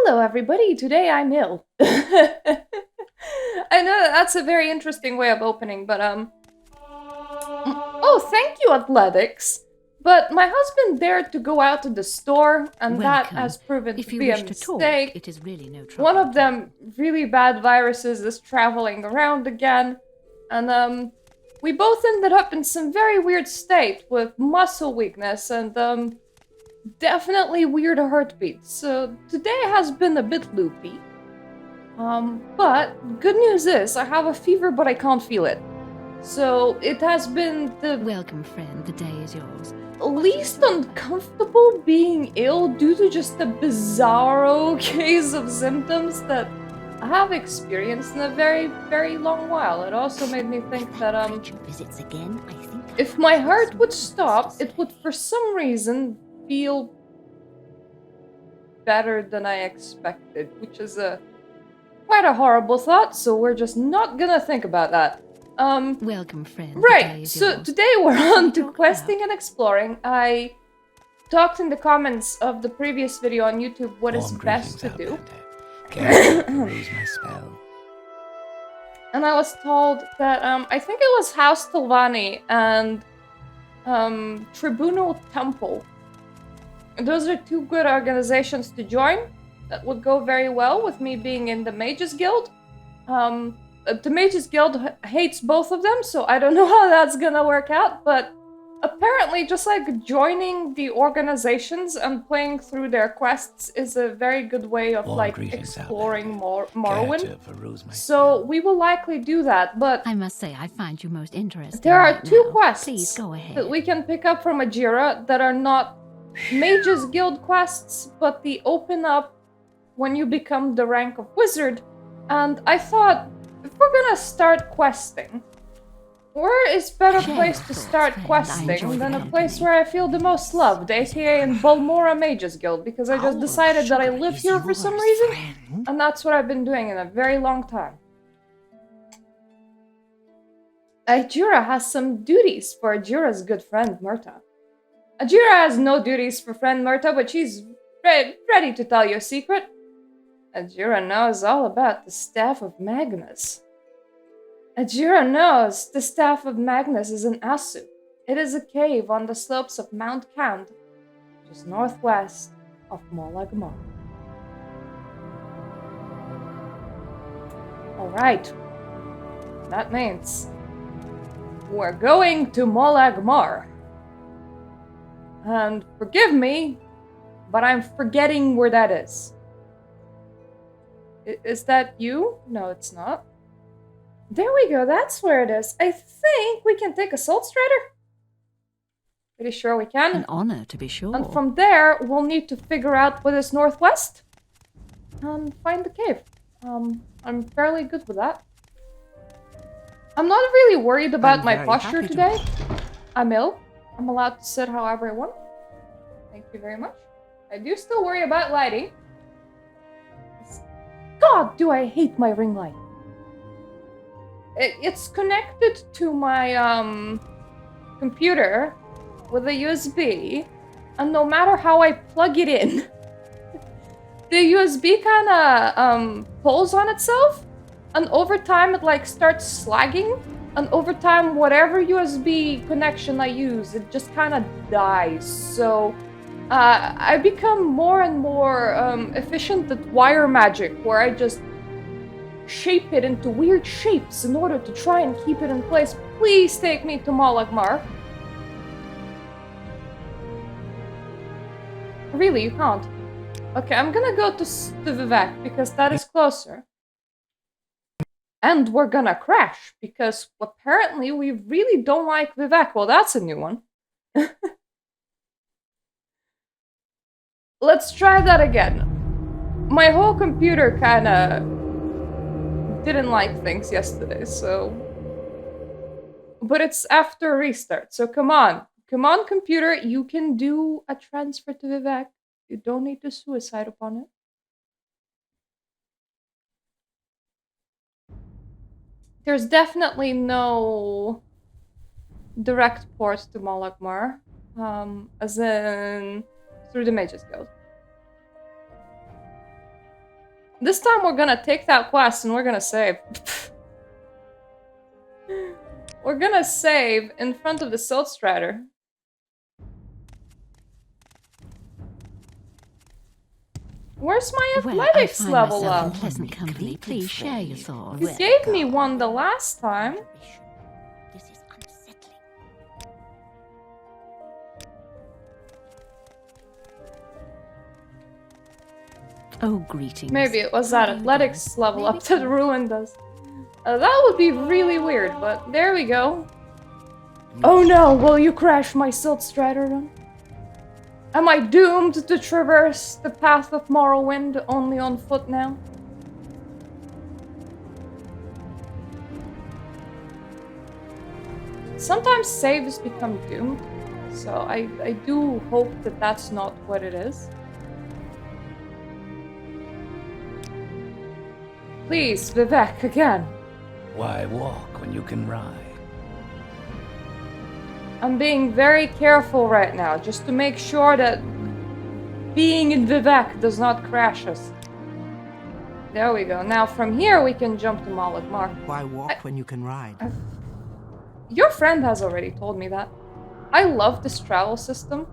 Hello, everybody. Today I'm ill. I know that's a very interesting way of opening, but oh, thank you, athletics. But my husband dared to go out to the store, and that has proven If to you be a wish to talk, mistake. it is really no trouble. One of them really bad viruses is traveling around again, and we both ended up in some very weird state with muscle weakness and definitely weird heartbeats. So today has been a bit loopy. But good news is I have a fever, but I can't feel it. So it has been the Welcome, friend. The day is yours. least uncomfortable being ill due to just the bizarro case of symptoms that I have experienced in a very, very long while. It also made me think that visits again, I think if my heart would stop, it would for some reason feel better than I expected, which is quite a horrible thought, so we're just not gonna think about that. Welcome, friend. Right, so today we're on to questing and exploring. I talked in the comments of the previous video on YouTube what is best to do. Peruse my spell. And I was told that, I think it was House Tilvani and, Tribunal Temple. Those are two good organizations to join. That would go very well with me being in the Mages Guild. The Mages Guild hates both of them, so I don't know how that's gonna work out, but apparently just like joining the organizations and playing through their quests is a very good way of exploring Morrowind. So we will likely do that, but I must say I find you most interesting. there are two quests Please go ahead. that we can pick up from Ajira that are not Mages Guild quests, but they open up when you become the rank of wizard. And I thought, if we're gonna start questing, where is better place to start questing than a place where I feel the most loved, aka in Balmora Mages Guild, because I just decided that I live here for some reason, and that's what I've been doing in a very long time. Ajira has some duties for Ajira's good friend Murta. Ajira has no duties for friend Murta, but she's ready to tell you a secret. Ajira knows all about the Staff of Magnus. Ajira knows the Staff of Magnus is in Asu. It is a cave on the slopes of Mount Count, just northwest of Molagmar. Alright. That means we're going to Molagmar. And forgive me, but I'm forgetting where that is. Is that you? No, it's not. There we go, that's where it is. I think we can take a Salt Strider. Pretty sure we can. An honor, to be sure. And from there, we'll need to figure out what is northwest and find the cave. I'm fairly good with that. I'm not really worried about my posture today. I'm ill. I'm allowed to sit however I want. Thank you very much. I do still worry about lighting. God, do I hate my ring light. It's connected to my computer with a USB, and no matter how I plug it in, the USB kind of pulls on itself, and over time it like starts slagging, and over time whatever USB connection I use, it just kind of dies. So I become more and more efficient at wire magic, where I just shape it into weird shapes in order to try and keep it in place. Please take me to Molagmar. Really, you can't? Okay, I'm gonna go to Vivek, because that is closer. And we're gonna crash, because apparently we really don't like Vivek. Well, that's a new one. Let's try that again. My whole computer kinda didn't like things yesterday, so... But it's after a restart, so come on. Come on, computer, you can do a transfer to Vivek. You don't need to suicide upon it. There's definitely no direct port to Molagmar, as in through the Mages Guild. This time we're gonna take that quest and we're gonna save. We're gonna save in front of the Silt Strider. Where's my athletics well, I find level myself in up? pleasant company. Please share your thoughts. You gave me one the last time. This is unsettling. Oh, greetings. Maybe it was that athletics level up that Ruin does. That would be really weird, but there we go. Oh no, will you crash my Silt Strider then? Am I doomed to traverse the path of Morrowind only on foot now? Sometimes saves become doomed, so I do hope that that's not what it is. Please, Vivek, again. Why walk when you can ride? I'm being very careful right now, just to make sure that being in Vivek does not crash us. There we go. Now from here we can jump to Malik Mark. Why walk when you can ride? Your friend has already told me that. I love this travel system.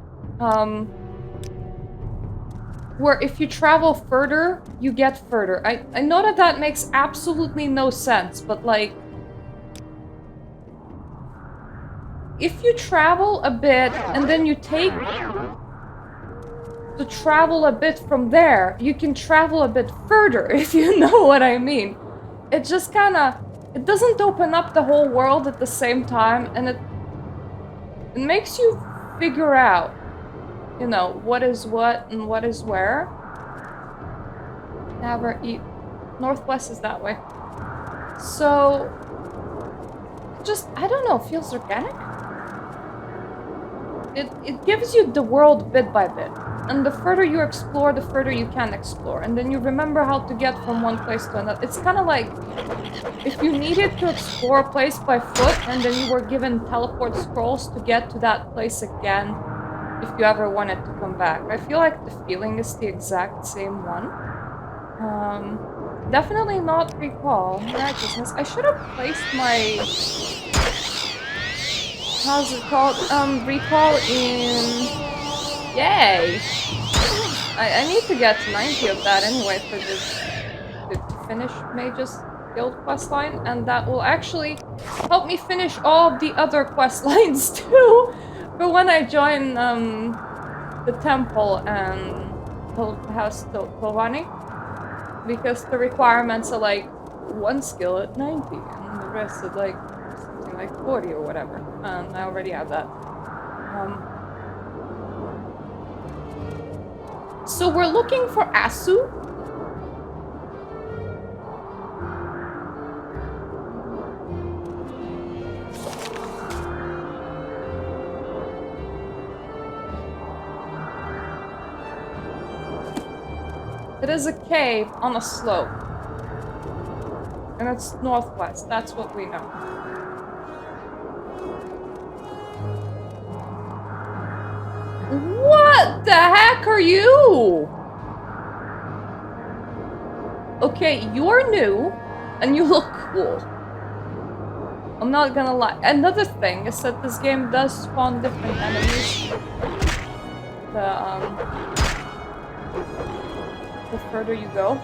Where if you travel further, you get further. I know that that makes absolutely no sense, but like... if you travel a bit, and then you take to travel a bit from there, you can travel a bit further, if you know what I mean. It just kinda... it doesn't open up the whole world at the same time, and it makes you figure out, you know, what is what and what is where. Never eat. Northwest is that way. So... just, I don't know, feels organic? It gives you the world bit by bit. And the further you explore, the further you can explore. And then you remember how to get from one place to another. It's kind of like if you needed to explore a place by foot and then you were given teleport scrolls to get to that place again if you ever wanted to come back. I feel like the feeling is the exact same one. Definitely not recall. Righteousness. I should have placed my... how's it called? Recall in... Yay! I need to get to 90 of that anyway for this... to finish Mage's Guild questline, and that will actually help me finish all of the other quest lines too! For when I join, the temple and House Tolvani. Because the requirements are like one skill at 90, and the rest is like something like 40 or whatever. And I already have that. So we're looking for Asu. It is a cave on a slope. And it's northwest, that's what we know. What the heck are you? Okay, you're new, and you look cool. I'm not gonna lie. Another thing is that this game does spawn different enemies. The further you go.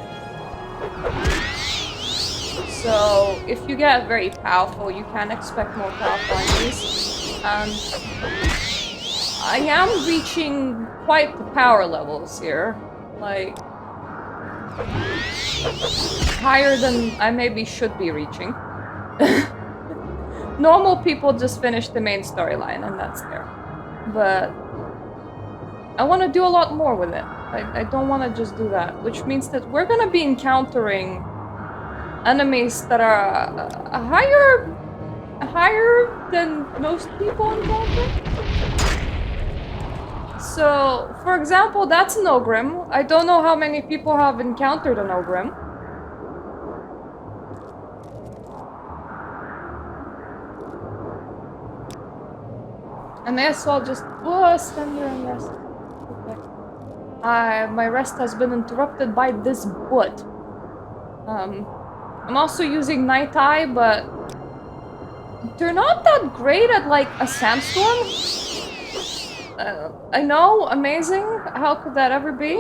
So, if you get very powerful, you can expect more powerful enemies. And I am reaching quite the power levels here. Like, higher than I maybe should be reaching. Normal people just finish the main storyline and that's there. But I want to do a lot more with it. I don't want to just do that, which means that we're gonna be encountering enemies that are higher than most people encounter. So, for example, that's an Ogrim. I don't know how many people have encountered an Ogrim. I may as well just stand here and rest. Okay. My rest has been interrupted by this butt. I'm also using Night Eye, but they're not that great at like a sandstorm. I know, amazing. How could that ever be?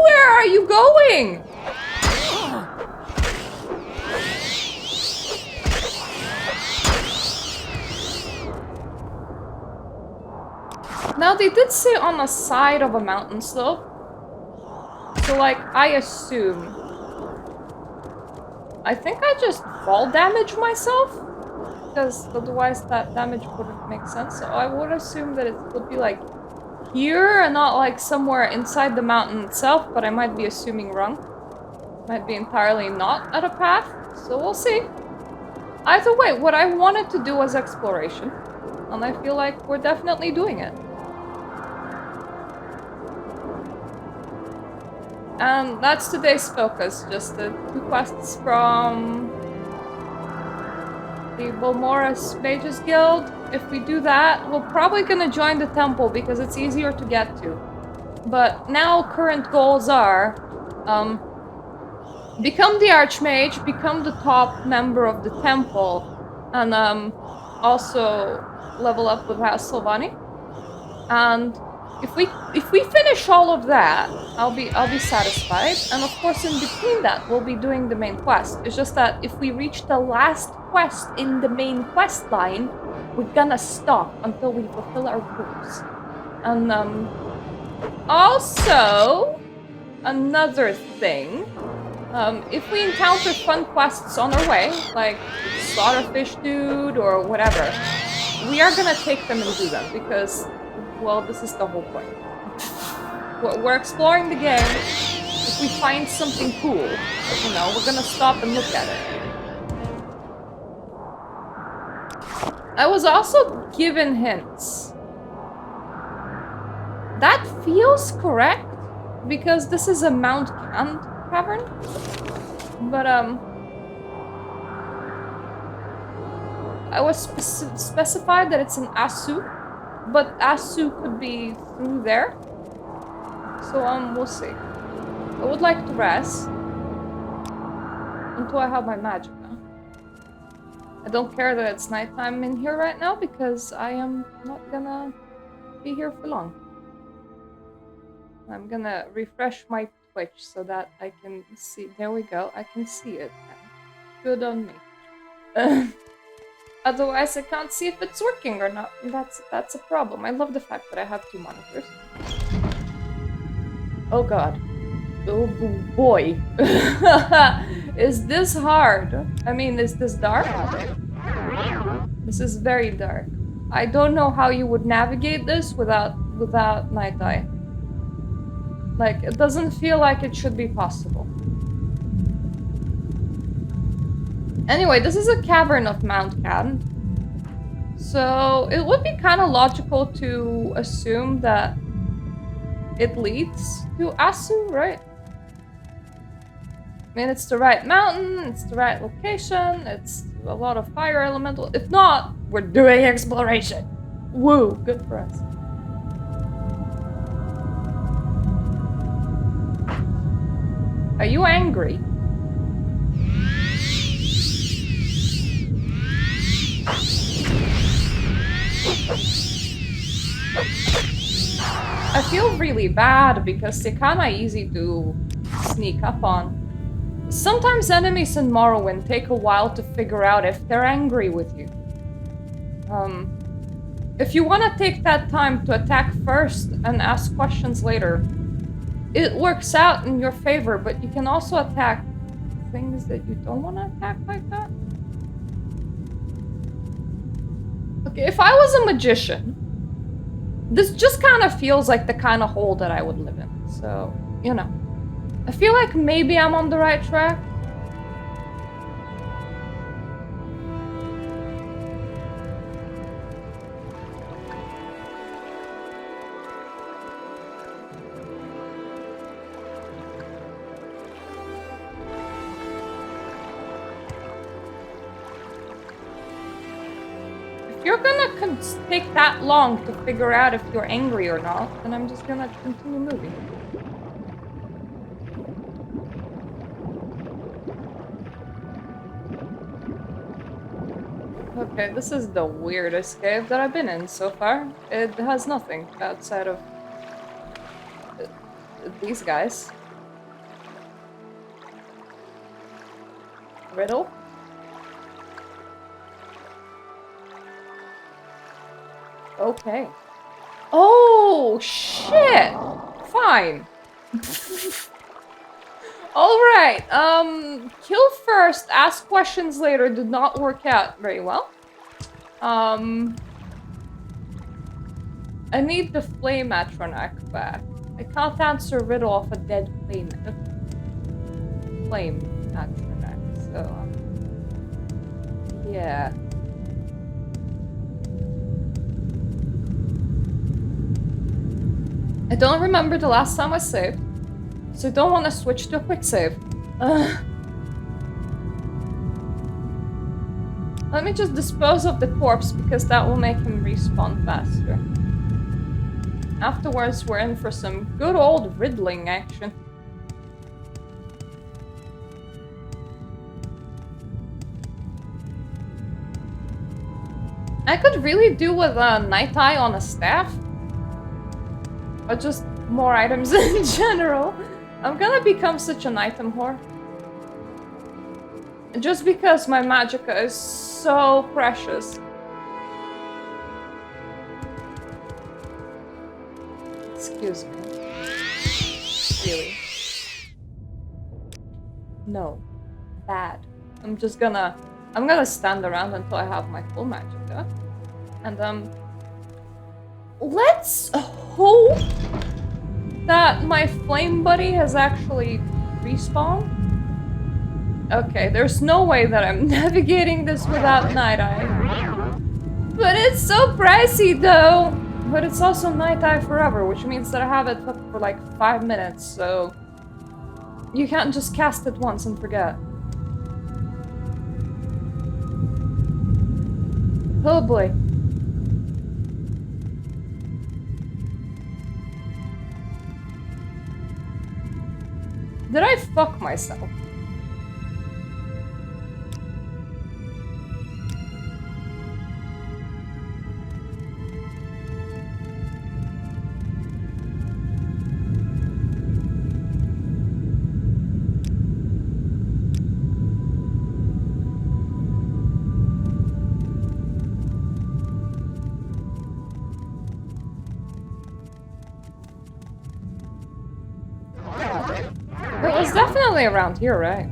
Where are you going? Now, they did say on the side of a mountain slope. So, like, I assume. I think I just fall damage myself. Because otherwise that damage wouldn't make sense. So I would assume that it would be, like, here and not, like, somewhere inside the mountain itself. But I might be assuming wrong. Might be entirely not at a path. So we'll see. Either way, what I wanted to do was exploration. And I feel like we're definitely doing it. And that's today's focus, just the 2 quests from the Balmoras Mages Guild. If we do that, we're probably gonna join the temple because it's easier to get to. But now current goals are, become the Archmage, become the top member of the temple, and also level up with House Sylvani. And if we finish all of that, I'll be satisfied. And of course, in between that, we'll be doing the main quest. It's just that if we reach the last quest in the main quest line, we're gonna stop until we fulfill our goals. And also another thing, if we encounter fun quests on our way, like Slaughterfish Dude or whatever, we are gonna take them and do them because, well, this is the whole point. We're exploring the game. If we find something cool, you know, we're gonna stop and look at it. I was also given hints. That feels correct, because this is a Mount Cand cavern. But, I was specified that it's an Asu. But Asu could be through there. So, we'll see. I would like to rest until I have my magic now. I don't care that it's nighttime in here right now because I am not gonna be here for long. I'm gonna refresh my Twitch so that I can see. There we go. I can see it now. Good on me. Otherwise, I can't see if it's working or not. That's a problem. I love the fact that I have 2 monitors. Oh god. Oh boy. Is this hard? I mean, is this dark? This is very dark. I don't know how you would navigate this without Night Eye. Like, it doesn't feel like it should be possible. Anyway, this is a cavern of Mount Cand. So, it would be kind of logical to assume that it leads to Asu, right? I mean, it's the right mountain, it's the right location, it's a lot of fire elemental. If not, we're doing exploration. Woo, good for us. Are you angry? I feel really bad because they're kinda easy to sneak up on. Sometimes enemies in Morrowind take a while to figure out if they're angry with you. If you want to take that time to attack first and ask questions later, it works out in your favor, but you can also attack things that you don't want to attack like that. Okay, if I was a magician, this just kind of feels like the kind of hole that I would live in. So, you know. I feel like maybe I'm on the right track. If you're gonna take that long to figure out if you're angry or not, then I'm just gonna continue moving. Okay, this is the weirdest cave that I've been in so far. It has nothing outside of these guys. Riddle? Okay. Oh, shit! Fine. Alright, kill first, ask questions later did not work out very well. I need the flame atronach back. I can't answer a riddle off a dead flame atronach, so, yeah. I don't remember the last time I saved, so I don't want to switch to a quick save. Let me just dispose of the corpse because that will make him respawn faster. Afterwards, we're in for some good old riddling action. I could really do with a night eye on a staff. Or just more items in general. I'm gonna become such an item whore. Just because my magicka is so precious. Excuse me. Really? No. Bad. I'm gonna stand around until I have my full magicka. And let's hope that my flame buddy has actually respawned. Okay, there's no way that I'm navigating this without Night Eye. But it's so pricey though! But it's also Night Eye forever, which means that I have it up for like 5 minutes, so... You can't just cast it once and forget. Oh boy. Did I fuck myself? It was definitely around here, right?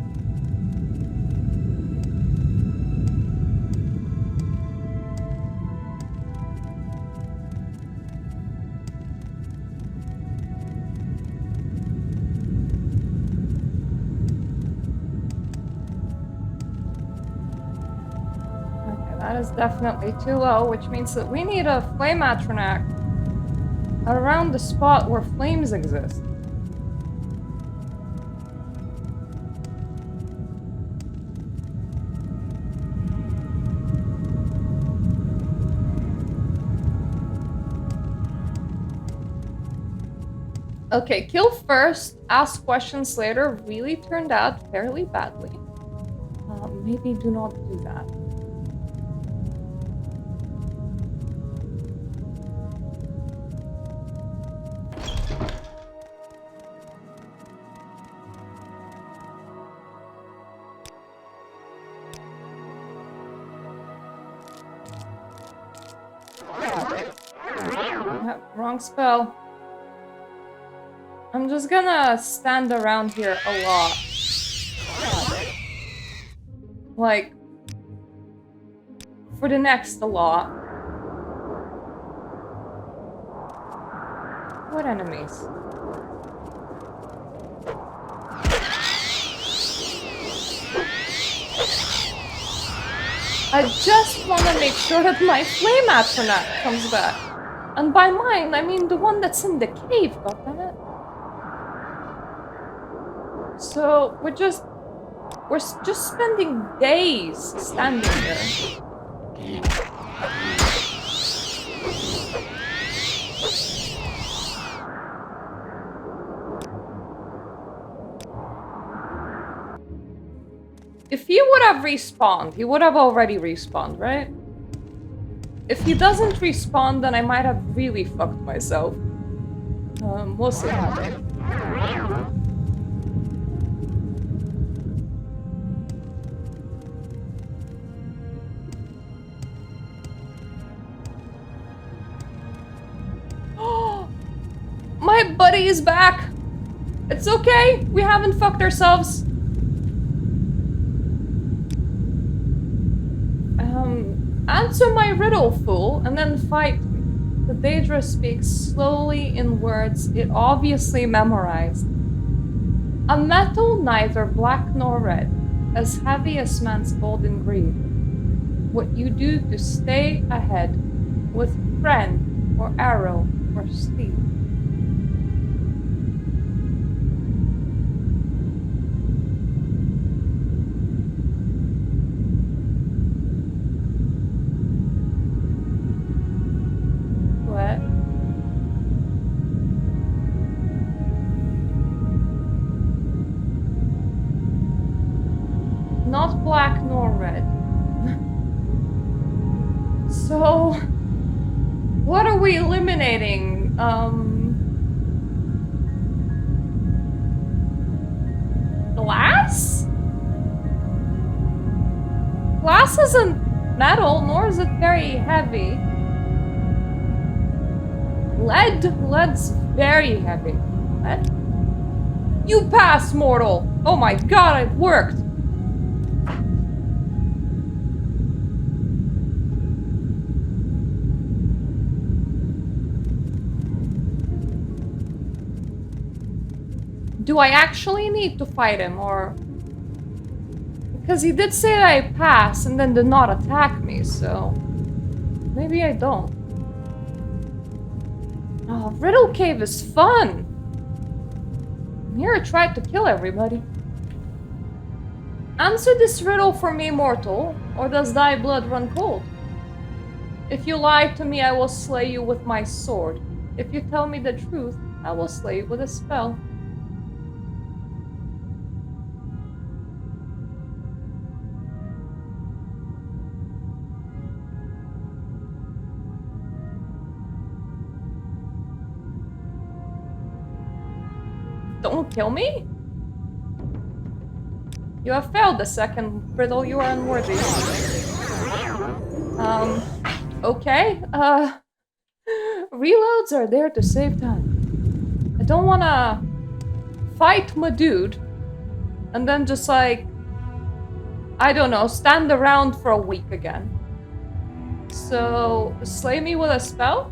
Okay, that is definitely too low, which means that we need a flame atronach around the spot where flames exist. Okay, kill first, ask questions later really turned out fairly badly. Maybe do not do that. Wrong spell. I'm just gonna stand around here a lot. Like, for the next a lot. What enemies? I just want to make sure that my flame atronach comes back. And by mine, I mean the one that's in the cave, goddammit. So, we're just spending days standing there. If he would have respawned, he would have already respawned, right? If he doesn't respawn, then I might have really fucked myself. We'll see. My buddy is back! It's okay, we haven't fucked ourselves. Answer my riddle, fool, and then fight me. The Daedra speaks slowly in words it obviously memorized. A metal neither black nor red, as heavy as man's golden greed. What you do to stay ahead, with friend or arrow or steed. What? Not black nor red. So, what are we eliminating? Glass? Glass isn't metal, nor is it very heavy. Lead's very heavy. Lead? You pass, mortal! Oh my god, it worked! Do I actually need to fight him, or... Because he did say that I pass and then did not attack me, so... Maybe I don't. Oh, Riddle Cave is fun! Mira tried to kill everybody. Answer this riddle for me, mortal, or does thy blood run cold? If you lie to me, I will slay you with my sword. If you tell me the truth, I will slay you with a spell. Don't kill me? You have failed the second riddle, you are unworthy. Okay, reloads are there to save time. I don't wanna fight my dude and then just like, I don't know, stand around for a week again. So, slay me with a spell?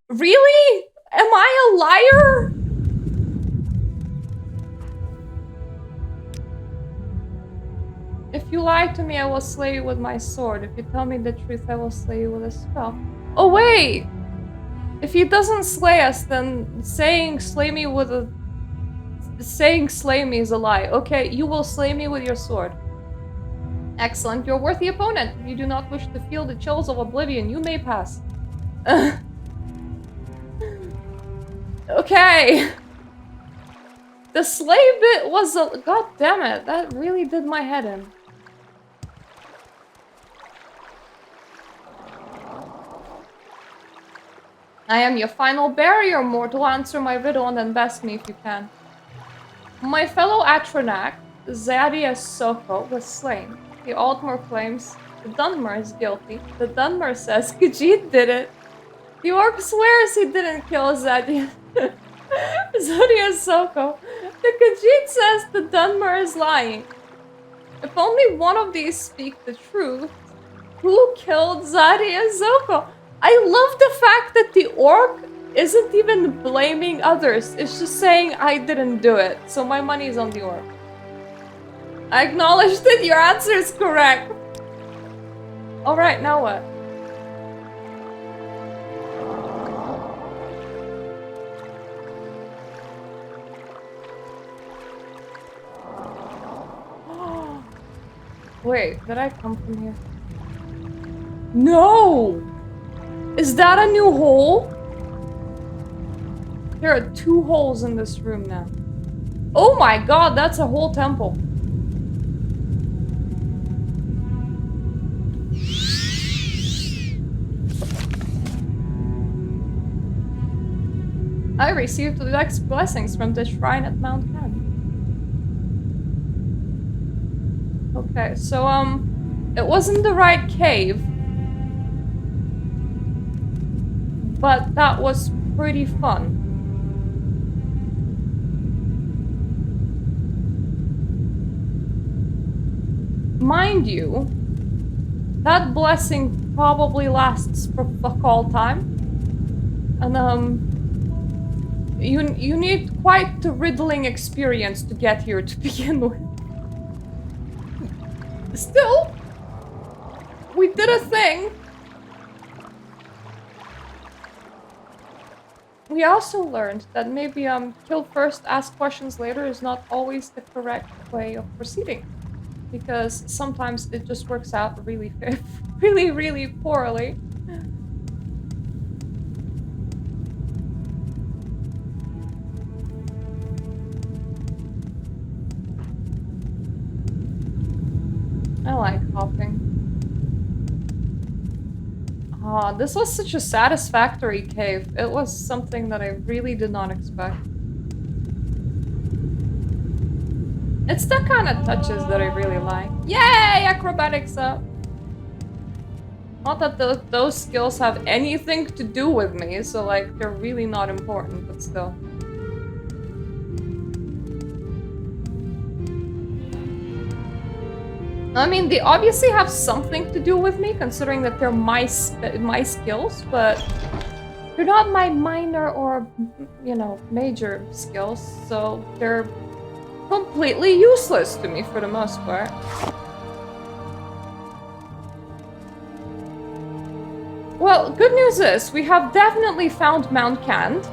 Really? Am I a liar? If you lie to me, I will slay you with my sword. If you tell me the truth, I will slay you with a spell. Oh wait! If he doesn't slay us, then saying slay me with a... Saying slay me is a lie. Okay, you will slay me with your sword. Excellent, you're a worthy opponent. If you do not wish to feel the chills of oblivion, you may pass. Okay. The slay bit was a... God damn it, that really did my head in. I am your final barrier, mortal. Answer my riddle and then best me if you can. My fellow Atronak, Zadius Soko, was slain. The Altmer claims the Dunmer is guilty. The Dunmer says Khajiit did it. The orc swears he didn't kill Zadius. Zadius Soko. The Khajiit says the Dunmer is lying. If only one of these speak the truth, who killed Zadius Soko? I love the fact that the orc isn't even blaming others. It's just saying I didn't do it. So my money's on the orc. I acknowledge that your answer is correct. Alright, now what? Wait, did I come from here? No! Is that a new hole? There are 2 holes in this room now. Oh my god, that's a whole temple. I received the next blessings from the shrine at Mount Can. Okay, so, it wasn't the right cave. But that was pretty fun. Mind you, that blessing probably lasts for fuck all time. And, you need quite the riddling experience to get here to begin with. Still, we did a thing. We also learned that maybe kill first, ask questions later is not always the correct way of proceeding. Because sometimes it just works out really really poorly. I like hopping. Ah, this was such a satisfactory cave. It was something that I really did not expect. It's the kind of touches that I really like. Yay! Acrobatics up! Not that those skills have anything to do with me, so like, they're really not important, but still. I mean, they obviously have something to do with me, considering that they're my skills, but they're not my minor or, you know, major skills, so they're completely useless to me for the most part. Well, good news is, we have definitely found Mount Cand,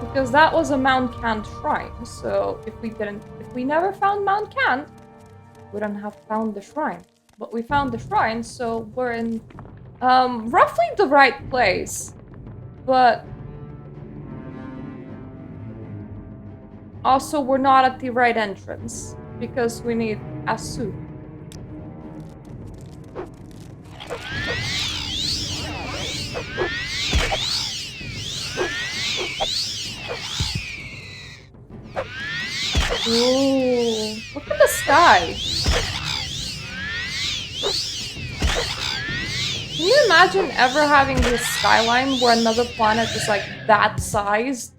because that was a Mount Cand shrine, so if we never found Mount Cand, we wouldn't have found the shrine. But we found the shrine, so we're in roughly the right place. But also we're not at the right entrance because we need Asu. Ooh, look at the sky. Can you imagine ever having this skyline where another planet is like that size?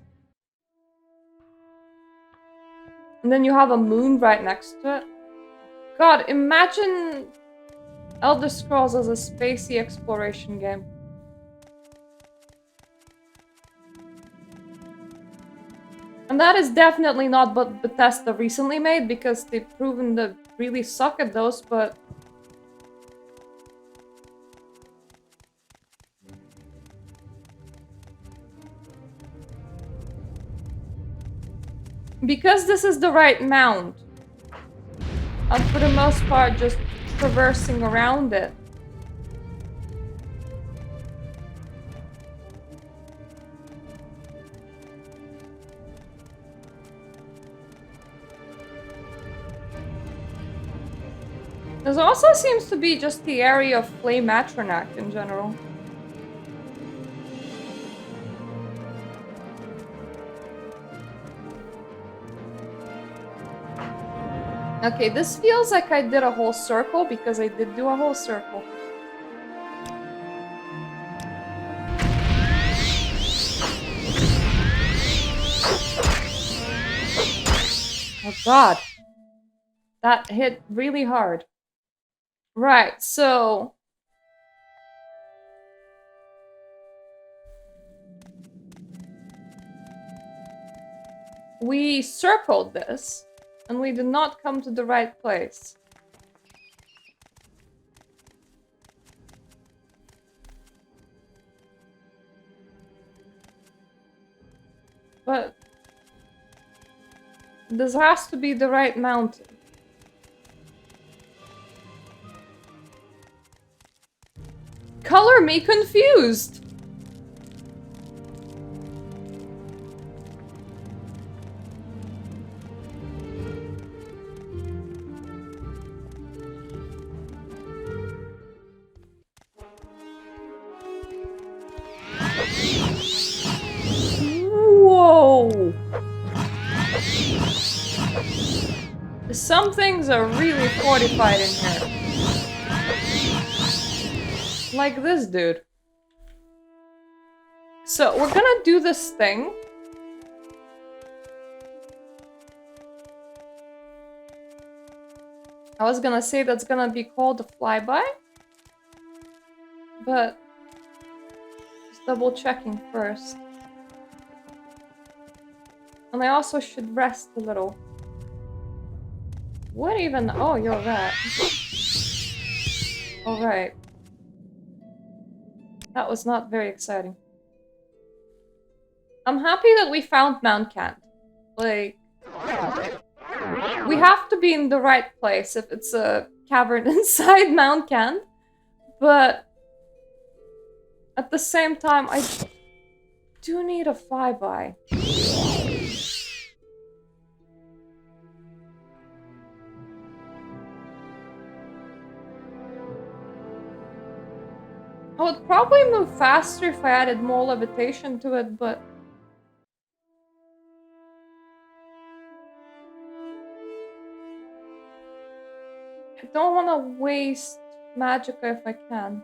And then you have a moon right next to it? God, imagine Elder Scrolls as a spacey exploration game. And that is definitely not what Bethesda recently made, because they've proven to really suck at those, but... Because this is the right mount, I'm for the most part just traversing around it. This also seems to be just the area of Flame Atronak in general. Okay, this feels like I did a whole circle, because I did do a whole circle. Oh god. That hit really hard. Right, so... we circled this, and we did not come to the right place. But... this has to be the right mountain. Color me confused! Some things are really fortified in here. Like this dude. So, we're gonna do this thing. I was gonna say that's gonna be called a flyby. But... just double checking first. And I also should rest a little. What even? Oh, you're right. Alright. That was not very exciting. I'm happy that we found Mount Kent. Like... we have to be in the right place if it's a cavern inside Mount Kent. But... at the same time, I do need a flyby. I would probably move faster if I added more levitation to it, but... I don't want to waste magicka if I can.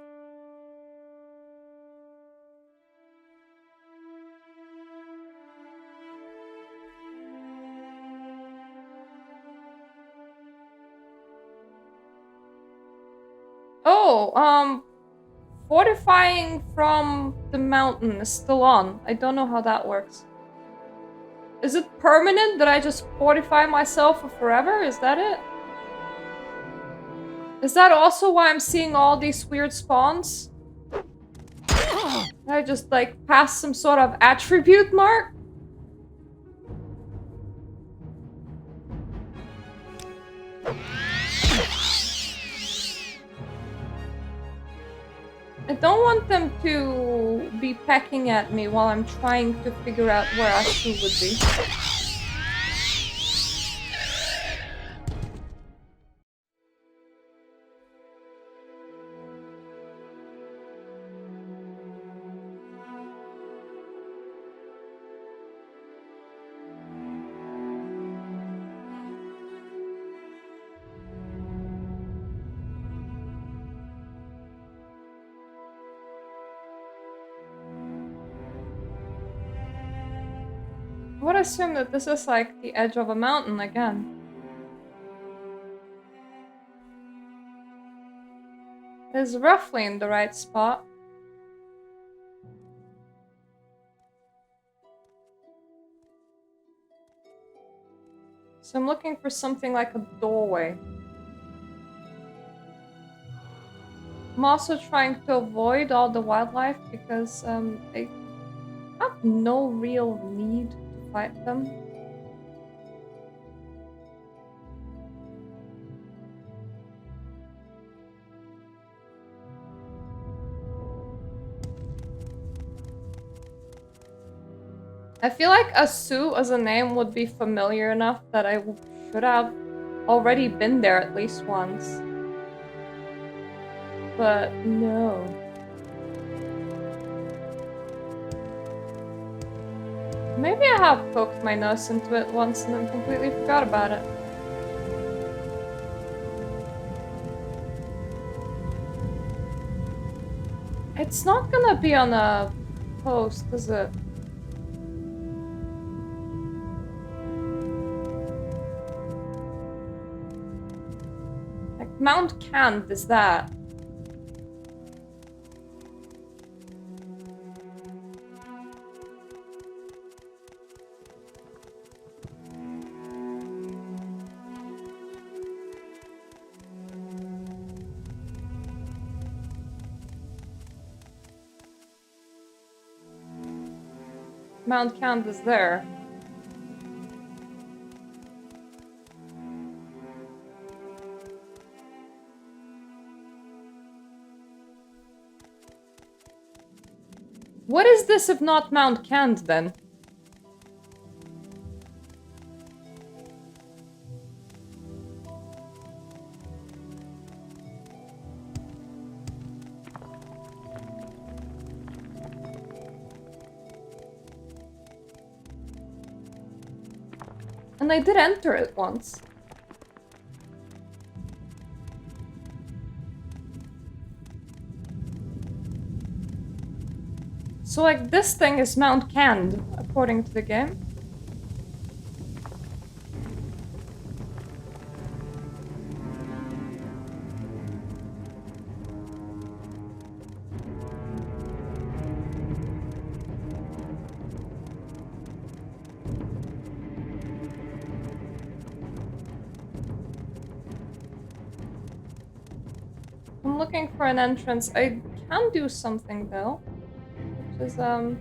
Oh, fortifying from the mountain is still on. I don't know how that works. Is it permanent that I just fortify myself for forever? Is that it? Is that also why I'm seeing all these weird spawns? I just, like, pass some sort of attribute mark? I don't want them to be pecking at me while I'm trying to figure out where Ashu would be. I would assume that this is like the edge of a mountain again. It's roughly in the right spot. So I'm looking for something like a doorway. I'm also trying to avoid all the wildlife because I have no real need to fight them. I feel like Asu as a name would be familiar enough that I should have already been there at least once. But no. Maybe I have poked my nose into it once and then completely forgot about it. It's not gonna be on a post, is it? Like, Mount Kent is that? Mount Kent is there. What is this if not Mount Kent, then? And I did enter it once. So like this thing is Mount Canned, according to the game. I'm looking for an entrance. I can do something though, which is how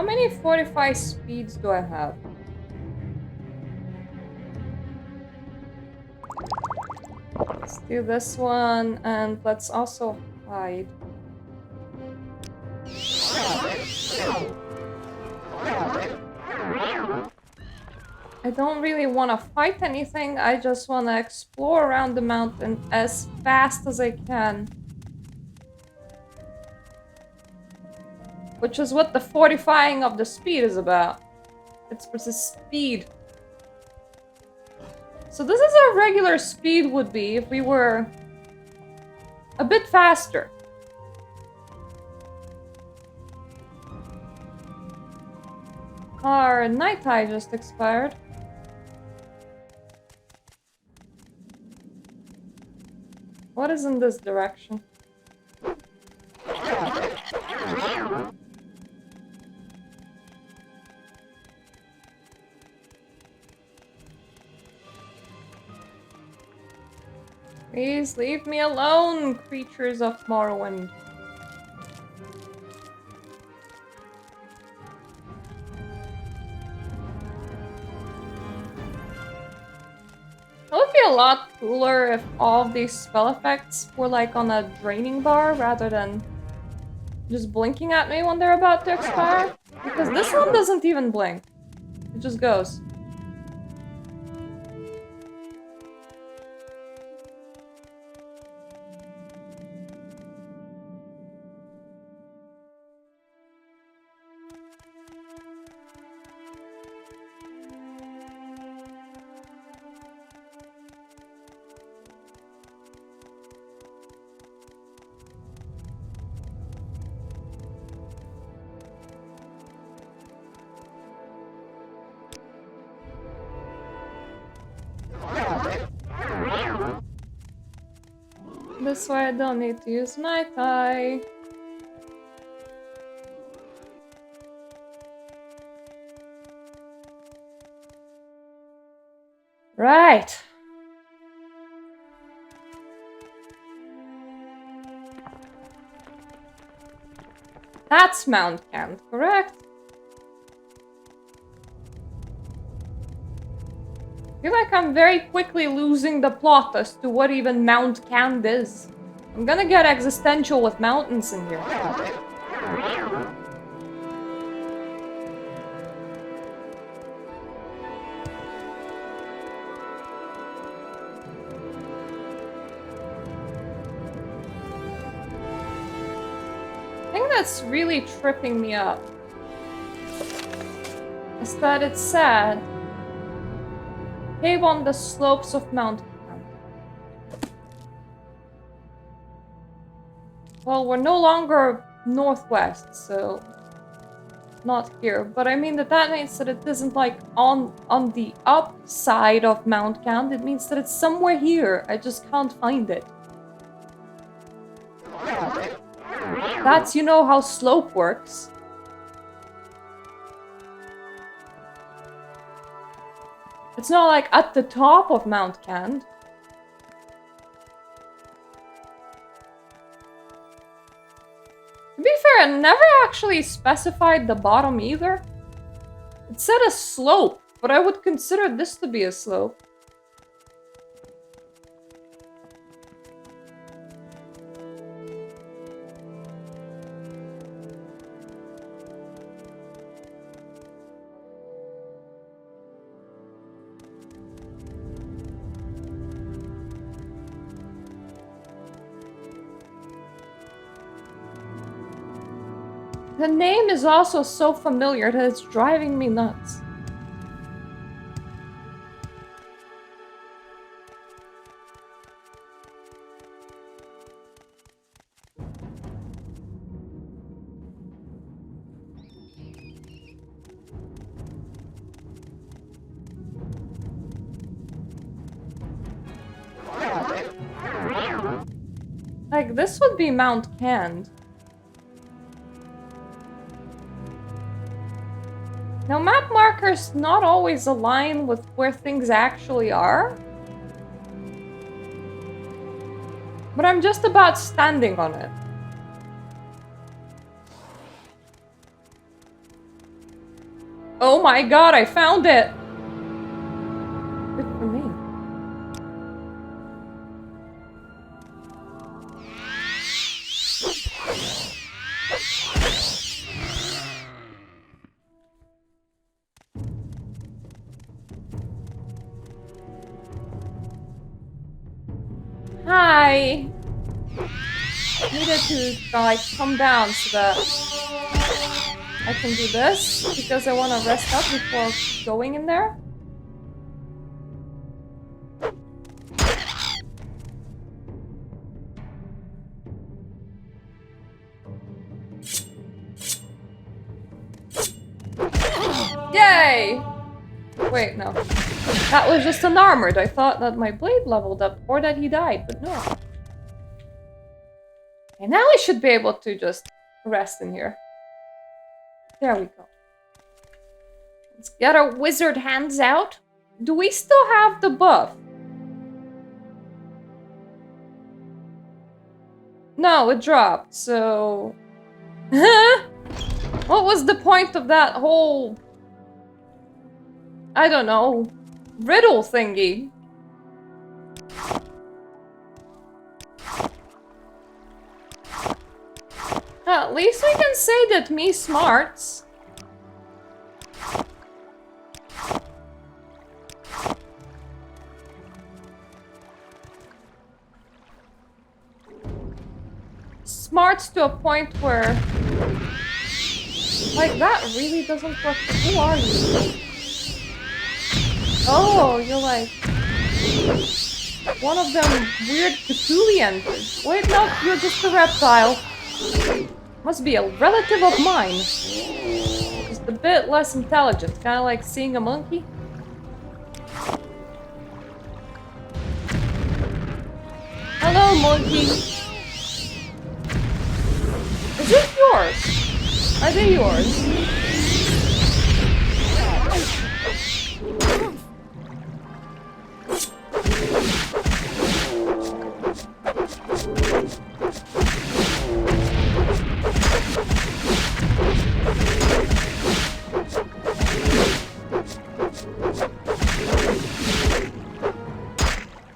many 45 speeds do I have? Let's do this one, and let's also hide. I don't really want to fight anything, I just want to explore around the mountain as fast as I can. Which is what the fortifying of the speed is about. It's for the speed. So this is how regular speed would be if we were a bit faster. Our night eye just expired. What is in this direction? Please leave me alone, creatures of Morrowind. It would be a lot cooler if all of these spell effects were like on a draining bar rather than just blinking at me when they're about to expire. Because this one doesn't even blink. It just goes. This way I don't need to use my tie. Right. That's Mount Canned, correct? I feel like I'm very quickly losing the plot as to what even Mount Canned is. I'm gonna get existential with mountains in here. I think that's really tripping me up. Is that it's sad. Cave on the slopes of Mount Canned. Well, we're no longer northwest, so not here. But I mean that means that it isn't like on the upside of Mount Canned. It means that it's somewhere here. I just can't find it. That's, you know, how slope works. It's not like at the top of Mount Canned. To be fair, it never actually specified the bottom either. It said a slope, but I would consider this to be a slope. The name is also so familiar that it's driving me nuts. this would be Mount Cand. Now, map markers not always align with where things actually are. But I'm just about standing on it. Oh my god, I found it! Good for me. Hi! Needed to, like, come down so that I can do this, because I want to rest up before going in there. Yay! Wait, no. That was just an armored. I thought that my blade leveled up or that he died, but no. And now I should be able to just rest in here. There we go. Let's get our wizard hands out. Do we still have the buff? No, it dropped, so... What was the point of that whole... I don't know... riddle thingy? At least we can say that me smarts. Smarts to a point where... Like, that really doesn't work. Who are you? Oh, you're like... one of them weird Cthulhian. Wait, no, you're just a reptile. Must be a relative of mine. Just a bit less intelligent. Kind of like seeing a monkey. Hello, monkey. Is it yours? Are they yours?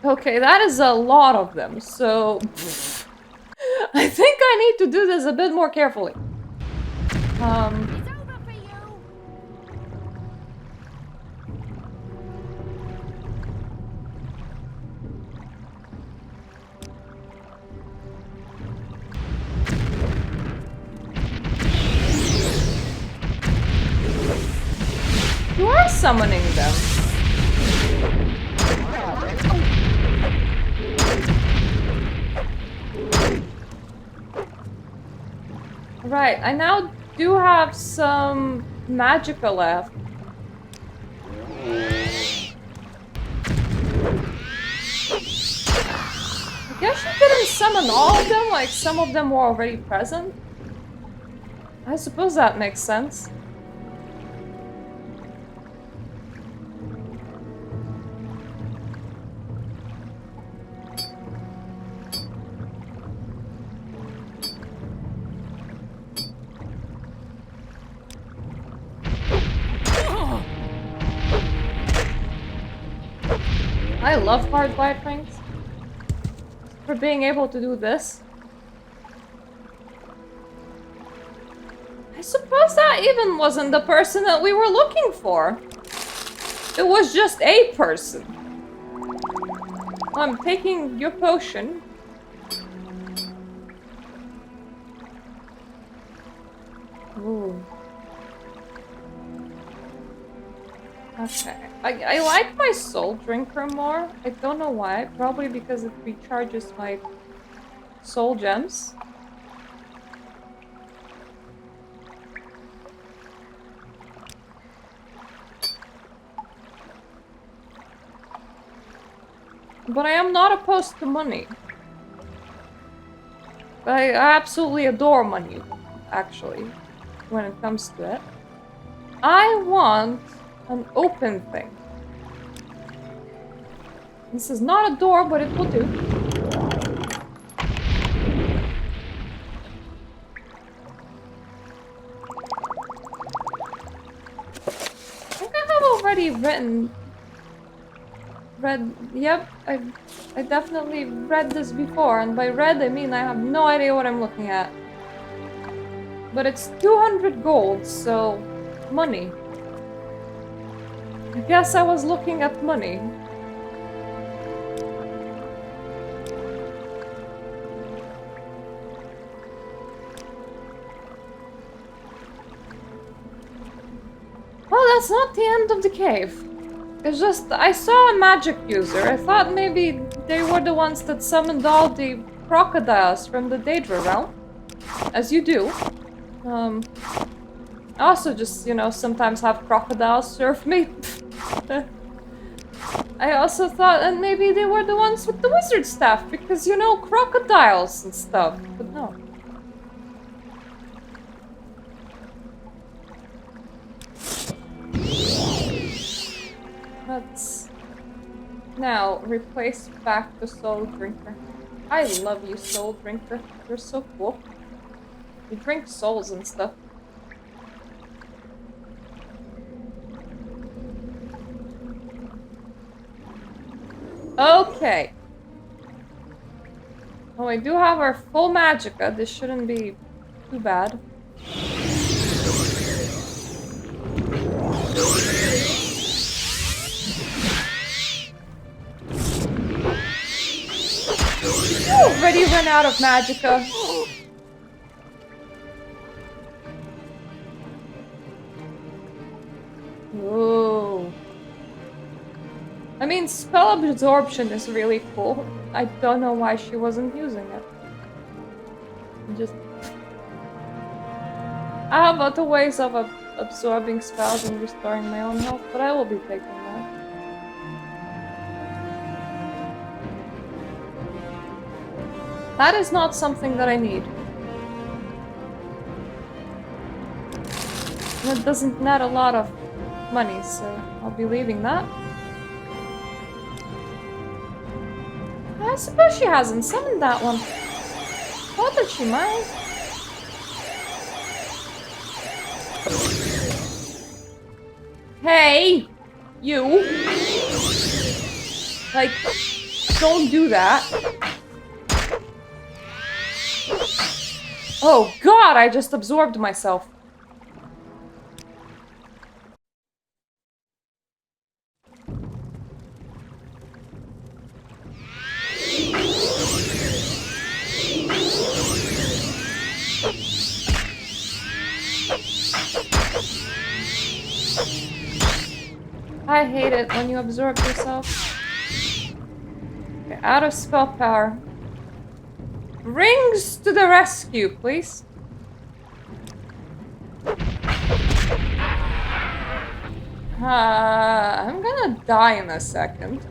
Okay, that is a lot of them, so... I think I need to do this a bit more carefully. It's over for you. You are summoning them. Right, I now do have some magicka left. I guess you didn't summon all of them, like some of them were already present. I suppose that makes sense. I love hard light rings for being able to do this. I suppose that even wasn't the person that we were looking for. It was just a person. I'm taking your potion. Ooh. Okay. I like my soul drinker more. I don't know why. Probably because it recharges my soul gems. But I am not opposed to money. I absolutely adore money, actually, when it comes to it. I want an open thing. This is not a door, but it will do. I think I have already yep, I definitely read this before, and by read I mean I have no idea what I'm looking at. But it's 200 gold, so money. I guess I was looking at money. Well, that's not the end of the cave. It's just, I saw a magic user. I thought maybe they were the ones that summoned all the crocodiles from the Daedra realm. As you do. I also just, you know, sometimes have crocodiles serve me. I also thought that maybe they were the ones with the wizard staff, because, you know, crocodiles and stuff. But no. Let's now replace back the soul drinker. I love you, soul drinker. You're so cool. You drink souls and stuff. Okay. Oh, I do have our full magicka. This shouldn't be too bad. Already run out of magicka. Oh. I mean, spell absorption is really cool. I don't know why she wasn't using it. Just... I have other ways of absorbing spells and restoring my own health, but I will be taking that. That is not something that I need. And it doesn't net a lot of money, so I'll be leaving that. I suppose she hasn't summoned that one. Thought that she might. Hey! You! Like, don't do that. Oh god, I just absorbed myself. I hate it when you absorb yourself. Okay, out of spell power. Rings to the rescue, please. I'm gonna die in a second.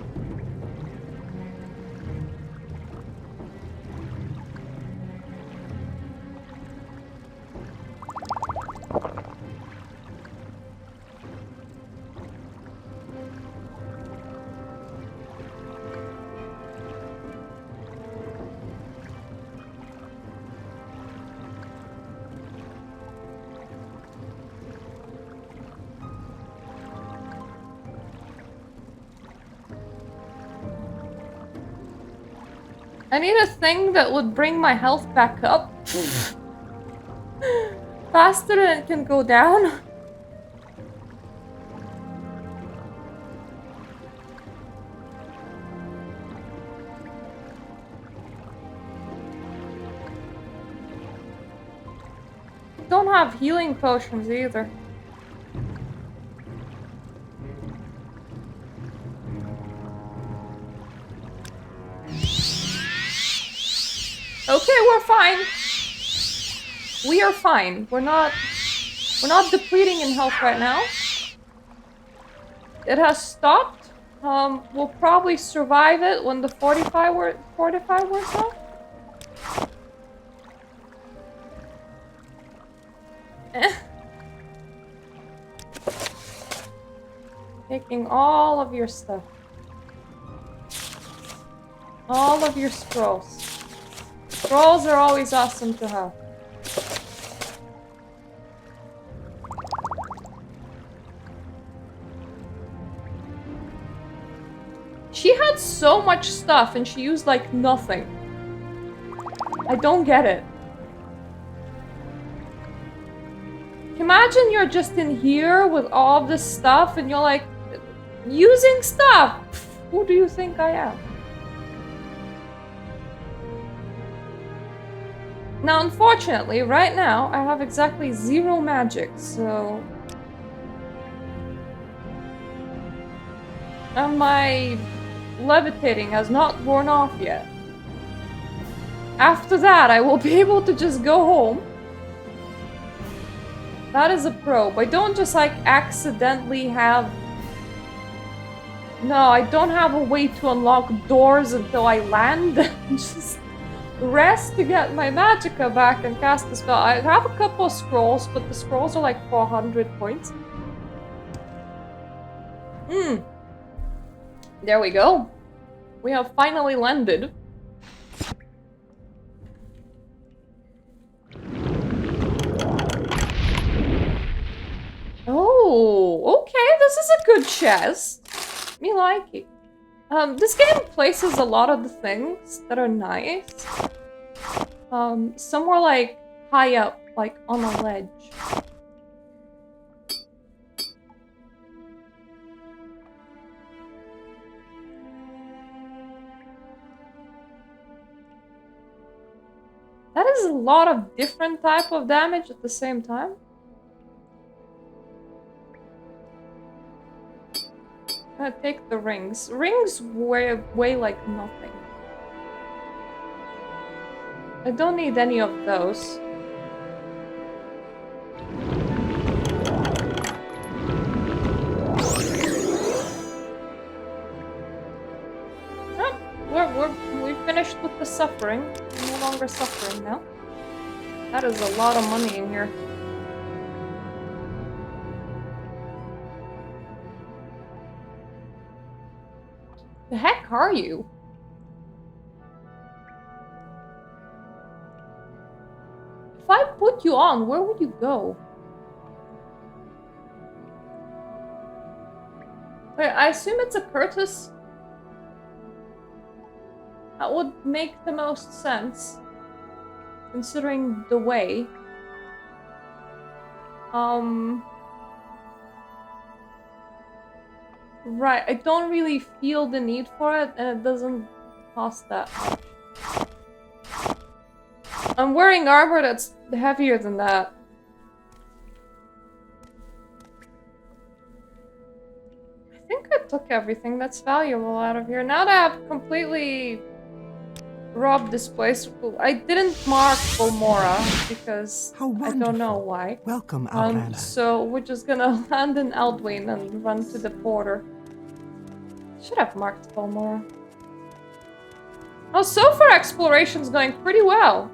I need a thing that would bring my health back up. Faster than it can go down. Don't have healing potions either. Okay, we're fine. We are fine. We're not depleting in health right now. It has stopped. We'll probably survive it when the 45 wears off. Eh. Taking all of your stuff. All of your scrolls. Scrolls are always awesome to have. She had so much stuff and she used like nothing. I don't get it. Imagine you're just in here with all this stuff and you're like, using stuff! Who do you think I am? Now, unfortunately, right now, I have exactly 0 magic, so... And my levitating has not worn off yet. After that, I will be able to just go home. That is a probe. I don't just, like, accidentally have... No, I don't have a way to unlock doors until I land. Just... rest to get my magicka back and cast the spell. I have a couple of scrolls, but the scrolls are like 400 points. There we go. We have finally landed. Oh, okay, this is a good chest. Me like it. This game places a lot of the things that are nice. Somewhere like high up, like on a ledge. That is a lot of different type of damage at the same time. I'm gonna take the rings. Rings weigh like nothing. I don't need any of those. Oh, we finished with the suffering. We're no longer suffering now. That is a lot of money in here. The heck are you? If I put you on, where would you go? Wait, I assume it's a Curtis? That would make the most sense, considering the way. Right, I don't really feel the need for it, and it doesn't cost that much. I'm wearing armor that's heavier than that. I think I took everything that's valuable out of here. Now that I've completely robbed this place, I didn't mark Balmora because I don't know why. Welcome, Outlander. So we're just gonna land in Eldwyn and run to the border. Should have marked Balmora. Oh, so far exploration's going pretty well.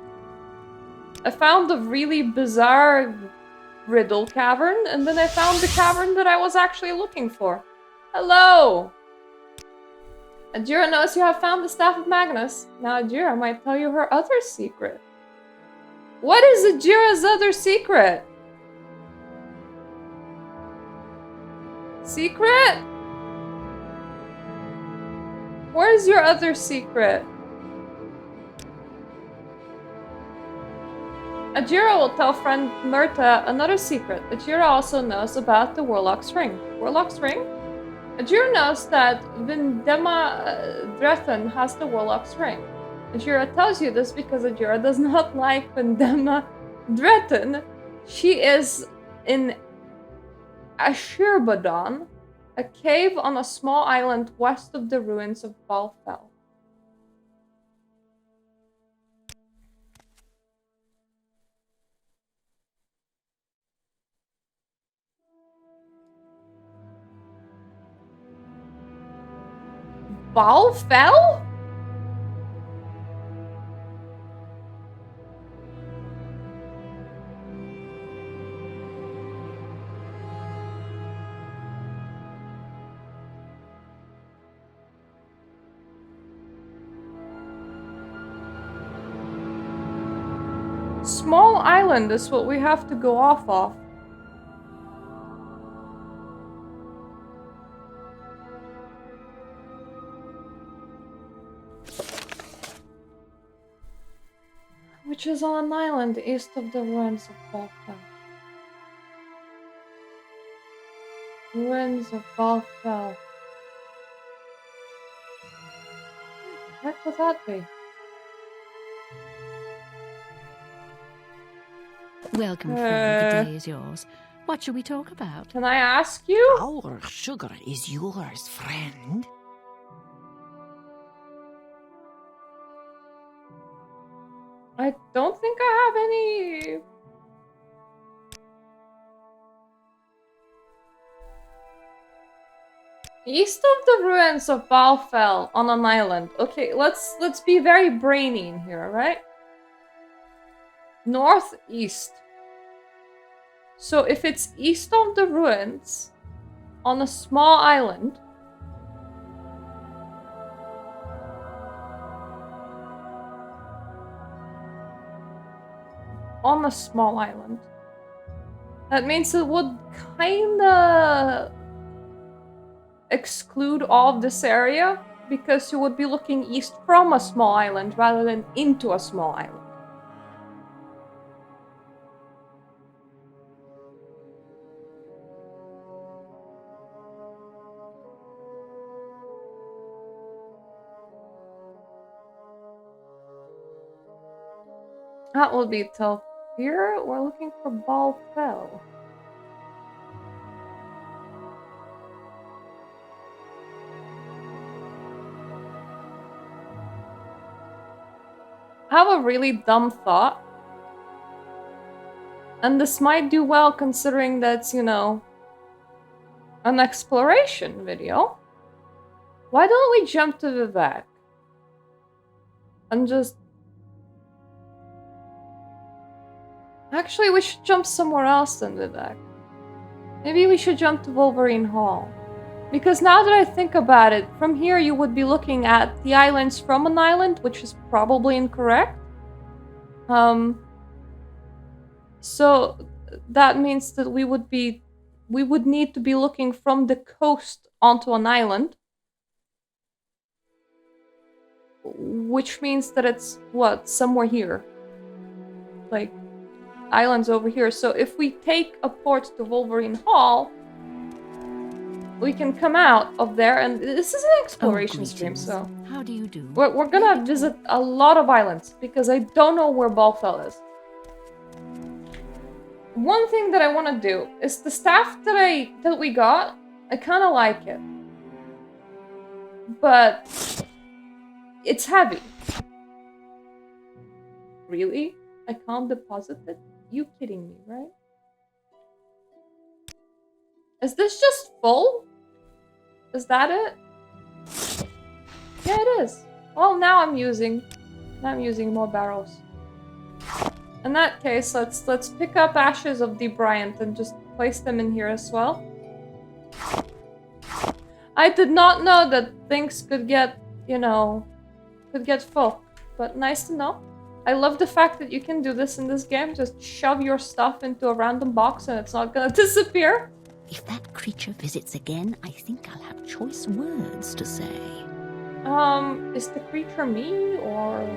I found a really bizarre riddle cavern, and then I found the cavern that I was actually looking for. Hello! Ajira knows you have found the Staff of Magnus. Now Ajira might tell you her other secret. What is Ajira's other secret? Secret? Where's your other secret? Ajira will tell friend Myrta another secret. Ajira also knows about the Warlock's Ring. Warlock's Ring? Ajira knows that Vindema Drethen has the Warlock's Ring. Ajira tells you this because Ajira does not like Vindema Drethen. She is in Ashirbadan, a cave on a small island west of the ruins of Balfell. Balfell? small island is what we have to go off of. Which is on an island east of the ruins of Balfell. Ruins of Balfell. What the heck would that be? Welcome, friend. The day is yours. What shall we talk about? Can I ask you? Our sugar is yours, friend. I don't think I have any... East of the ruins of Balfell on an island. Okay, let's be very brainy in here, right? Northeast. So if it's east of the ruins on a small island, that means it would kinda exclude all of this area because you would be looking east from a small island rather than into a small island. That will be till here. We're looking for Balfell. I have a really dumb thought. And this might do well considering that's, you know, an exploration video. Why don't we jump to Vivek? And just... Actually, we should jump somewhere else than Vivek. Maybe we should jump to Wolverine Hall. Because now that I think about it, from here you would be looking at the islands from an island, which is probably incorrect. So that means that we would need to be looking from the coast onto an island. Which means that it's, what, somewhere here. Like, islands over here. So if we take a port to Wolverine Hall, we can come out of there, and this is an exploration stream, so... How do you do? We're gonna visit a lot of islands, because I don't know where Balfell is. One thing that I want to do is the staff that we got, I kind of like it. But... it's heavy. Really? I can't deposit it? You kidding me, right? Is this just full? Is that it? Yeah, it is. Well, now I'm using more barrels. In that case, let's pick up ashes of Debryant and just place them in here as well. I did not know that things could get, you know, full. But nice to know. I love the fact that you can do this in this game. Just shove your stuff into a random box and it's not gonna disappear. If that creature visits again, I think I'll have choice words to say. Is the creature me, or...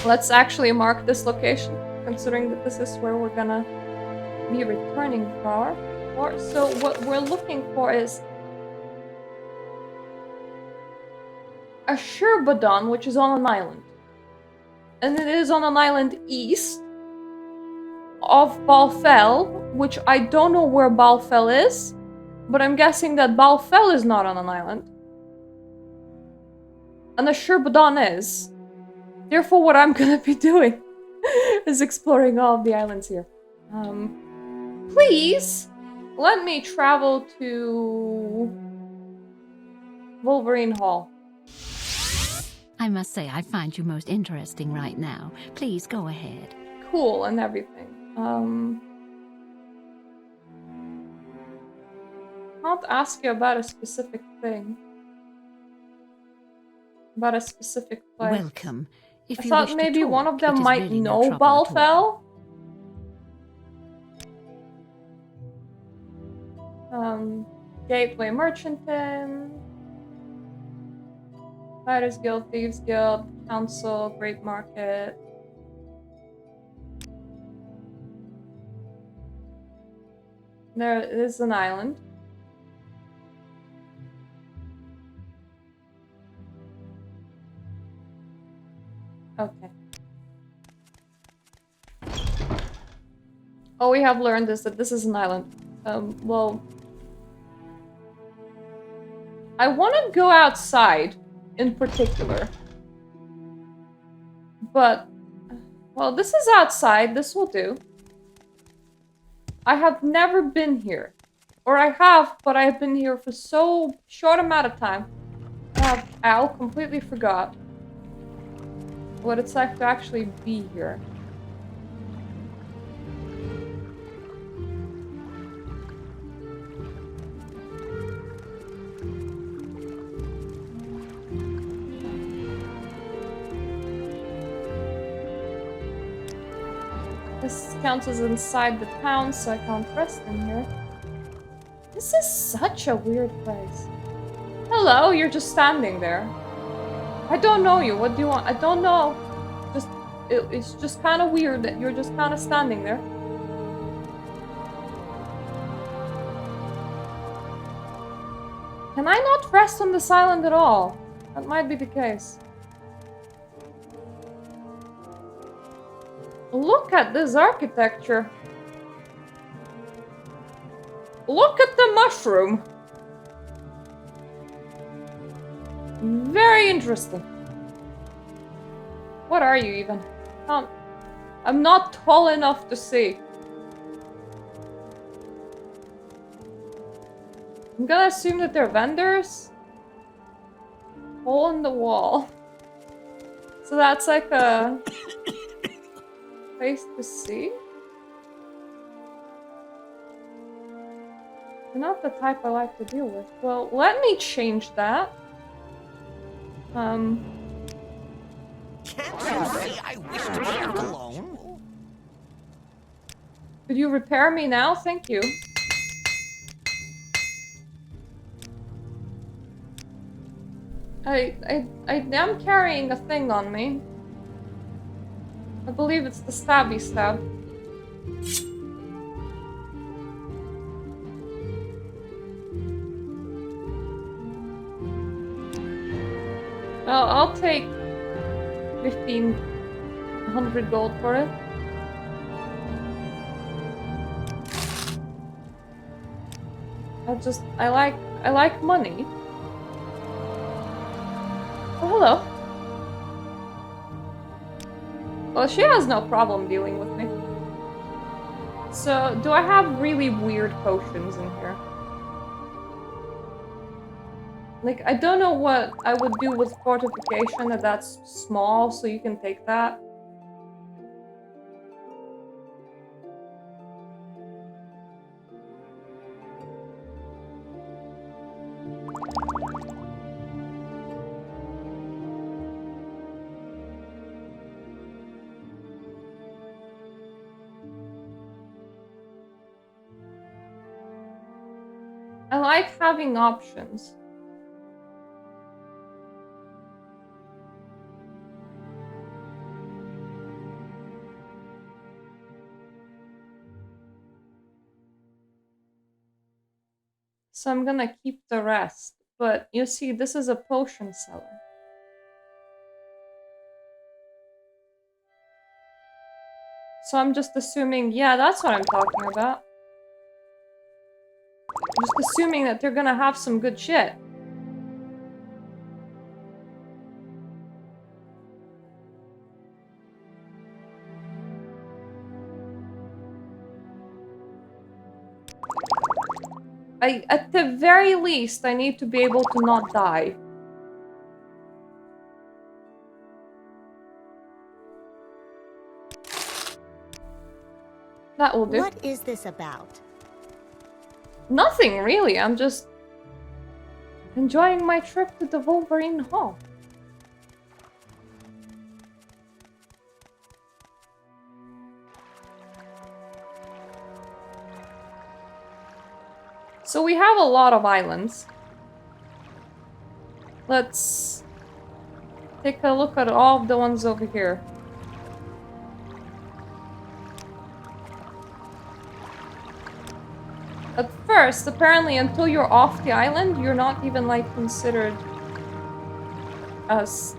Let's actually mark this location, considering that this is where we're gonna be returning for. So what we're looking for is... Ashurbadan, which is on an island. And it is on an island east of Balfell, which I don't know where Balfell is, but I'm guessing that Balfell is not on an island. And Ashurbadan is. Therefore, what I'm gonna be doing is exploring all of the islands here. Please, let me travel to Wolverine Hall. I must say, I find you most interesting right now. Please go ahead. Cool and everything. Can't ask you about a specific thing. about a specific place. Welcome. If I you thought wish maybe to one talk, of them it is might really no know trouble at all. Balfell. Gateway Merchantin, Fighters Guild, Thieves Guild, Council, Great Market. There is an island. Okay. All we have learned is that this is an island. Well... I want to go outside, in particular. But... Well, this is outside. This will do. I have never been here. Or I have, but I have been here for so short amount of time. I completely forgot what it's like to actually be here. This counts as inside the town, so I can't rest in here. This is such a weird place. Hello, you're just standing there. I don't know you. What do you want? I don't know. It's just kind of weird that you're just kind of standing there. Can I not rest on this island at all? That might be the case. Look at this architecture. Look at the mushroom. Very interesting. What are you even? I'm not tall enough to see. I'm gonna assume that they're vendors. Hole in the wall. So that's like a place to see. You're not the type I like to deal with. Well, let me change that. Can't you see I wish to be left alone? Could you repair me now? Thank you. I am carrying a thing on me. I believe it's the stabby stab. Well, I'll take 1,500 gold for it. I like money. Oh, hello. Well, she has no problem dealing with me. So, do I have really weird potions in here? Like, I don't know what I would do with fortification, that's small, so you can take that. I like having options. So I'm gonna keep the rest. But you see, this is a potion seller. So I'm just assuming, yeah, that's what I'm talking about. I'm just assuming that they're gonna have some good shit. At the very least, I need to be able to not die. That will do. What is this about? Nothing, really. I'm just enjoying my trip to the Wolverine Hall. So we have a lot of islands. Let's take a look at all of the ones over here. At first, apparently, until you're off the island, you're not even, like, considered as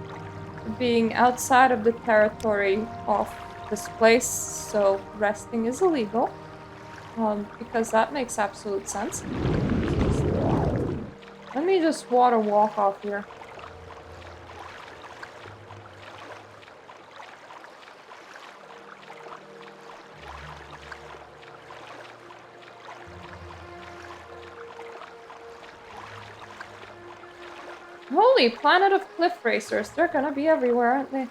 being outside of the territory of this place, so resting is illegal. Because that makes absolute sense. Let me just water walk off here. Holy planet of cliff racers. They're gonna be everywhere, aren't they?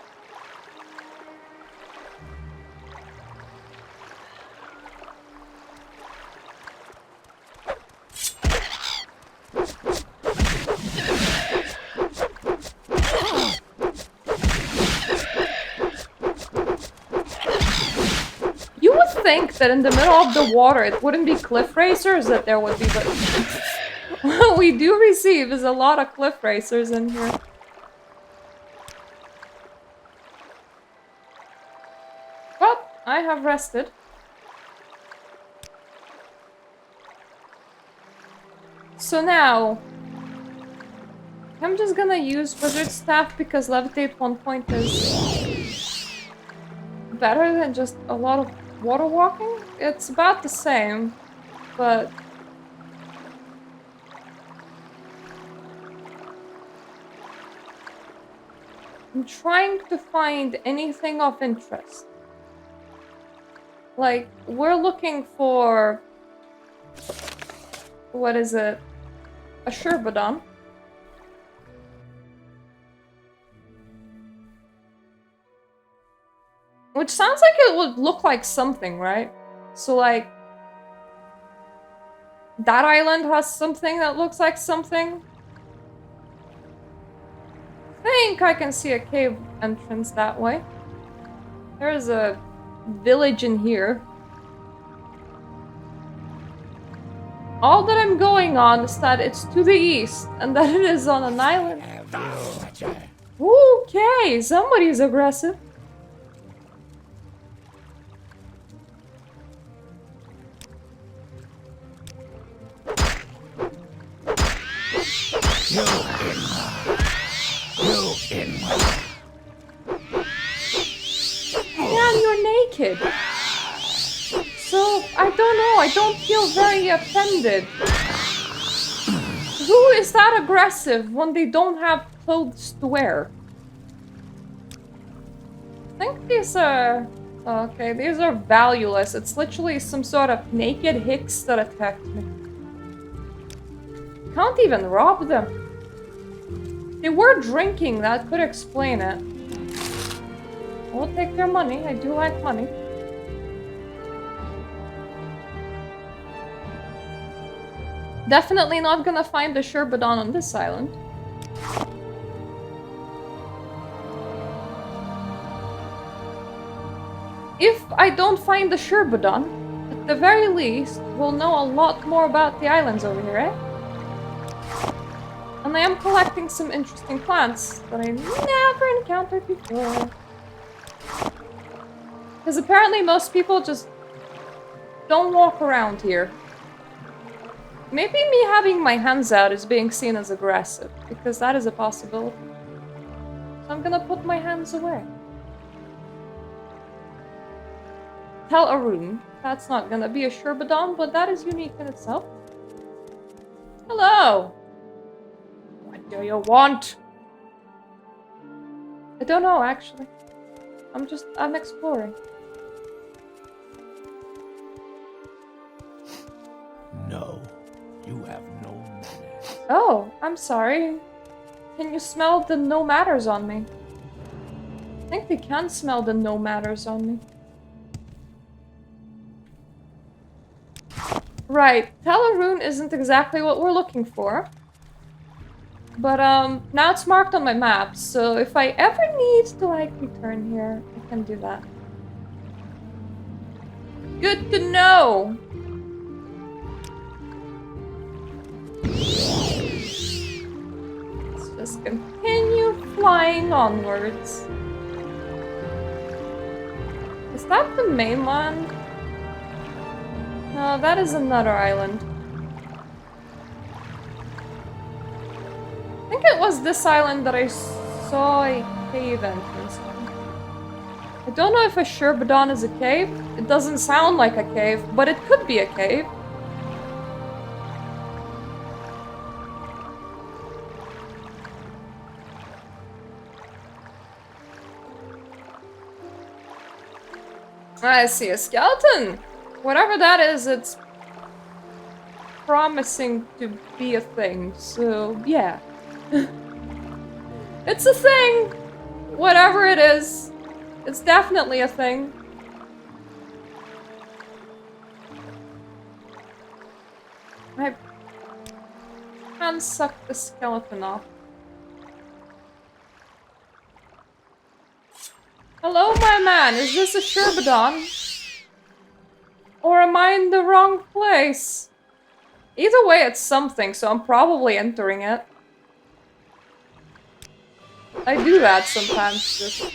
You would think that in the middle of the water it wouldn't be cliff racers that there would be, but what we do receive is a lot of cliff racers in here. Well, I have rested. So now, I'm just gonna use Wizard Staff because Levitate 1 point is better than just a lot of water walking. It's about the same, but I'm trying to find anything of interest. Like, we're looking for... what is it? A Sherbadon. Which sounds like it would look like something, right? So, like... that island has something that looks like something. I think I can see a cave entrance that way. There's a village in here. All that I'm going on is that it's to the east and that it is on an island. Okay, somebody's aggressive. Man, you're naked. So, I don't know, I don't feel very offended. Who is that aggressive when they don't have clothes to wear? I think these are... okay, these are valueless. It's literally some sort of naked hicks that attacked me. Can't even rob them. They were drinking, that could explain it. We'll take their money, I do like money. Definitely not gonna find the Sherbadon on this island. If I don't find the Sherbadon, at the very least, we'll know a lot more about the islands over here, eh? And I am collecting some interesting plants that I never encountered before. Because apparently most people just don't walk around here. Maybe me having my hands out is being seen as aggressive, because that is a possibility. So I'm gonna put my hands away. Tell Arun. That's not gonna be a Sherbadon, but that is unique in itself. Hello! What do you want? I don't know, actually. I'm exploring. No, you have no manners. Oh, I'm sorry. Can you smell the no matters on me? I think they can smell the no matters on me. Right, Teleroon isn't exactly what we're looking for. But, now it's marked on my map, so if I ever need to, like, return here, I can do that. Good to know! just continue flying onwards. Is that the mainland? No, that is another island. I think it was this island that I saw a cave entrance on. I don't know if a Sherbadon is a cave. It doesn't sound like a cave, but it could be a cave. I see a skeleton! Whatever that is, it's promising to be a thing, so yeah. It's a thing! Whatever it is, it's definitely a thing. I can't suck the skeleton off. Hello, my man. Is this a Sherbadon? Or am I in the wrong place? Either way, it's something, so I'm probably entering it. I do that sometimes, just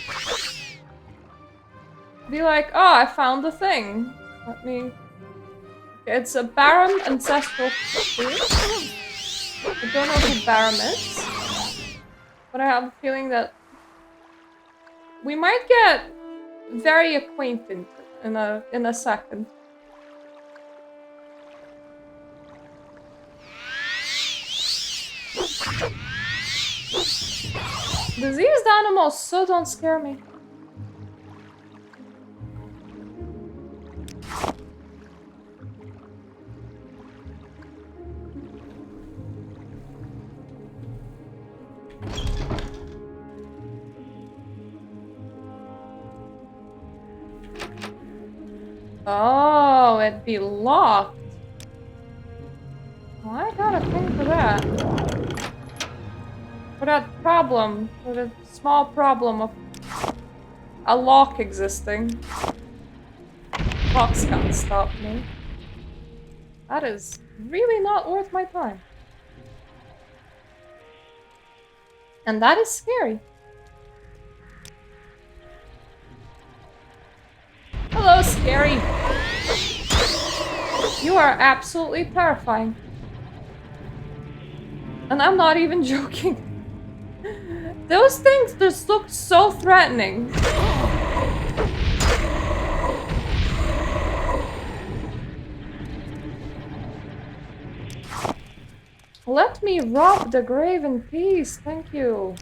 be like, oh, I found the thing. Let me... Okay, it's a Barum ancestral tree. I don't know who Barum is, but I have a feeling that we might get very acquainted in a second. Diseased animals so don't scare me. Oh, it'd be locked. Well, I got a thing for that. For that problem, for the small problem of a lock existing. Locks can't stop me. That is really not worth my time. And that is scary. Hello, scary. You are absolutely terrifying. And I'm not even joking. Those things just look so threatening. Let me rob the grave in peace, thank you.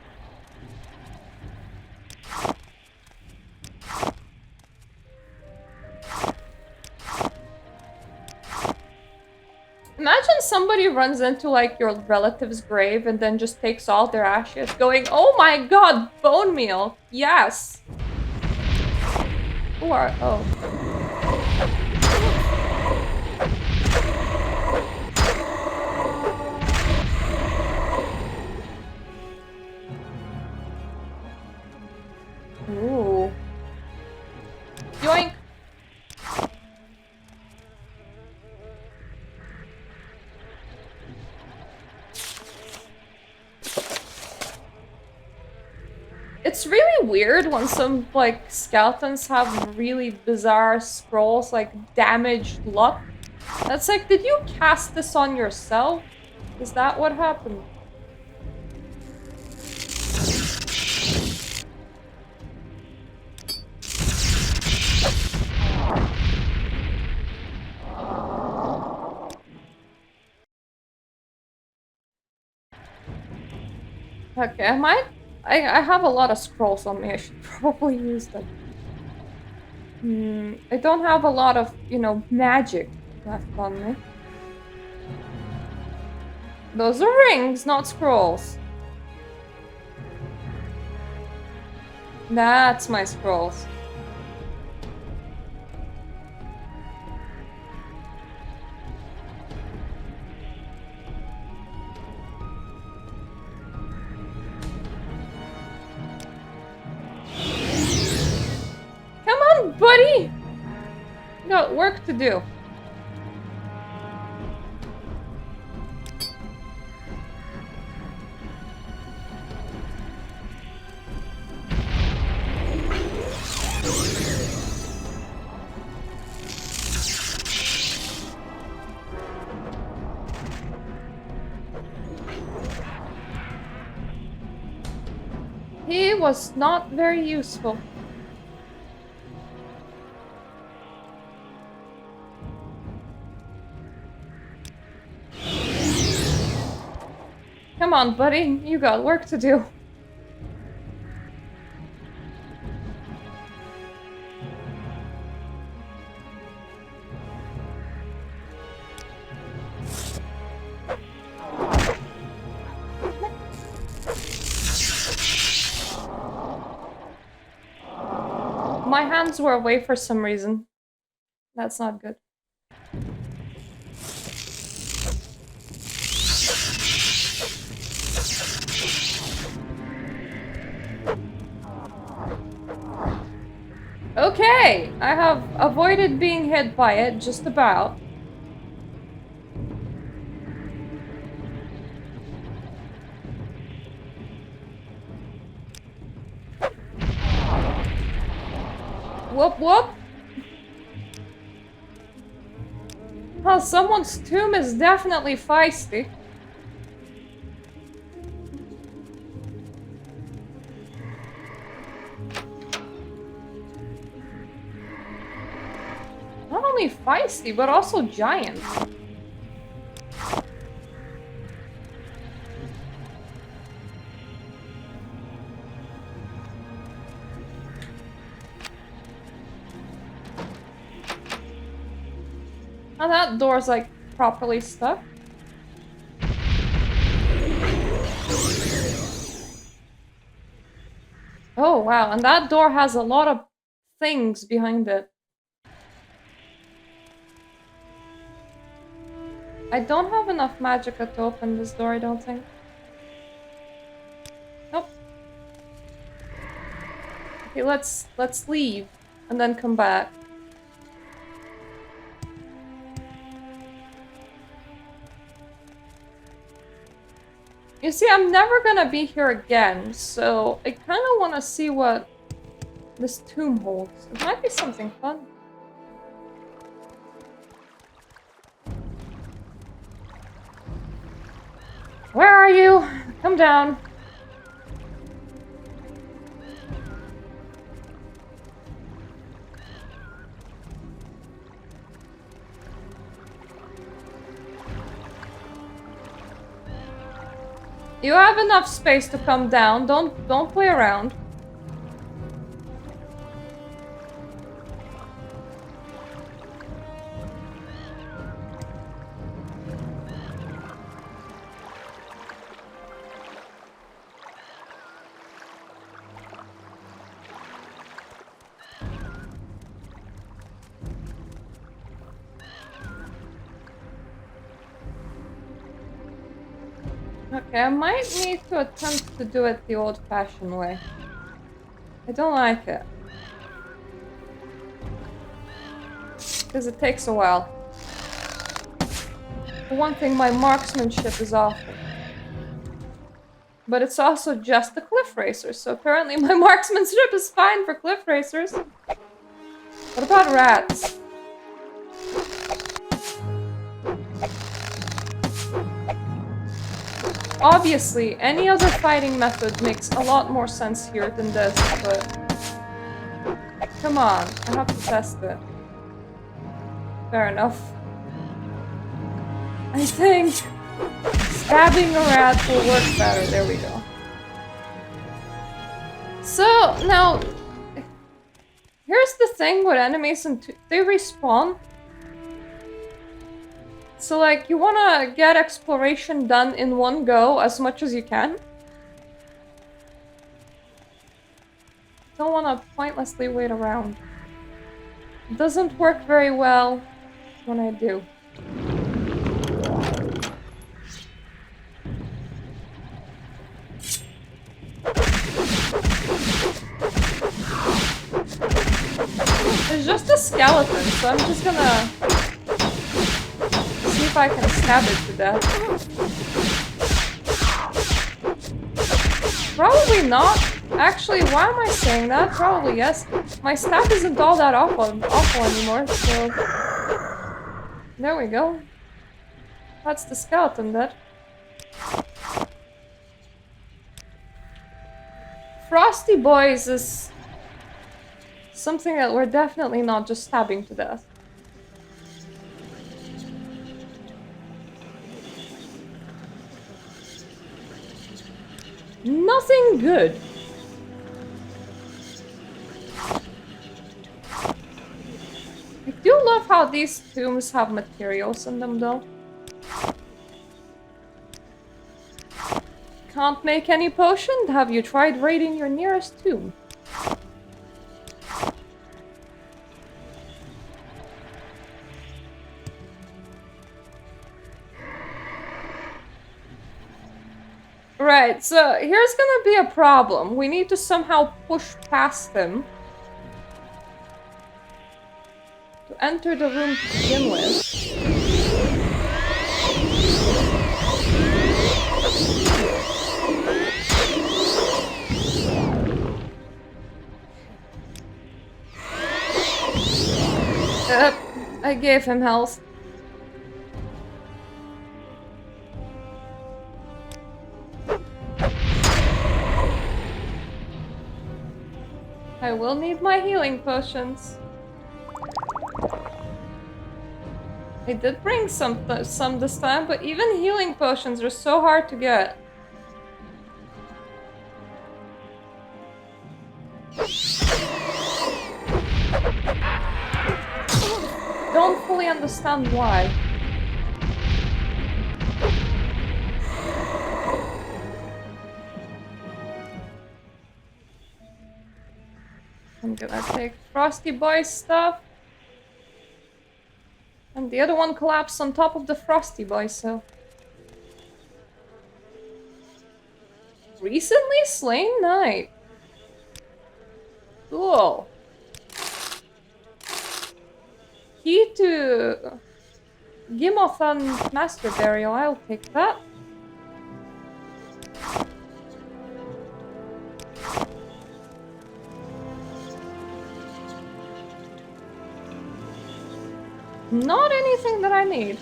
Imagine somebody runs into like your relative's grave and then just takes all their ashes going, oh my god, bone meal, yes. Who are, oh. Ooh. Yoink. It's really weird when some, like, skeletons have really bizarre scrolls, like, damaged luck. That's like, did you cast this on yourself? Is that what happened? Okay, I have a lot of scrolls on me. I should probably use them. I don't have a lot of, you know, magic left on me. Those are rings, not scrolls. That's my scrolls. Buddy! You got work to do. was not very useful. Come on, buddy. You got work to do. My hands were away for some reason. That's not good. Okay, I have avoided being hit by it, just about. Whoop whoop! Oh, someone's tomb is definitely feisty. Not only feisty, but also giant. Now that door's like properly stuck. Oh wow, and that door has a lot of things behind it. I don't have enough magicka to open this door, I don't think. Nope. Okay, let's leave and then come back. You see, I'm never gonna be here again, so I kind of want to see what this tomb holds. It might be something fun. Where are you? Come down. You have enough space to come down. Don't play around. Okay, I might need to attempt to do it the old-fashioned way. I don't like it. Because it takes a while. For one thing, my marksmanship is awful. But it's also just a cliff racer, so apparently my marksmanship is fine for cliff racers. What about rats? Obviously, any other fighting method makes a lot more sense here than this, but... Come on, I have to test it. Fair enough. I think stabbing a rat will work better. There we go. So, now... Here's the thing with enemies, and they respawn. So, like, you wanna get exploration done in one go as much as you can. Don't wanna pointlessly wait around. It doesn't work very well when I do. There's just a skeleton, so I'm just gonna... see if I can stab it to death. Probably not. Actually, why am I saying that? Probably yes. My stab isn't all that awful anymore, so... There we go. That's the skeleton dead. Frosty Boys is something that we're definitely not just stabbing to death. Nothing good. I do love how these tombs have materials in them, though. Can't make any potion? Have you tried raiding your nearest tomb? Right, so here's gonna be a problem. We need to somehow push past them to enter the room to begin with. I gave him health. I will need my healing potions. I did bring some this time, but even healing potions are so hard to get. Don't fully understand why. I'm gonna take Frosty Boy's stuff. And the other one collapsed on top of the Frosty Boy, so... Recently slain knight. Cool. Key to Gimothan Master Burial, I'll take that. Not anything that I need.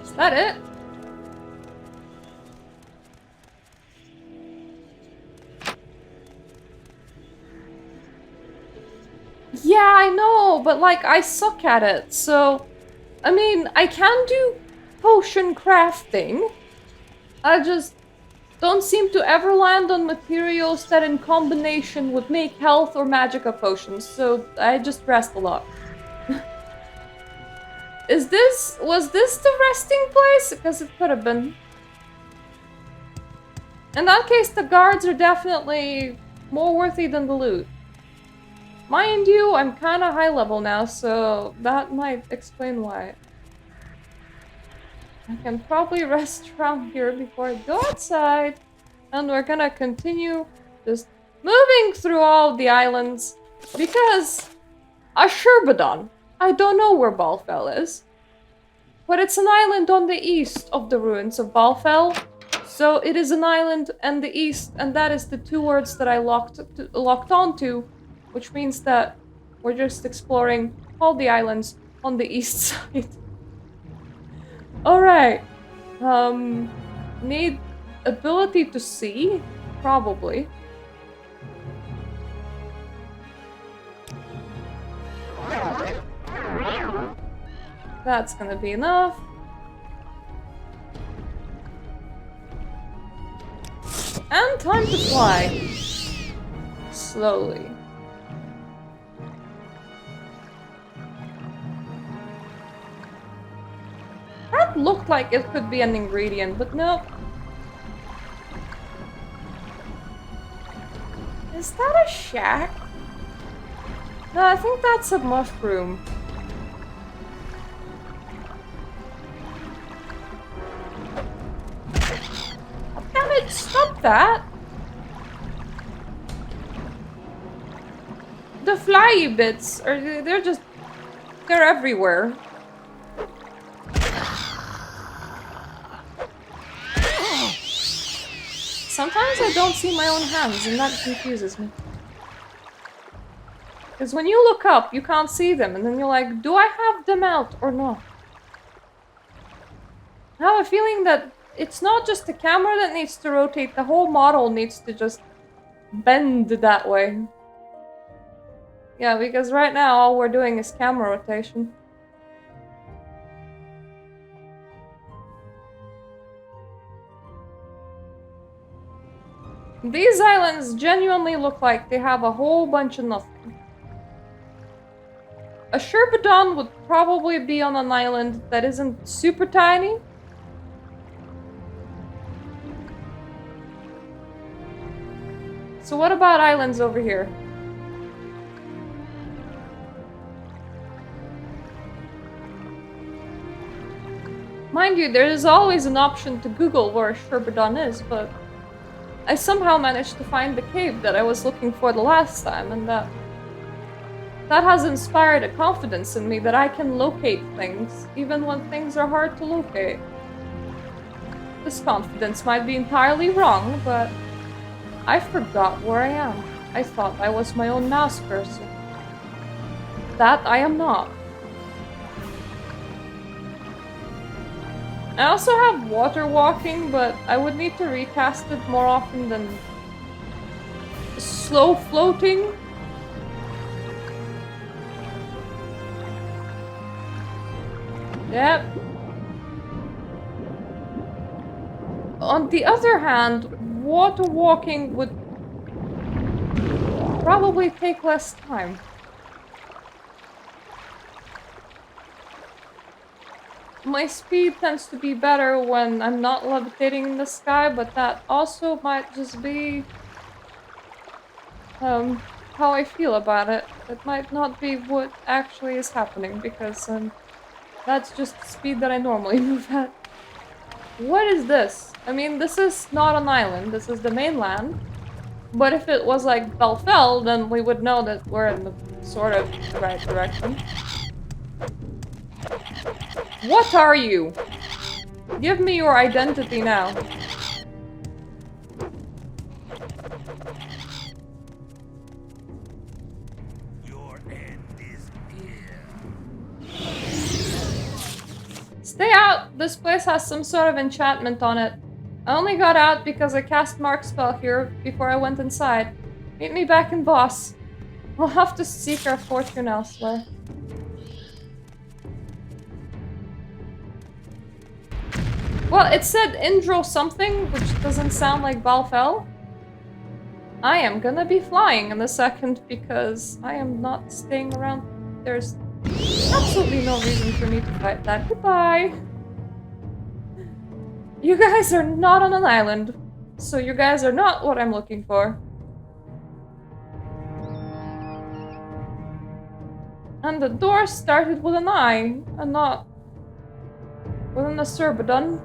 Is that it? Yeah, I know, but like, I suck at it, so... I mean, I can do potion crafting. I just don't seem to ever land on materials that in combination would make health or magicka potions, so I just rest a lot. Was this the resting place? Because it could have been. In that case, the guards are definitely more worthy than the loot. Mind you, I'm kinda high level now, so that might explain why. I can probably rest around here before I go outside. And we're gonna continue just moving through all the islands. Because Ashurbadan, I don't know where Balfell is. But it's an island on the east of the ruins of Balfell. So it is an island and the east, and that is the two words that I locked onto. Which means that we're just exploring all the islands on the east side. Alright. Need ability to see? Probably. That's gonna be enough. And time to fly. Slowly. That looked like it could be an ingredient, but no. Is that a shack? No, I think that's a mushroom. Oh, damn it, stop that! The flyy bits they're everywhere. Sometimes I don't see my own hands, and that confuses me. Because when you look up, you can't see them, and then you're like, do I have them out or not? I have a feeling that it's not just the camera that needs to rotate, the whole model needs to just bend that way. Yeah, because right now all we're doing is camera rotation. These islands genuinely look like they have a whole bunch of nothing. A Sherbadon would probably be on an island that isn't super tiny. So what about islands over here? Mind you, there is always an option to Google where a Sherbadon is, but I somehow managed to find the cave that I was looking for the last time, and that has inspired a confidence in me that I can locate things, even when things are hard to locate. This confidence might be entirely wrong, but I forgot where I am. I thought I was my own mouse person. That I am not. I also have water walking, but I would need to recast it more often than slow floating. Yep. On the other hand, water walking would probably take less time. My speed tends to be better when I'm not levitating in the sky, but that also might just be how I feel about it. It might not be what actually is happening, because that's just the speed that I normally move at. What is this? I mean, this is not an island, this is the mainland. But if it was like Belfell, then we would know that we're in the sort of the right direction. What are you? Give me your identity now. Your end is here. Stay out! This place has some sort of enchantment on it. I only got out because I cast Mark spell here before I went inside. Meet me back in Boss. We'll have to seek our fortune elsewhere. Well, it said Indro something, which doesn't sound like Balfell. I am gonna be flying in a second because I am not staying around. There's absolutely no reason for me to fight that. Goodbye. You guys are not on an island, so you guys are not what I'm looking for. And the door started with an I, and not with an Acerbadon.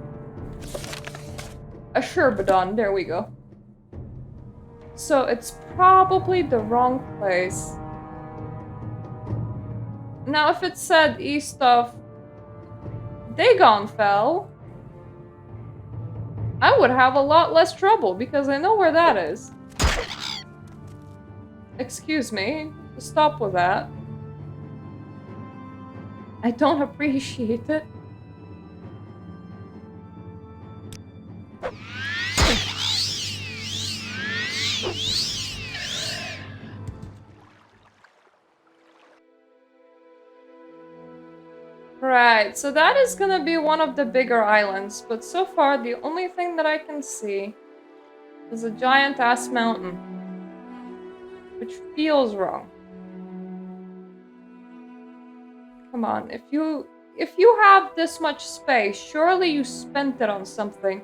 A Sherbadon, there we go. So it's probably the wrong place. Now if it said east of Dagonfell, I would have a lot less trouble because I know where that is. Excuse me, stop with that. I don't appreciate it. Right, so that is gonna be one of the bigger islands, but so far the only thing that I can see is a giant-ass mountain, which feels wrong. Come on, if you have this much space, surely you spent it on something.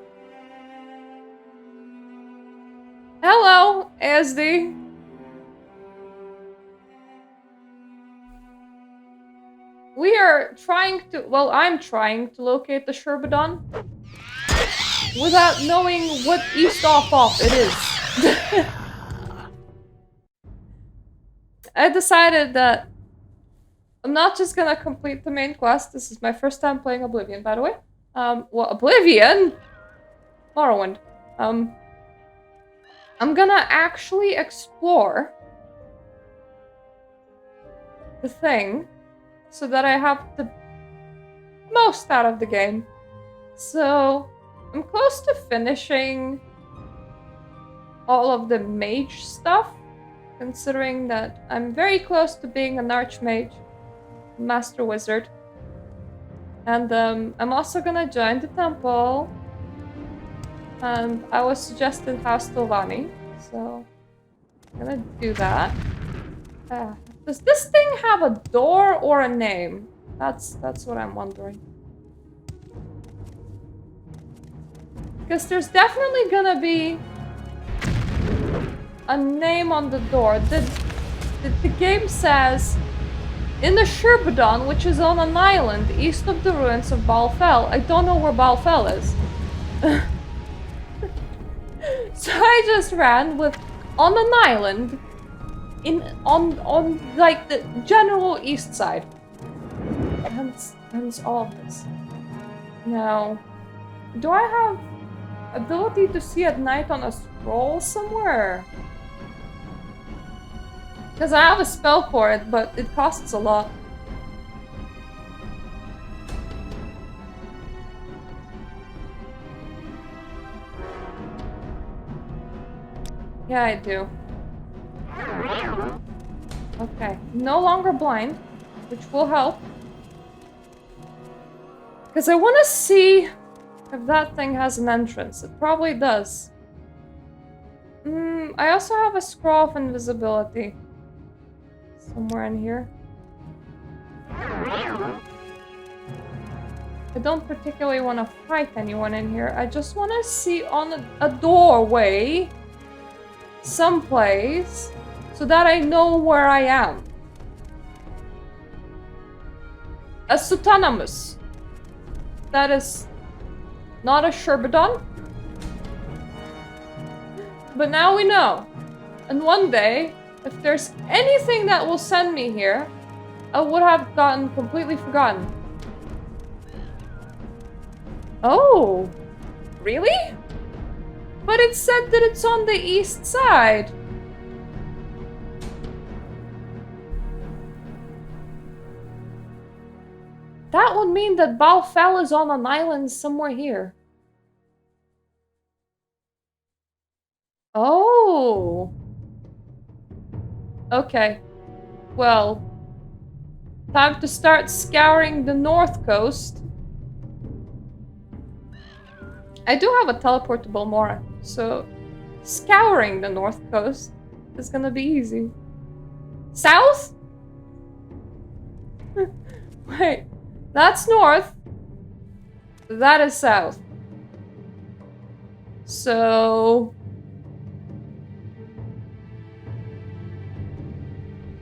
Hello, ASD. We are trying to, well, I'm trying to locate the Sherbadon without knowing what east off it is. I decided that I'm not just gonna complete the main quest. This is my first time playing Oblivion, by the way. Well, Oblivion? Morrowind. I'm gonna actually explore the thing so that I have the most out of the game. So I'm close to finishing all of the mage stuff, considering that I'm very close to being an archmage, master wizard. And I'm also gonna join the temple. And I was suggested House Stilvani, so I'm gonna do that. Does this thing have a door or a name? That's what I'm wondering. Because there's definitely gonna be a name on the door. The game says, in the Sherbadon, which is on an island east of the ruins of Balfell. I don't know where Balfell is. So I just ran with on an island on like the general east side. Hence all of this. Now, do I have ability to see at night on a scroll somewhere? Because I have a spell for it, but it costs a lot. Yeah, I do. Okay, no longer blind, which will help. Because I want to see if that thing has an entrance. It probably does. I also have a scroll of invisibility. Somewhere in here. I don't particularly want to fight anyone in here. I just want to see on a doorway someplace so that I know where I am. A Sutanamus. That is not a Sherbadon. But now we know. And one day, if there's anything that will send me here, I would have gotten completely forgotten. Oh, really? But it said that it's on the east side. That would mean that Balfell is on an island somewhere here. Oh. Okay. Well, time to start scouring the north coast. I do have a teleport to Balmora, so scouring the north coast is gonna be easy. South? Wait, that's north. That is south. So...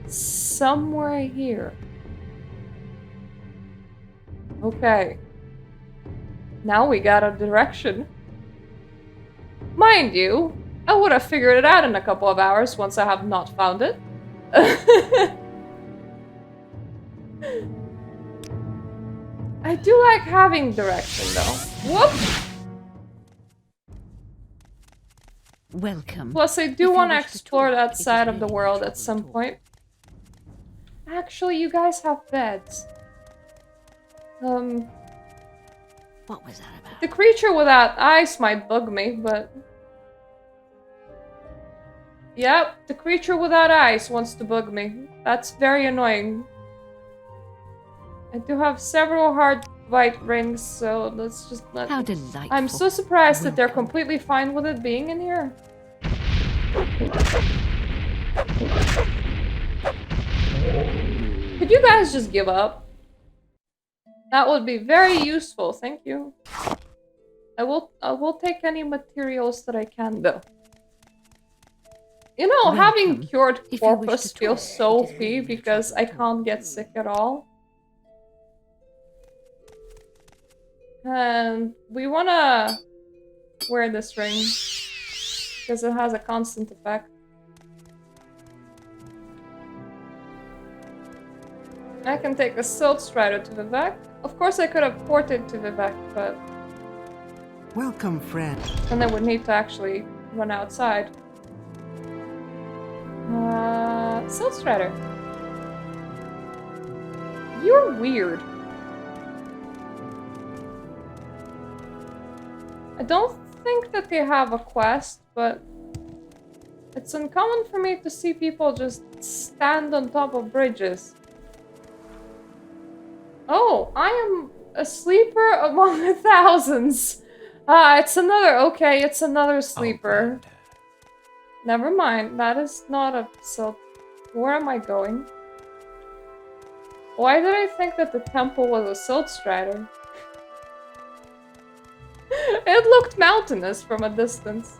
somewhere here. Okay. Now we got a direction. Mind you, I would have figured it out in a couple of hours once I have not found it. I do like having direction though. Whoop! Welcome. Plus I do want to explore that side of the world at some point. Actually, you guys have beds. What was that about? The creature without eyes might bug me, but... Yep, the creature without eyes wants to bug me. That's very annoying. I do have several hard bite rings, so let's just let... How delightful. I'm so surprised that they're completely fine with it being in here. Could you guys just give up? That would be very useful, thank you. I will take any materials that I can, though. You know, having cured corpus feels so free because I can't get sick at all. And we wanna wear this ring because it has a constant effect. I can take a Silt Strider to Vivek. Of course I could have ported to Vivek, but... Welcome, friend. then I would need to actually run outside. Silt Strider. You're weird. I don't think that they have a quest, but it's uncommon for me to see people just stand on top of bridges. Oh, I am a sleeper among the thousands. It's another, okay, it's another sleeper. Never mind, that is not a silt. Where am I going? Why did I think that the temple was a silt strider? It looked mountainous from a distance.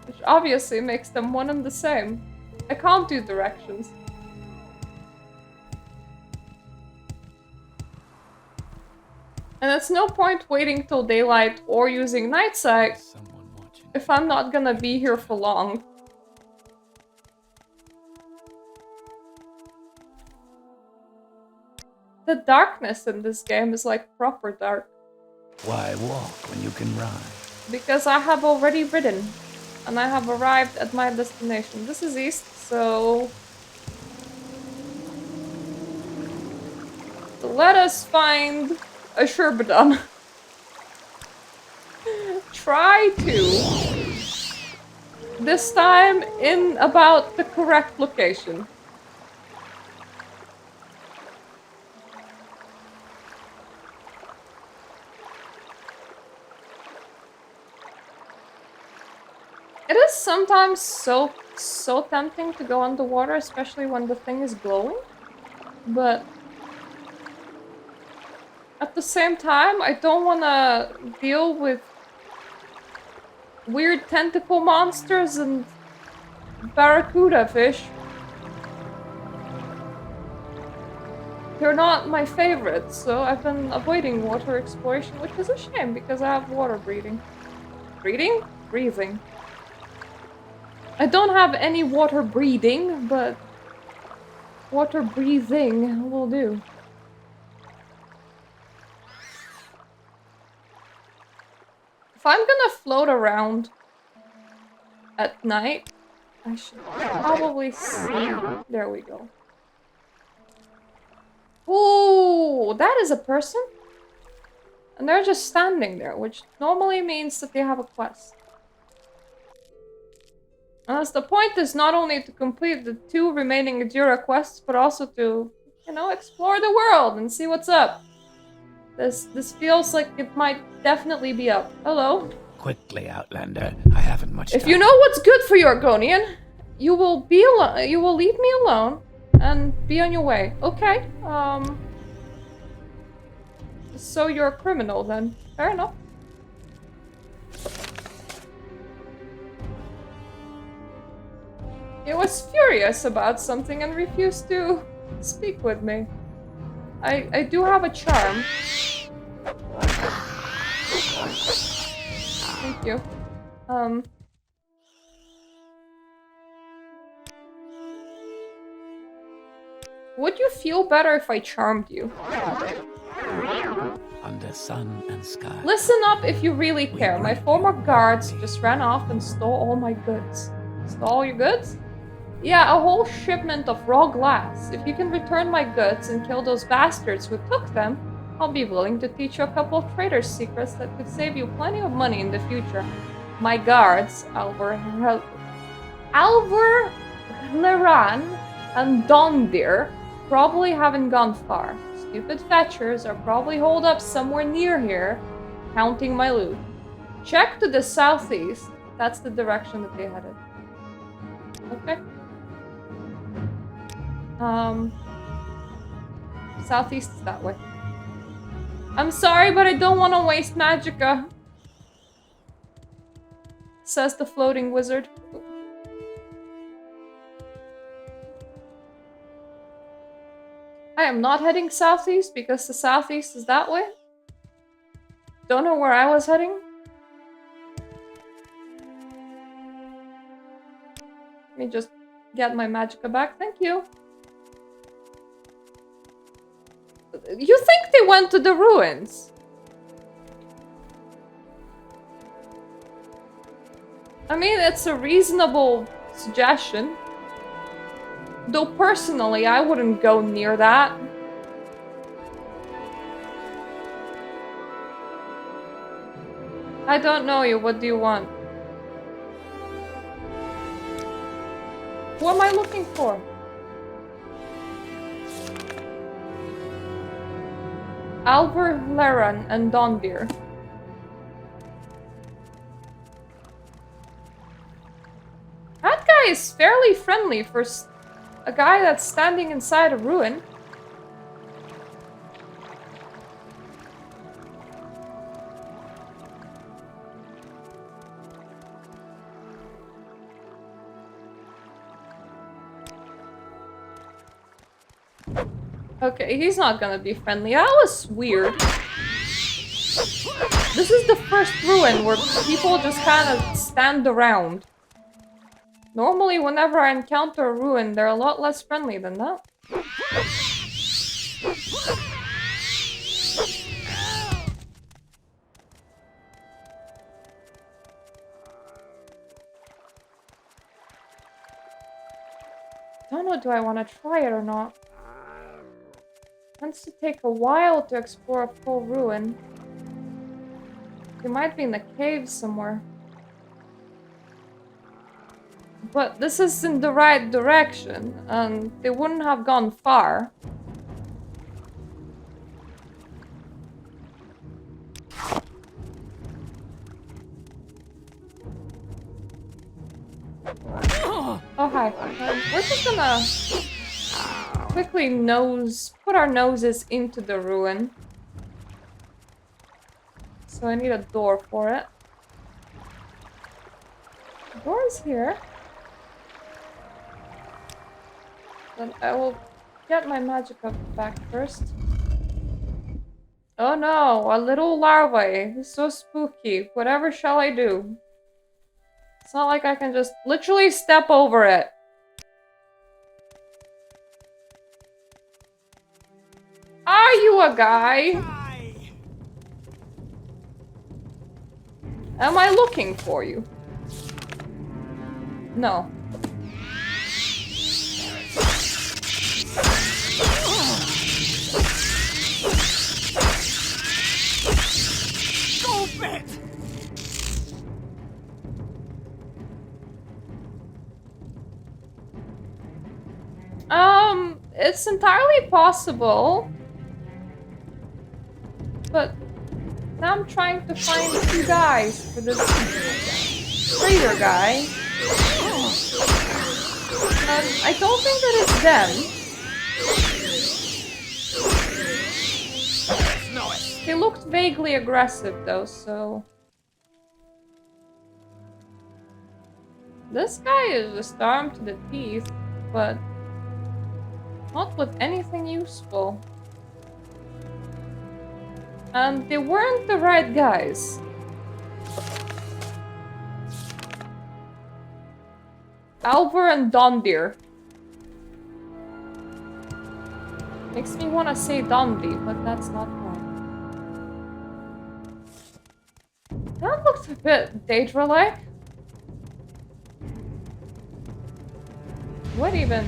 Which obviously makes them one and the same. I can't do directions. And it's no point waiting till daylight or using night sight if I'm not gonna be here for long. The darkness in this game is like proper dark. Why walk when you can ride? Because I have already ridden. And I have arrived at my destination. This is east, so let us find a Sherbadon. Try to. This time in about the correct location. It is sometimes so tempting to go underwater, especially when the thing is glowing. But at the same time, I don't want to deal with weird tentacle monsters and barracuda fish. They're not my favorites, so I've been avoiding water exploration, which is a shame because I have water breathing. Breathing? Breathing. I don't have any water breathing, but water breathing will do. If I'm gonna float around at night, I should probably see. There we go. Ooh, that is a person. And they're just standing there, which normally means that they have a quest. Unless the point is not only to complete the 2 remaining Ajira quests, but also to, you know, explore the world and see what's up. This feels like it might definitely be up. Hello? Quickly, Outlander. I haven't much time. If you know what's good for you, Argonian, you will be alone. You will leave me alone and be on your way. Okay. So you're a criminal then. Fair enough. He was furious about something and refused to speak with me. I do have a charm. Thank you. Would you feel better if I charmed you? Under sun and sky. Listen up if you really care. My former guards just ran off and stole all my goods. Stole all your goods? Yeah, a whole shipment of raw glass. If you can return my goods and kill those bastards who took them, I'll be willing to teach you a couple of trader's secrets that could save you plenty of money in the future. My guards, Alvar Leran and Dondir, probably haven't gone far. Stupid fetchers are probably holed up somewhere near here, counting my loot. Check to the southeast. That's the direction that they headed. Okay. Southeast is that way. I'm sorry, but I don't want to waste magicka, says the floating wizard. I am not heading southeast because the southeast is that way. Don't know where I was heading. Let me just get my magicka back. Thank you. You think they went to the ruins? I mean, it's a reasonable suggestion. Though personally, I wouldn't go near that. I don't know you. What do you want? Who am I looking for? Alvar Leran and Dondir. That guy is fairly friendly for a guy that's standing inside a ruin. Okay, he's not gonna be friendly. That was weird. This is the first ruin where people just kind of stand around. Normally, whenever I encounter a ruin, they're a lot less friendly than that. Don't know, do I want to try it or not? Tends to take a while to explore a full ruin. They might be in the caves somewhere. But this is in the right direction, and they wouldn't have gone far. Oh, hi. We're just gonna quickly put our noses into the ruin. So I need a door for it. The door is here. But I will get my magic up back first. Oh no, a little larvae. It's so spooky. Whatever shall I do? It's not like I can just literally step over it. Are you a guy? Am I looking for you? No. It's entirely possible. But now I'm trying to find two guys for this trader guy. I don't think that it's them. They looked vaguely aggressive though, so... This guy is just armed to the teeth, but... not with anything useful. And they weren't the right guys. Alvar and Dondir. Makes me want to say Dondi, but that's not right. That looks a bit Daedra-like. What even?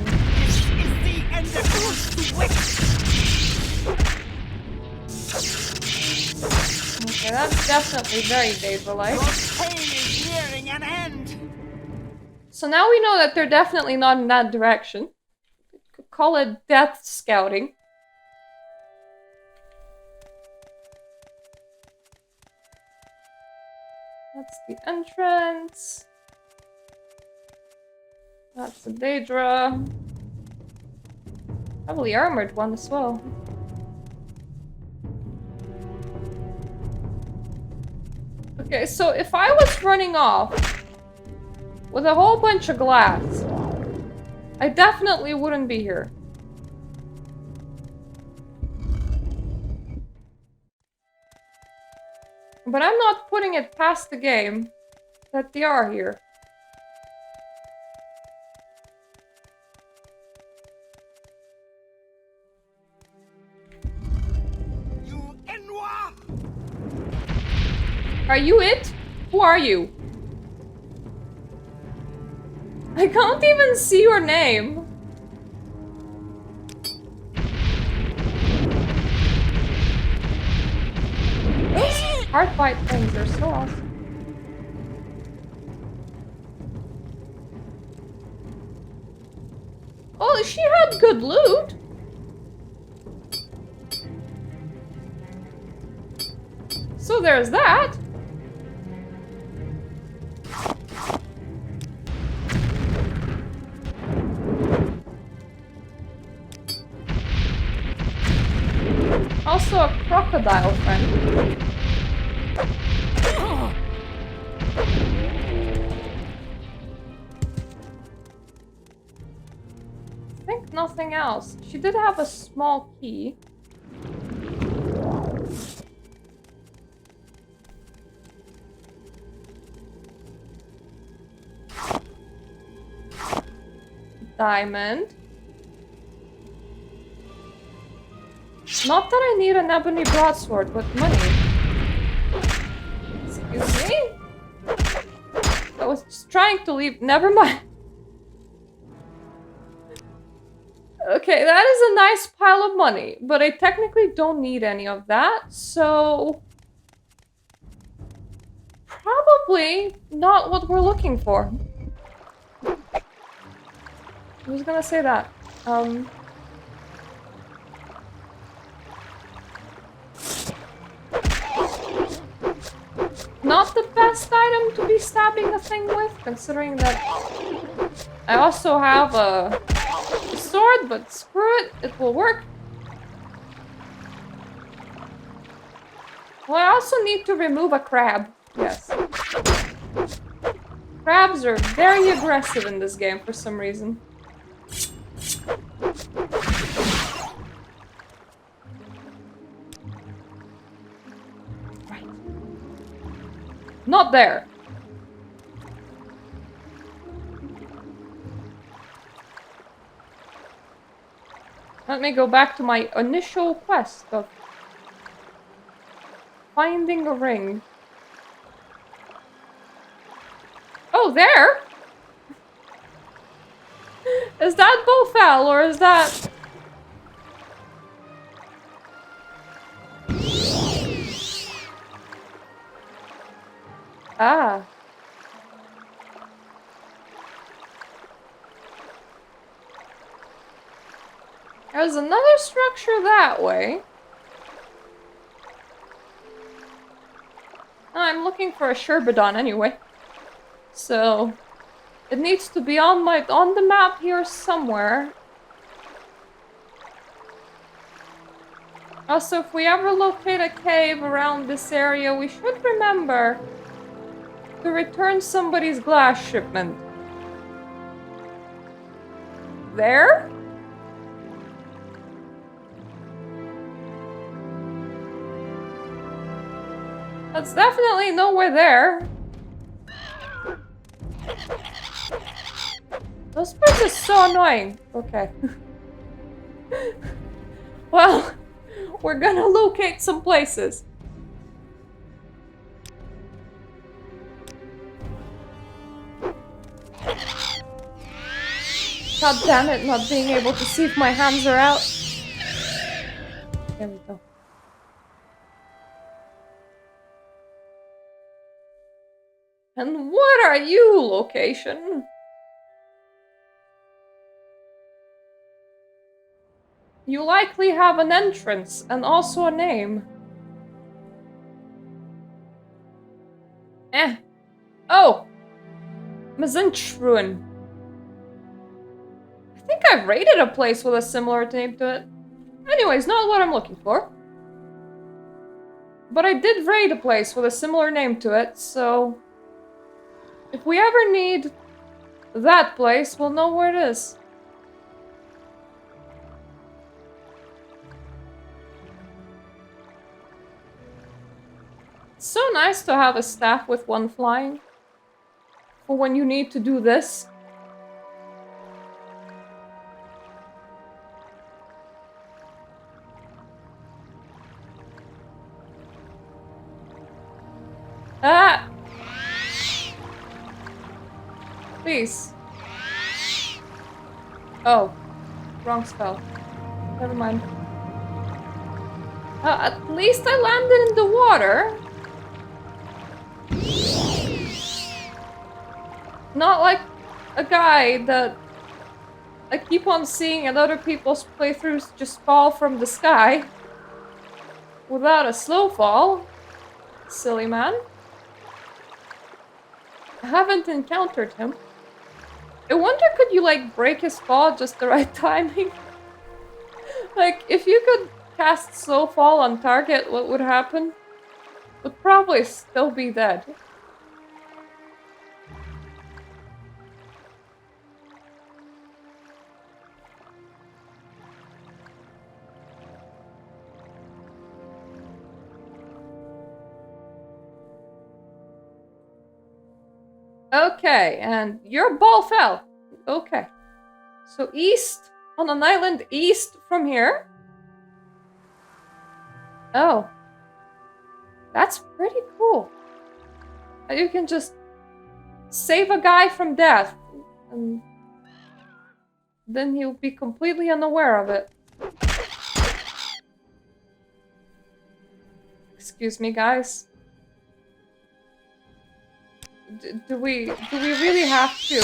Okay, that's definitely very Daedra-like. So now we know that they're definitely not in that direction. Could call it death scouting. That's the entrance. That's the Daedra. Probably armored one as well. Okay, so if I was running off with a whole bunch of glass, I definitely wouldn't be here. But I'm not putting it past the game that they are here. Are you it? Who are you? I can't even see your name. Those heart bite things are so awesome. Well, she had good loot. So there's that. Also a crocodile friend. I think nothing else. She did have a small key. Diamond. Not that I need an ebony broadsword, but money. Excuse me? I was just trying to leave. Never mind. Okay, that is a nice pile of money, but I technically don't need any of that, so... Probably not what we're looking for. I was gonna say that. Not the best item to be stabbing a thing with, considering that I also have a sword, but screw it, it will work. Well, I also need to remove a crab. Yes. Crabs are very aggressive in this game for some reason. Right. Not there. Let me go back to my initial quest of finding a ring. Oh, there! Is that Bofal, or is that... Ah. There's another structure that way. I'm looking for a Sherbadon anyway. So it needs to be on the map here somewhere. Also, if we ever locate a cave around this area, we should remember to return somebody's glass shipment. There? That's definitely nowhere there. Those birds are so annoying. Okay. Well, we're gonna locate some places. God damn it, not being able to see if my hands are out. There we go. And what are you, location? You likely have an entrance and also a name. Oh! Mazentruin. I think I've raided a place with a similar name to it. Anyways, not what I'm looking for. But I did raid a place with a similar name to it, so... if we ever need that place, we'll know where it is. It's so nice to have a staff with one flying. For when you need to do this. Ah! Please. Oh. Wrong spell. Never mind. At least I landed in the water. Not like a guy that I keep on seeing in other people's playthroughs just fall from the sky without a slow fall. Silly man. I haven't encountered him. I wonder, could you like break his fall just the right timing? Like, if you could cast slow fall on target, what would happen? Would probably still be dead. Okay, and your ball fell. Okay. So east, on an island east from here. Oh. That's pretty cool. You can just save a guy from death. And then he'll be completely unaware of it. Excuse me, guys. Do we really have to?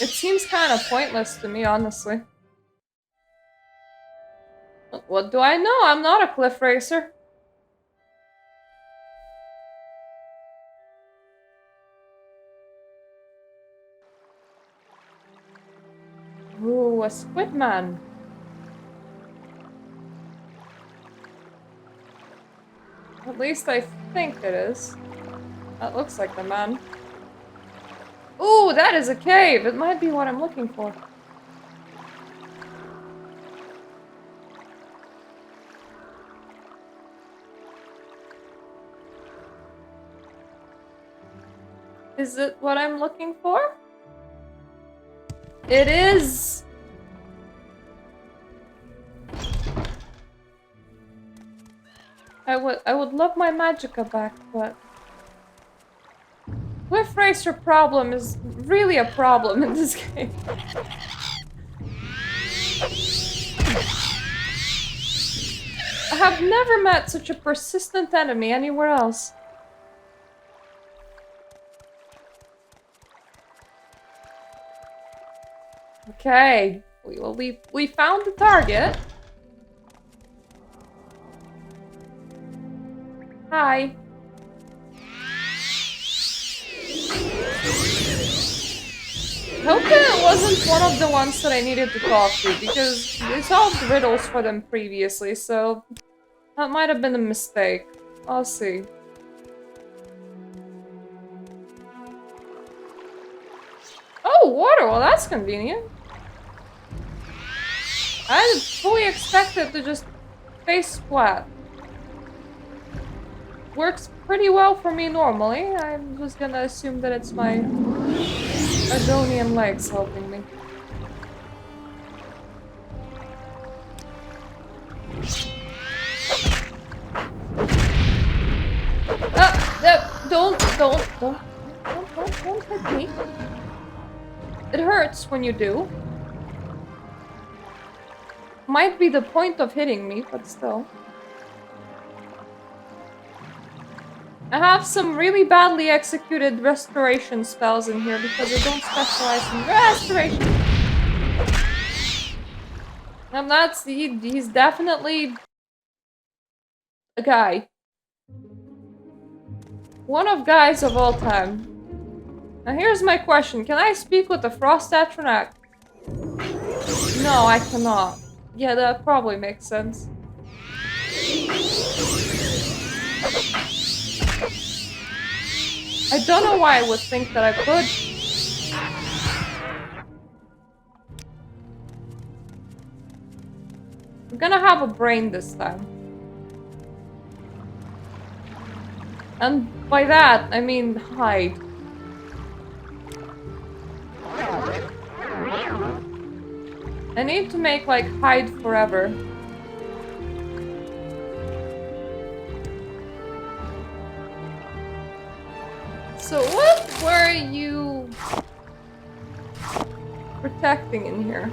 It seems kind of pointless to me, honestly. What do I know? I'm not a cliff racer. Ooh, a squid man. At least I think it is. That looks like the man. Ooh, that is a cave! It might be what I'm looking for. Is it what I'm looking for? It is! I would love my magicka back, but Cliff Racer problem is really a problem in this game. I have never met such a persistent enemy anywhere else. Okay, we found the target. Hi. Hope that it wasn't one of the ones that I needed to talk to, because we solved riddles for them previously, so that might have been a mistake. I'll see. Oh, water! Well, that's convenient. I fully expected to just face flat. Works pretty well for me normally. I'm just gonna assume that it's my Adonian legs helping me. Don't hit me. It hurts when you do. Might be the point of hitting me, but still. I have some really badly executed restoration spells in here because I don't specialize in restoration. And that's he's definitely a guy. One of guys of all time. Now here's my question. Can I speak with the Frost Atronach? No, I cannot. Yeah, that probably makes sense. I don't know why I would think that I could. I'm gonna have a brain this time. And by that, I mean hide. I need to make, like, hide forever. So what were you protecting in here?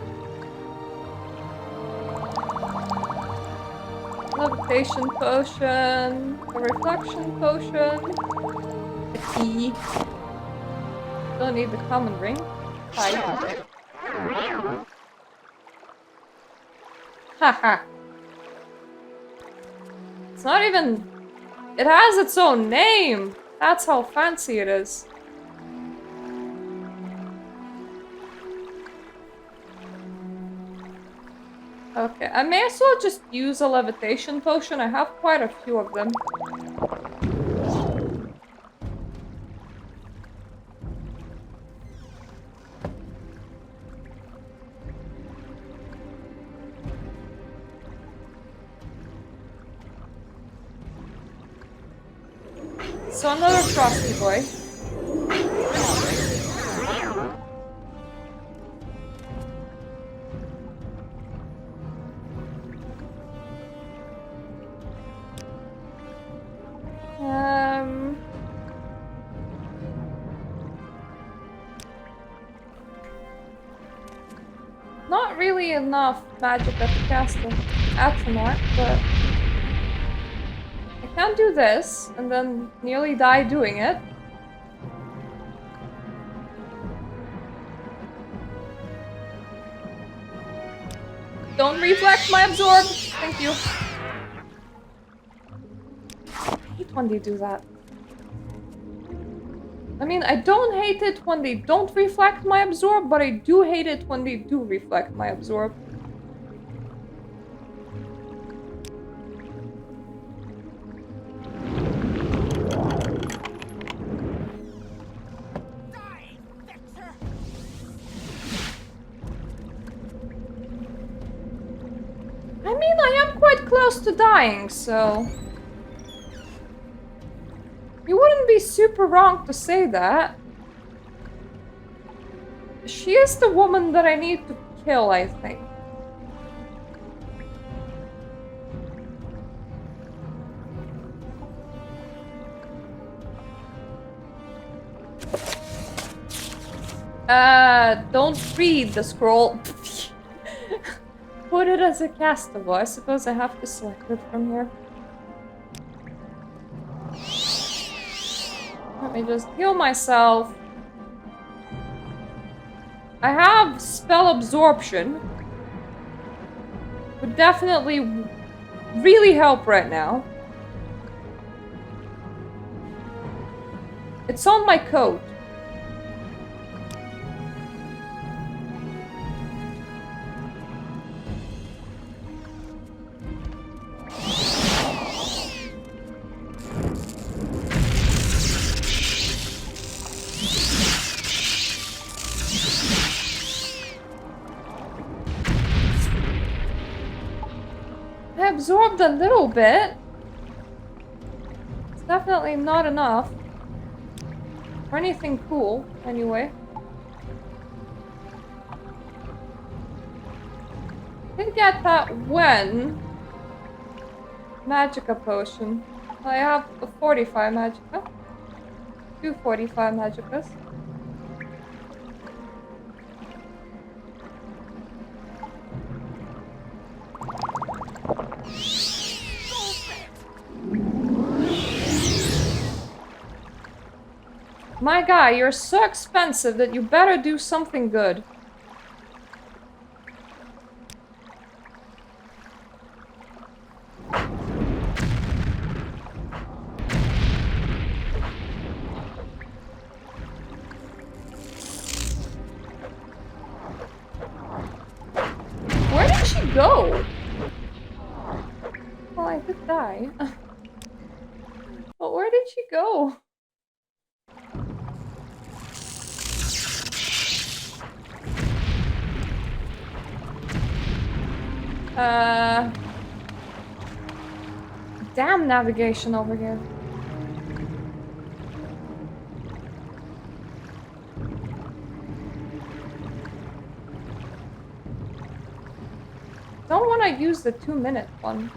Levitation potion, a reflection potion. E. Don't need the common ring. Hi. Haha. It's not even... It has its own name! That's how fancy it is. Okay, I may as well just use a levitation potion. I have quite a few of them. So another frosty boy. Not really enough magic at the castle aftermath, but I can do this and then nearly die doing it. Don't reflect my absorb. Thank you. I hate when they do that. I mean, I don't hate it when they don't reflect my absorb, but I do hate it when they do reflect my absorb. I mean, I am quite close to dying, so... You wouldn't be super wrong to say that. She is the woman that I need to kill, I think. Don't read the scroll. Put it as a castable. I suppose I have to select it from here. Let me just heal myself. I have spell absorption. Would definitely really help right now. It's on my coat. I absorbed a little bit. It's definitely not enough. For anything cool, anyway. Didn't get that when. Magicka potion. I have a 45 magicka. 245 magickas. My guy, you're so expensive that you better do something good. Where did she go? Well, I did die. But where did she go? Damn navigation over here. Don't want to use the 2-minute one.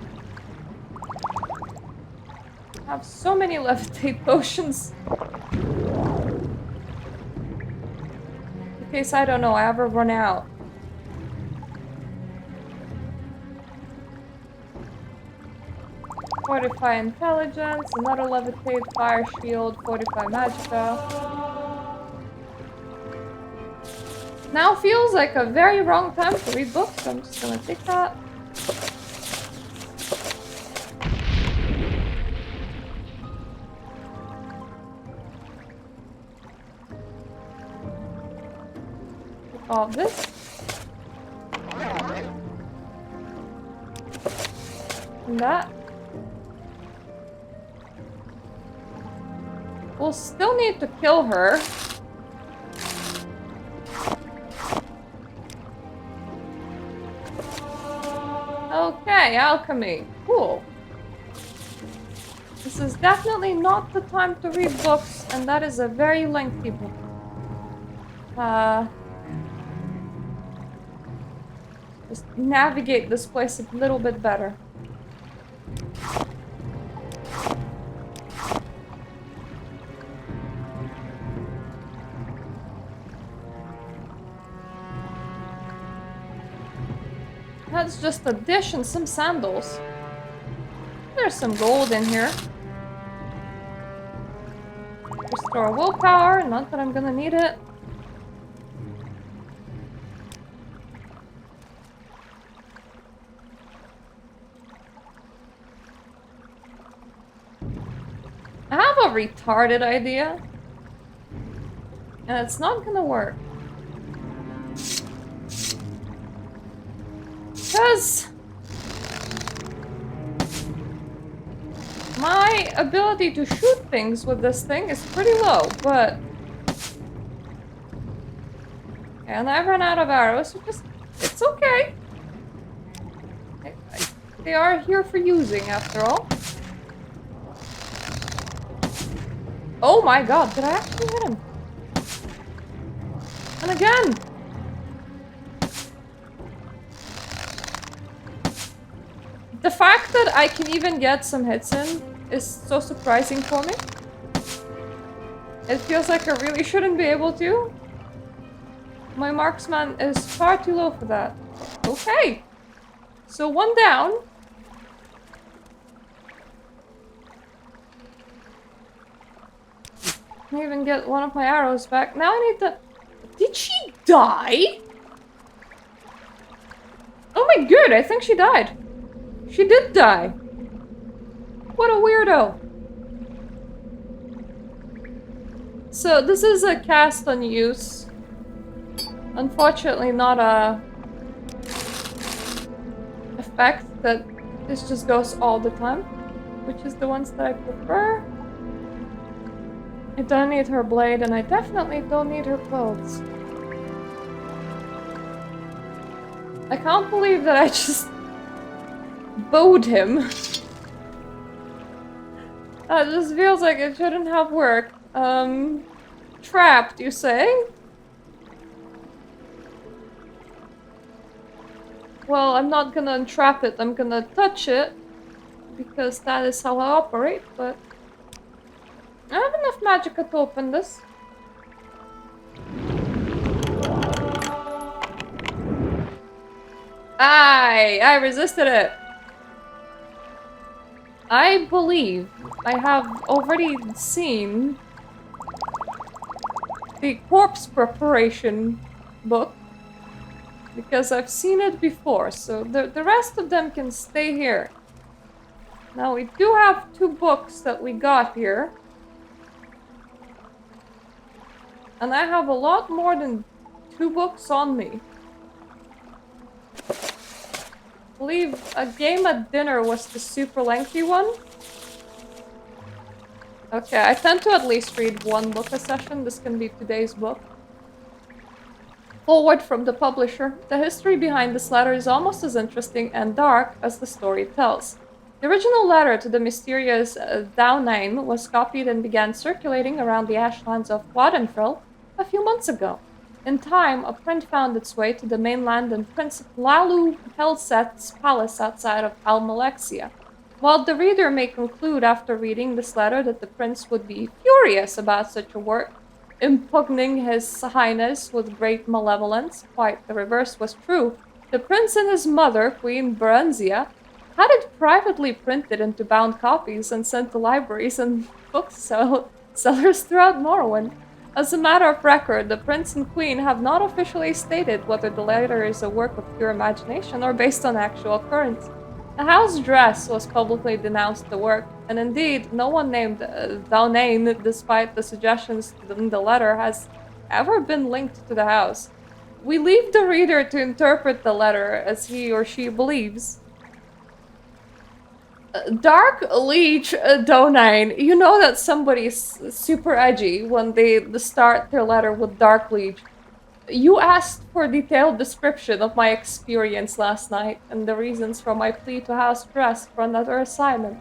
I have so many levitate potions. In case I don't know, I ever run out. Fortify intelligence, another levitate, fire shield, fortify magicka. Now feels like a very wrong time to read books, so I'm just gonna take that. Take all of this. And that. We'll still need to kill her. Okay, alchemy. Cool. This is definitely not the time to read books, and that is a very lengthy book. Just navigate this place a little bit better. That's just a dish and some sandals. There's some gold in here. Restore willpower, not that I'm gonna need it. I have a retarded idea. And it's not gonna work. Because my ability to shoot things with this thing is pretty low, but... And I ran out of arrows, so just... It's okay. They are here for using, after all. Oh my god, did I actually hit him? And again! The fact that I can even get some hits in is so surprising for me. It feels like I really shouldn't be able to. My marksman is far too low for that. Okay. So one down. I even get one of my arrows back. Now I need to... Did she die? Oh my god, I think she died. She did die. What a weirdo. So this is a cast on use. Unfortunately not a effect that this just goes all the time, which is the ones that I prefer. I don't need her blade, and I definitely don't need her clothes. I can't believe that I just bowed him. That just feels like it shouldn't have worked. Trapped, you say? Well, I'm not gonna entrap it, I'm gonna touch it. Because that is how I operate, but... I have enough magicka to open this. I resisted it. I believe I have already seen the corpse preparation book because I've seen it before, so the rest of them can stay here. Now we do have 2 books that we got here. And I have a lot more than 2 books on me. I believe A Game at Dinner was the super lengthy one. Okay, I tend to at least read 1 book a session. This can be today's book. Forward from the publisher. The history behind this letter is almost as interesting and dark as the story tells. The original letter to the mysterious Daunheim was copied and began circulating around the ashlands of Wadenfell a few months ago. In time, a print found its way to the mainland and Prince Lalu Helset's palace outside of Almalexia. While the reader may conclude after reading this letter that the prince would be furious about such a work, impugning his highness with great malevolence, quite the reverse was true. The prince and his mother, Queen Berenzia, had it privately printed into bound copies and sent to libraries and sellers throughout Morrowind. As a matter of record, the prince and queen have not officially stated whether the letter is a work of pure imagination or based on actual occurrence. The house dress was publicly denounced the work, and indeed, no one named Dalnain, despite the suggestions in the letter, has ever been linked to the house. We leave the reader to interpret the letter as he or she believes. Dark Leech Donine, you know that somebody's super edgy when they start their letter with Dark Leech. You asked for a detailed description of my experience last night and the reasons for my plea to house dress for another assignment.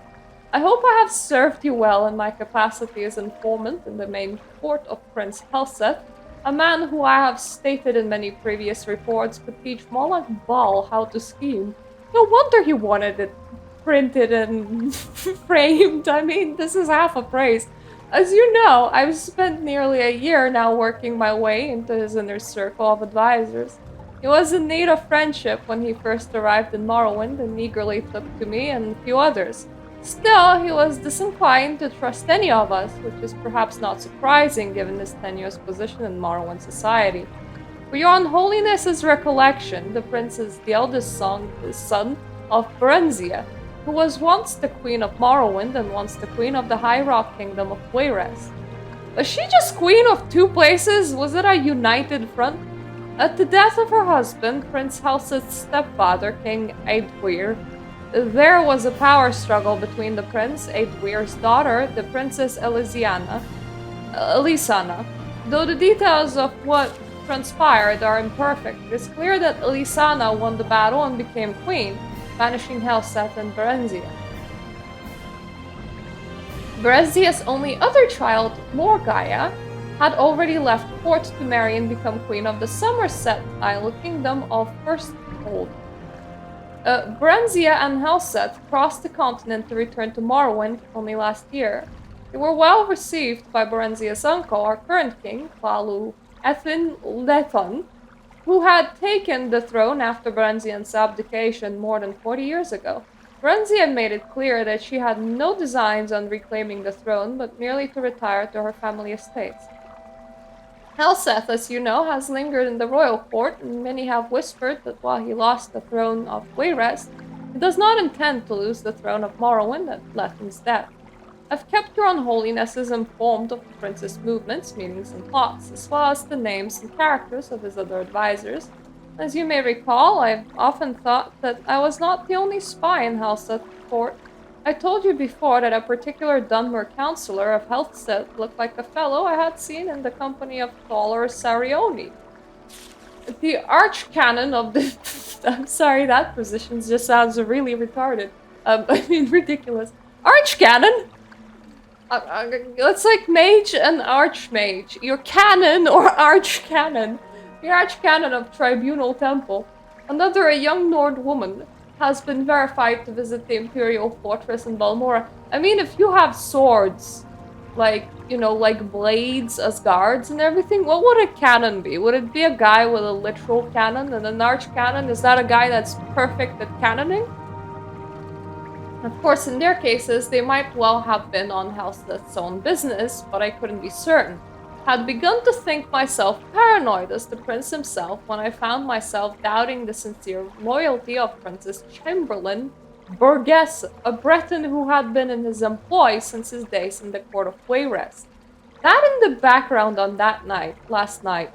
I hope I have served you well in my capacity as informant in the main court of Prince Helseth, a man who I have stated in many previous reports could teach Molag Bal how to scheme. No wonder he wanted it printed and framed. I mean, this is half a praise. As you know, I've spent nearly a year now working my way into his inner circle of advisors. He was in need of friendship when he first arrived in Morrowind and eagerly took to me and a few others. Still, he was disinclined to trust any of us, which is perhaps not surprising given his tenuous position in Morrowind society. For your unholiness's recollection, the prince is the eldest son of Berenzia, who was once the queen of Morrowind and once the queen of the High Rock Kingdom of Wayrest. Was she just queen of two places? Was it a united front? At the death of her husband, Prince Helseth's stepfather, King Eadweir, there was a power struggle between the prince, Eadweir's daughter, the Princess Elisana. Though the details of what transpired are imperfect, it is clear that Elisana won the battle and became queen, banishing Helseth and Berenzia. Berenzia's only other child, Morgaia, had already left court to marry and become queen of the Somerset Isle Kingdom of Firsthold. Berenzia and Helseth crossed the continent to return to Morrowind only last year. They were well received by Berenzia's uncle, our current king, Palu Ethin Lethon, who had taken the throne after Berenzia's abdication more than 40 years ago. Berenzia made it clear that she had no designs on reclaiming the throne, but merely to retire to her family estates. Helseth, as you know, has lingered in the royal court, and many have whispered that while he lost the throne of Wayrest, he does not intend to lose the throne of Morrowind at Lethen's death. I've kept your unholinesses informed of the prince's movements, meetings, and plots, as well as the names and characters of his other advisors. As you may recall, I've often thought that I was not the only spy in Helseth's court. I told you before that a particular Dunmer counselor of Helseth looked like a fellow I had seen in the company of Thaler Sarioni. The archcanon of the... I'm sorry, that position just sounds really retarded. Ridiculous. Archcanon? It's like mage and archmage. Your canon or archcanon. The archcanon of Tribunal Temple. Another, a young Nord woman, has been verified to visit the Imperial Fortress in Balmora. I mean, if you have swords, like, you know, like blades as guards and everything, what would a cannon be? Would it be a guy with a literal cannon? And an archcanon, is that a guy that's perfect at cannoning? Of course, in their cases, they might well have been on Helseth's own business, but I couldn't be certain. Had begun to think myself paranoid as the prince himself when I found myself doubting the sincere loyalty of Princess Chamberlain Burgess, a Breton who had been in his employ since his days in the court of Wayrest. That in the background on last night.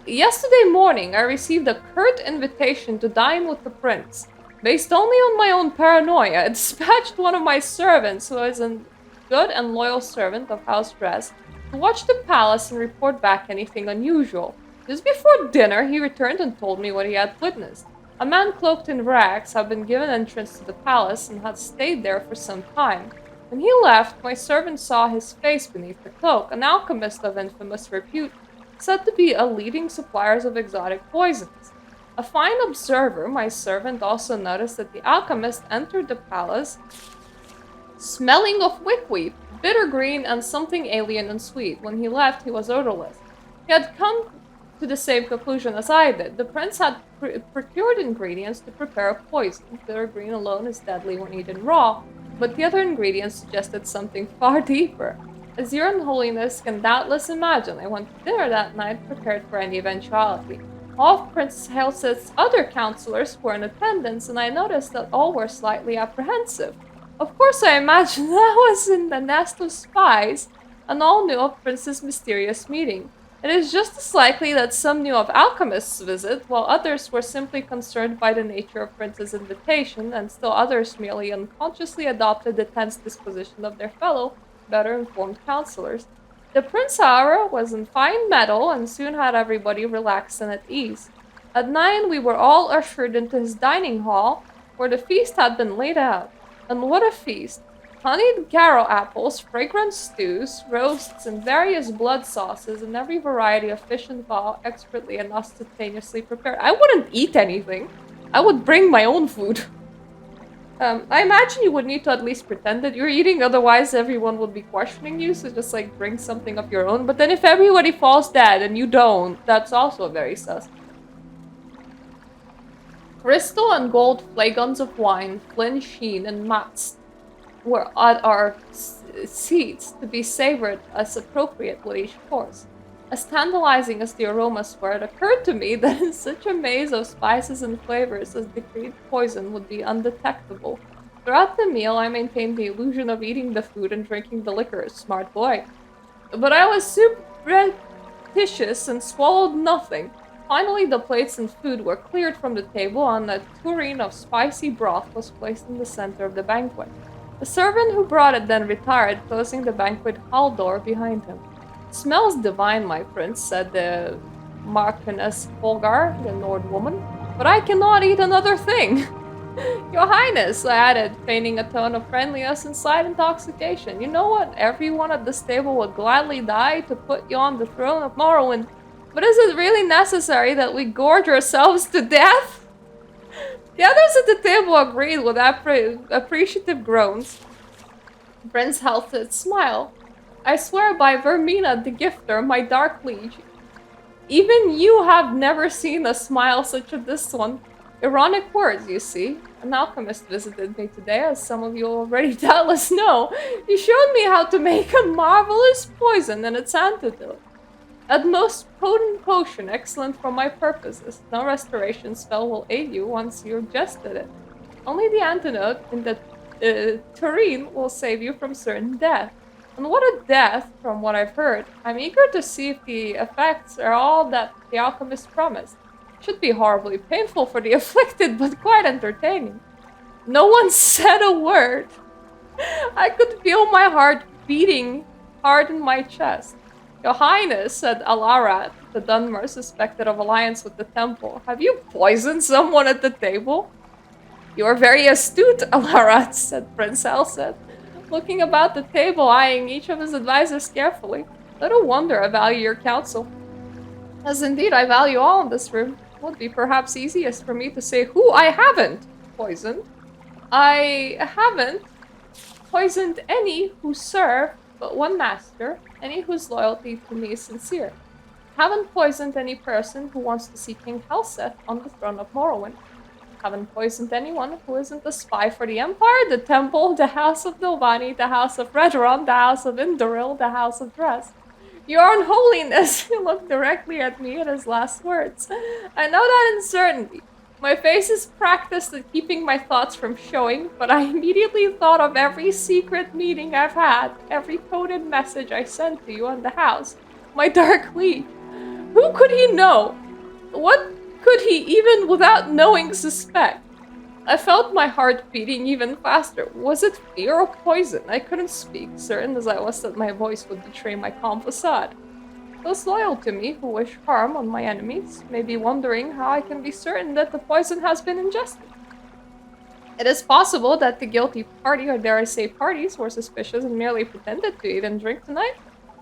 Yesterday morning, I received a curt invitation to dine with the prince. Based only on my own paranoia, I dispatched one of my servants, who is a good and loyal servant of House Dress, to watch the palace and report back anything unusual. Just before dinner, he returned and told me what he had witnessed. A man cloaked in rags had been given entrance to the palace and had stayed there for some time. When he left, my servant saw his face beneath the cloak, an alchemist of infamous repute, said to be a leading supplier of exotic poisons. A fine observer, my servant also noticed that the alchemist entered the palace smelling of wickweed, bitter green, and something alien and sweet. When he left, he was odorless. He had come to the same conclusion as I did. The prince had procured ingredients to prepare a poison. Bitter green alone is deadly when eaten raw, but the other ingredients suggested something far deeper. As your unholiness can doubtless imagine, I went to dinner that night prepared for any eventuality. All of Prince Halset's other counselors were in attendance, and I noticed that all were slightly apprehensive. Of course, I imagined I was in the nest of spies, and all knew of Prince's mysterious meeting. It is just as likely that some knew of Alchemist's visit, while others were simply concerned by the nature of Prince's invitation, and still others merely unconsciously adopted the tense disposition of their fellow, better-informed counselors. The prince, however, was in fine mettle and soon had everybody relaxed and at ease. At 9, we were all ushered into his dining hall, where the feast had been laid out. And what a feast! Honeyed garrow apples, fragrant stews, roasts, and various blood sauces, and every variety of fish and fowl expertly and ostentatiously prepared. I wouldn't eat anything. I would bring my own food. I imagine you would need to at least pretend that you're eating, otherwise everyone would be questioning you, so just like bring something of your own. But then if everybody falls dead and you don't, that's also very sus. Crystal and gold flagons of wine, flint sheen, and mats were at our seats to be savored as appropriate with each course. As tantalizing as the aromas were, it occurred to me that in such a maze of spices and flavors as decreed poison would be undetectable. Throughout the meal, I maintained the illusion of eating the food and drinking the liquor, smart boy. But I was superstitious and swallowed nothing. Finally, the plates and food were cleared from the table, and a tureen of spicy broth was placed in the center of the banquet. The servant who brought it then retired, closing the banquet hall door behind him. "Smells divine, my prince," said the Marchioness Holgar, the Nord woman, "but I cannot eat another thing." "Your Highness," I added, feigning a tone of friendliness and slight intoxication, "you know what? Everyone at this table would gladly die to put you on the throne of Morrowind. But is it really necessary that we gorge ourselves to death?" The others at the table agreed with appreciative groans. Prince Halford smiled. "I swear by Vermina the Gifter, my dark liege, even you have never seen a smile such as this one. Ironic words, you see. An alchemist visited me today, as some of you already doubtless know. He showed me how to make a marvelous poison and its antidote. A most potent potion, excellent for my purposes. No restoration spell will aid you once you've ingested it. Only the antidote in the tureen will save you from certain death. And what a death, from what I've heard. I'm eager to see if the effects are all that the alchemist promised. Should be horribly painful for the afflicted, but quite entertaining." No one said a word. I could feel my heart beating hard in my chest. "Your Highness," said Alarat, the Dunmer suspected of alliance with the temple, "have you poisoned someone at the table?" "You are very astute, Alarat," said Prince Halset, looking about the table, eyeing each of his advisors carefully. "Little wonder I value your counsel. As indeed I value all in this room. It would be perhaps easiest for me to say who I haven't poisoned. I haven't poisoned any who serve but one master, any whose loyalty to me is sincere. Haven't poisoned any person who wants to see King Halseth on the throne of Morrowind. Haven't poisoned anyone who isn't a spy for the Empire, the Temple, the House of Nilvani, the House of Redron, the House of Indoril, the House of Dress. Your Unholiness," he looked directly at me at his last words. "I know that in certainty. My face is practiced at keeping my thoughts from showing, but I immediately thought of every secret meeting I've had, every coded message I sent to you in the house. My dark lead. Who could he know? What could he, even without knowing, suspect? I felt my heart beating even faster. Was it fear or poison? I couldn't speak, certain as I was that my voice would betray my calm facade. Those loyal to me, who wish harm on my enemies, may be wondering how I can be certain that the poison has been ingested. It is possible that the guilty party, or dare I say parties, were suspicious and merely pretended to eat and drink tonight.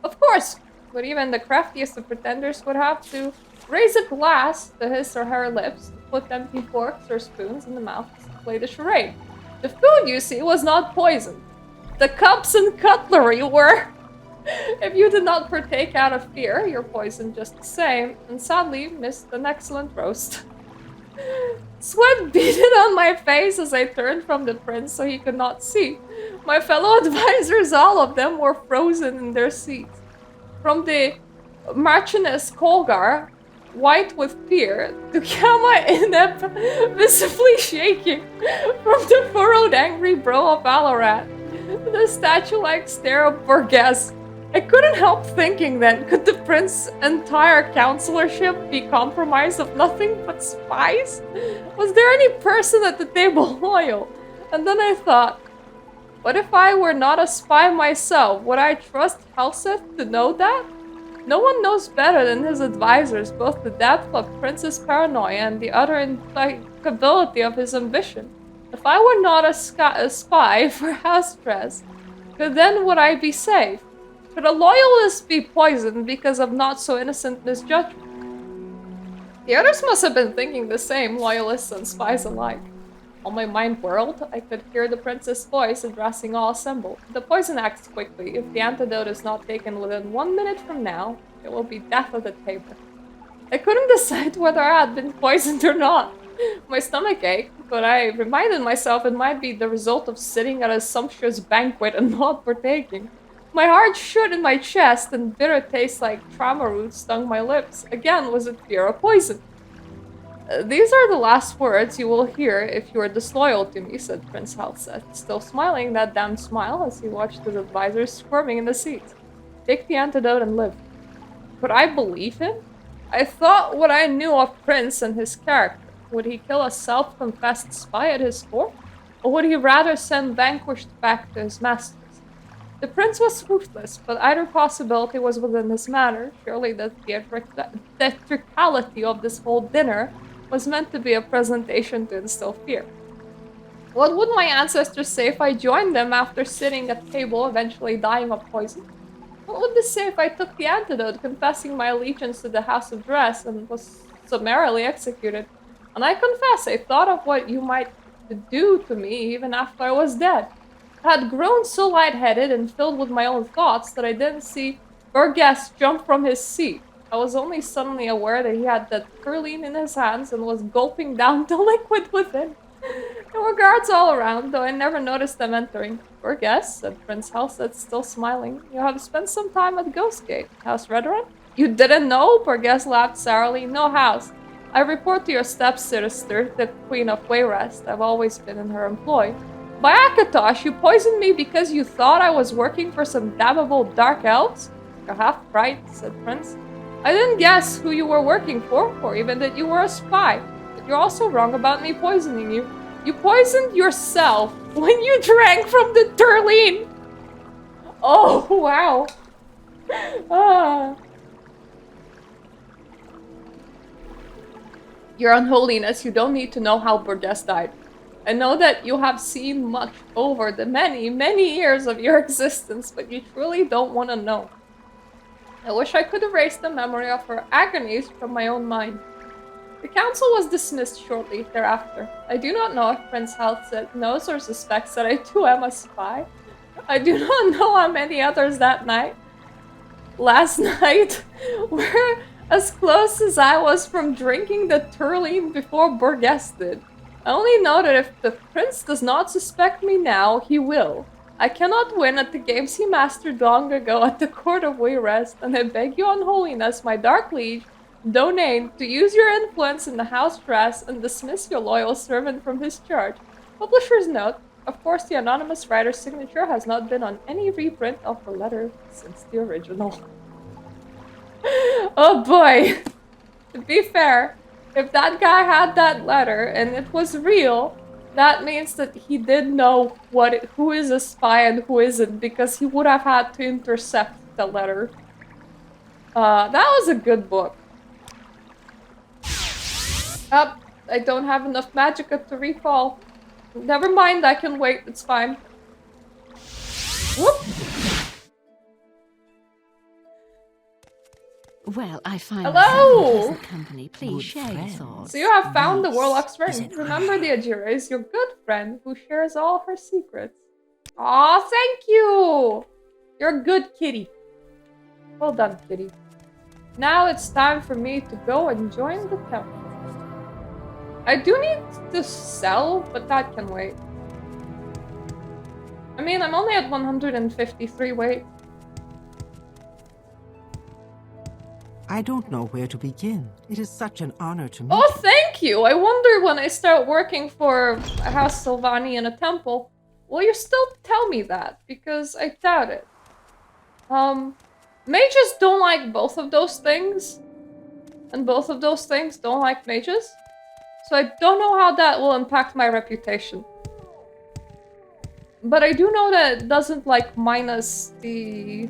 Of course, but even the craftiest of pretenders would have to raise a glass to his or her lips, put empty forks or spoons in the mouth to play the charade. The food, you see, was not poisoned. The cups and cutlery were. If you did not partake out of fear, you're poisoned just the same, and sadly missed an excellent roast. Sweat beaded on my face as I turned from the prince so he could not see. My fellow advisors, all of them, were frozen in their seats. From the Marchioness Colgar, white with fear, to Kama inept, visibly shaking, from the furrowed angry brow of Alarat, to the statue-like stare of Borges. I couldn't help thinking then, could the prince's entire counselorship be compromised of nothing but spies? Was there any person at the table loyal? And then I thought, what if I were not a spy myself? Would I trust Helseth to know that? No one knows better than his advisors both the depth of Prince's paranoia and the utter implacability of his ambition. If I were not a spy for Hastress, then would I be safe? Could a loyalist be poisoned because of not so innocent misjudgment? The others must have been thinking the same, loyalists and spies alike. On my mind whirled, I could hear the prince's voice addressing all assembled. The poison acts quickly. If the antidote is not taken within 1 minute from now, it will be death at the table. I couldn't decide whether I had been poisoned or not. My stomach ached, but I reminded myself it might be the result of sitting at a sumptuous banquet and not partaking. My heart shook in my chest, and bitter taste like trauma root stung my lips. Again, was it fear of poison? These are the last words you will hear if you are disloyal to me, said Prince Helseth, still smiling that damn smile as he watched his advisors squirming in the seats. Take the antidote and live. Could I believe him? I thought what I knew of Prince and his character. Would he kill a self-confessed spy at his court? Or would he rather send vanquished back to his masters? The prince was ruthless, but either possibility was within his manner. Surely the theatricality of this whole dinner was meant to be a presentation to instill fear. What would my ancestors say if I joined them after sitting at table, eventually dying of poison? What would they say if I took the antidote, confessing my allegiance to the House of Dress, and was summarily executed? And I confess, I thought of what you might do to me even after I was dead. I had grown so lightheaded and filled with my own thoughts that I didn't see Burgess jump from his seat. I was only suddenly aware that he had that turleen in his hands and was gulping down the liquid within. There were guards all around, though I never noticed them entering. Burgess, said Prince Helseth, still smiling, you have spent some time at Ghostgate. House Redoran? You didn't know? Burgess laughed sourly. No house. I report to your stepsister, the Queen of Wayrest. I've always been in her employ. By Akatosh, you poisoned me because you thought I was working for some damnable dark elves? You're half right, said Prince. I didn't guess who you were working for, or even that you were a spy. But you're also wrong about me poisoning you. You poisoned yourself when you drank from the turleen! Oh, wow. Your Unholiness, you don't need to know how Burgess died. I know that you have seen much over the many, many years of your existence, but you truly don't want to know. I wish I could erase the memory of her agonies from my own mind. The council was dismissed shortly thereafter. I do not know if Prince Helseth knows or suspects that I too am a spy. I do not know how many others that night. Last night were as close as I was from drinking the turleen before Burgess did. I only know that if the prince does not suspect me now, he will. I cannot win at the games he mastered long ago at the court of Wayrest, and I beg you, Unholiness, my dark liege, Donane, to use your influence in the House Dress and dismiss your loyal servant from his charge. Publisher's note. Of course, the anonymous writer's signature has not been on any reprint of the letter since the original. Oh boy! To be fair, if that guy had that letter and it was real, that means that he did know who is a spy and who isn't, because he would have had to intercept the letter. That was a good book. I don't have enough magicka to recall. Never mind, I can wait, it's fine. Whoop! Well, I find Hello! pleasant company. Please share your thoughts. So you have found the Nice. Warlock's Is ring. it Remember, rare? the Ajira is your good friend who shares all her secrets. Aw, thank you! You're a good kitty. Well done, kitty. Now it's time for me to go and join the temple. I do need to sell, but that can wait. I mean, I'm only at 153 weight. I don't know where to begin. It is such an honor to meet Oh, you. thank you! I wonder when I start working for House Sylvani in a temple, will you still tell me that? Because I doubt it. Mages don't like both of those things. And both of those things don't like mages. So I don't know how that will impact my reputation. But I do know that it doesn't like minus the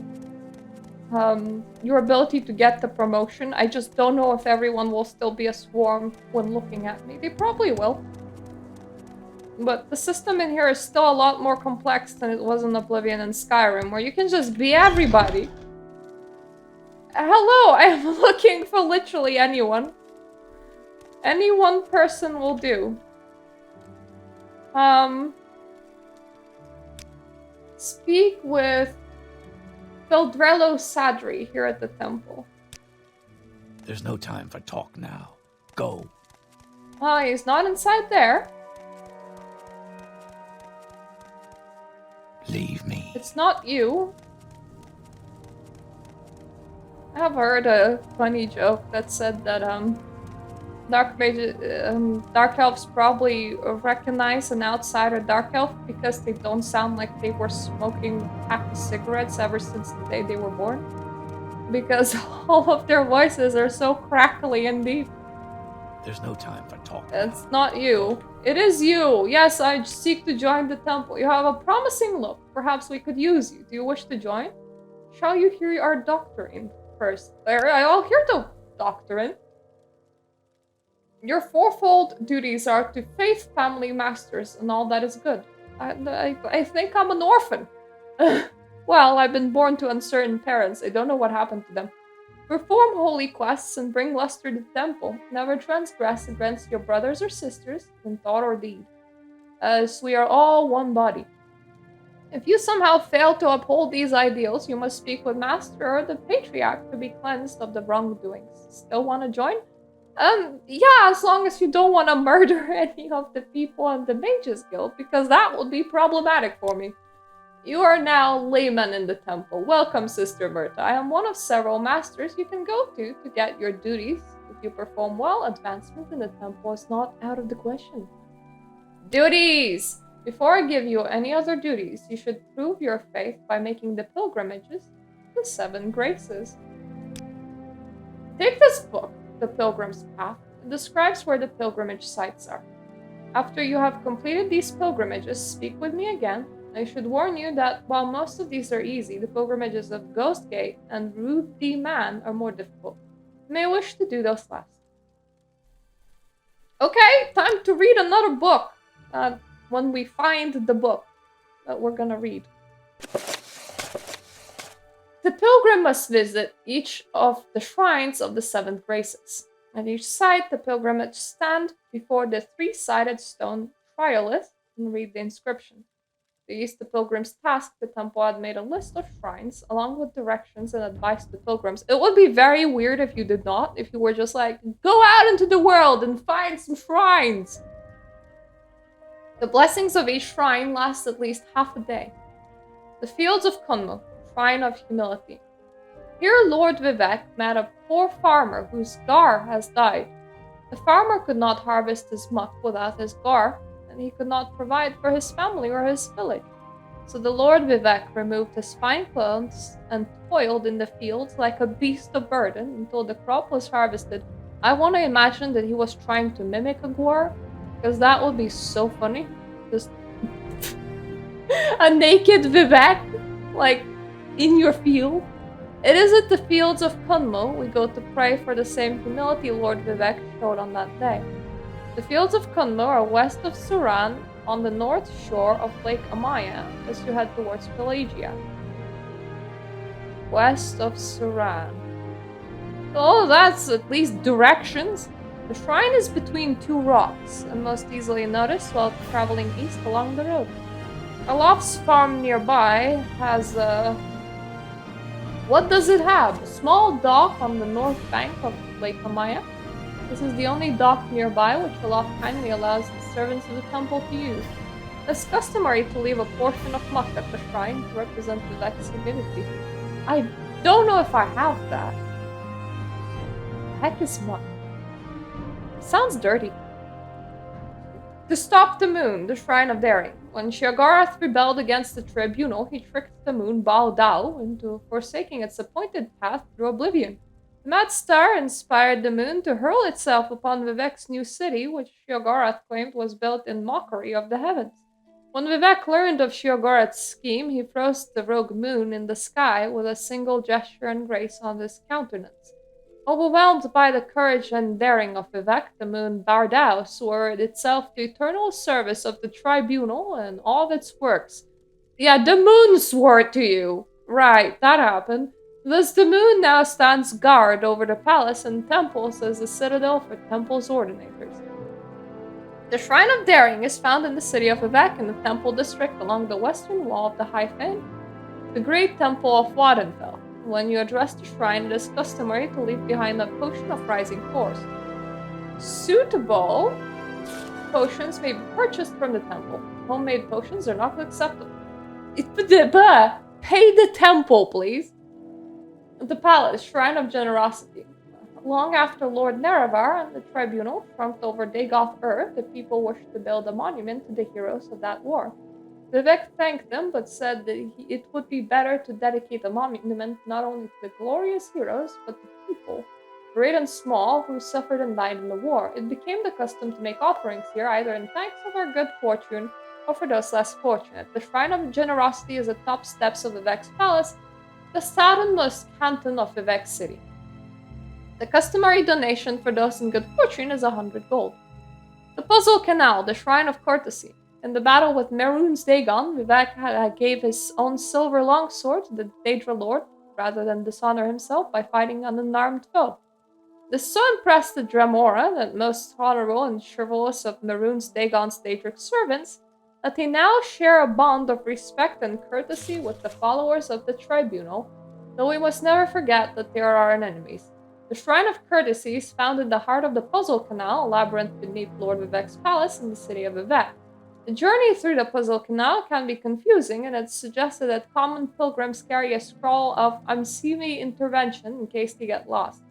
your ability to get the promotion. I just don't know if everyone will still be a swarm when looking at me. They probably will. But the system in here is still a lot more complex than it was in Oblivion and Skyrim, where you can just be everybody. Hello, I am looking for literally anyone. Any one person will do. Speak with Feldrello Sadri here at the temple. There's no time for talk now. Go. He's not inside there. Leave me. It's not you. I have heard a funny joke that said that dark elves probably recognize an outsider dark elf because they don't sound like they were smoking a pack of cigarettes ever since the day they were born. Because all of their voices are so crackly and deep. There's no time for talk. It's not you. It is you. Yes, I seek to join the temple. You have a promising look. Perhaps we could use you. Do you wish to join? Shall you hear our doctrine first? I'll hear the doctrine. Your fourfold duties are to faith, family, masters, and all that is good. I think I'm an orphan. Well, I've been born to uncertain parents. I don't know what happened to them. Perform holy quests and bring luster to the temple. Never transgress against your brothers or sisters in thought or deed, as we are all one body. If you somehow fail to uphold these ideals, you must speak with Master or the Patriarch to be cleansed of the wrongdoings. Still want to join? Yeah, as long as you don't want to murder any of the people in the Mages Guild, because that would be problematic for me. You are now layman in the temple. Welcome, Sister Berta. I am one of several masters you can go to get your duties. If you perform well, advancement in the temple is not out of the question. Duties! Before I give you any other duties, you should prove your faith by making the pilgrimages to the 7 Graces. Take this book, The Pilgrim's Path. It describes where the pilgrimage sites are. After you have completed these pilgrimages, speak with me again. I should warn you that while most of these are easy, the pilgrimages of Ghost Gate and Ruth D. Man are more difficult. You may wish to do those last. Okay, time to read another book. When we find the book that we're gonna read. The pilgrim must visit each of the shrines of the 7 Graces. At each site, the pilgrim must stand before the 3-sided stone triolith and read the inscription. To ease the pilgrim's task, the temple had made a list of shrines, along with directions and advice to pilgrims. It would be very weird if you did not, if you were just like, go out into the world and find some shrines! The blessings of each shrine last at least half a day. The Fields of Kunmo, Shrine of Humility. Here Lord Vivek met a poor farmer whose gar has died. The farmer could not harvest his muck without his gar, and he could not provide for his family or his village. So the Lord Vivek removed his fine clothes and toiled in the fields like a beast of burden until the crop was harvested. I want to imagine that he was trying to mimic a gar, because that would be so funny. Just a naked Vivek, like, in your field. It is at the Fields of Kunmo we go to pray for the same humility Lord Vivek showed on that day. The Fields of Kunmo are west of Suran on the north shore of Lake Amaya as you head towards Pelagia. West of Suran. Oh, that's at least directions. The shrine is between 2 rocks and most easily noticed while traveling east along the road. Alof's farm nearby has What does it have? A small dock on the north bank of Lake Amaya. This is the only dock nearby which Olaf kindly allows the servants of the temple to use. It's customary to leave a portion of muck at the shrine to represent the Vex's divinity. I don't know if I have that. The heck is muck? It sounds dirty. To stop the moon, the shrine of daring. When Sheogorath rebelled against the tribunal, he tricked the moon Bao Dao into forsaking its appointed path through oblivion. The mad star inspired the moon to hurl itself upon Vivek's new city, which Sheogorath claimed was built in mockery of the heavens. When Vivek learned of Sheogorath's scheme, he froze the rogue moon in the sky with a single gesture and grace on his countenance. Overwhelmed by the courage and daring of Vivek, the moon Bardao swore itself to eternal service of the tribunal and all of its works. Yeah, the moon swore to you. Right, that happened. Thus the moon now stands guard over the palace and temples as a citadel for temple's ordinators. The Shrine of Daring is found in the city of Vivek in the temple district along the western wall of the High Fen, the great temple of Wadenfell. When you address the shrine, it is customary to leave behind a potion of rising force. Suitable potions may be purchased from the temple. Homemade potions are not acceptable. Pay the temple, please. The palace, Shrine of Generosity. Long after Lord Nerevar and the tribunal trumped over Dagoth Earth, the people wished to build a monument to the heroes of that war. Vivek thanked them, but said that it would be better to dedicate a monument not only to the glorious heroes, but to people, great and small, who suffered and died in the war. It became the custom to make offerings here, either in thanks of our good fortune or for those less fortunate. The Shrine of Generosity is the top steps of Vivek's palace, the southernmost canton of Vivek City. The customary donation for those in good fortune is 100 gold. The Puzzle Canal, the Shrine of Courtesy. In the battle with Mehrunes Dagon, Vivek gave his own silver longsword to the Daedra Lord, rather than dishonor himself by fighting an unarmed foe. This so impressed the Dremora, the most honorable and chivalrous of Mehrunes Dagon's Daedric servants, that they now share a bond of respect and courtesy with the followers of the tribunal, though we must never forget that they are our enemies. The Shrine of Courtesy is found in the heart of the Puzzle Canal, a labyrinth beneath Lord Vivek's palace in the city of Vivek. The journey through the Puzzle Canal can be confusing, and it's suggested that common pilgrims carry a scroll of Amsimi intervention in case they get lost.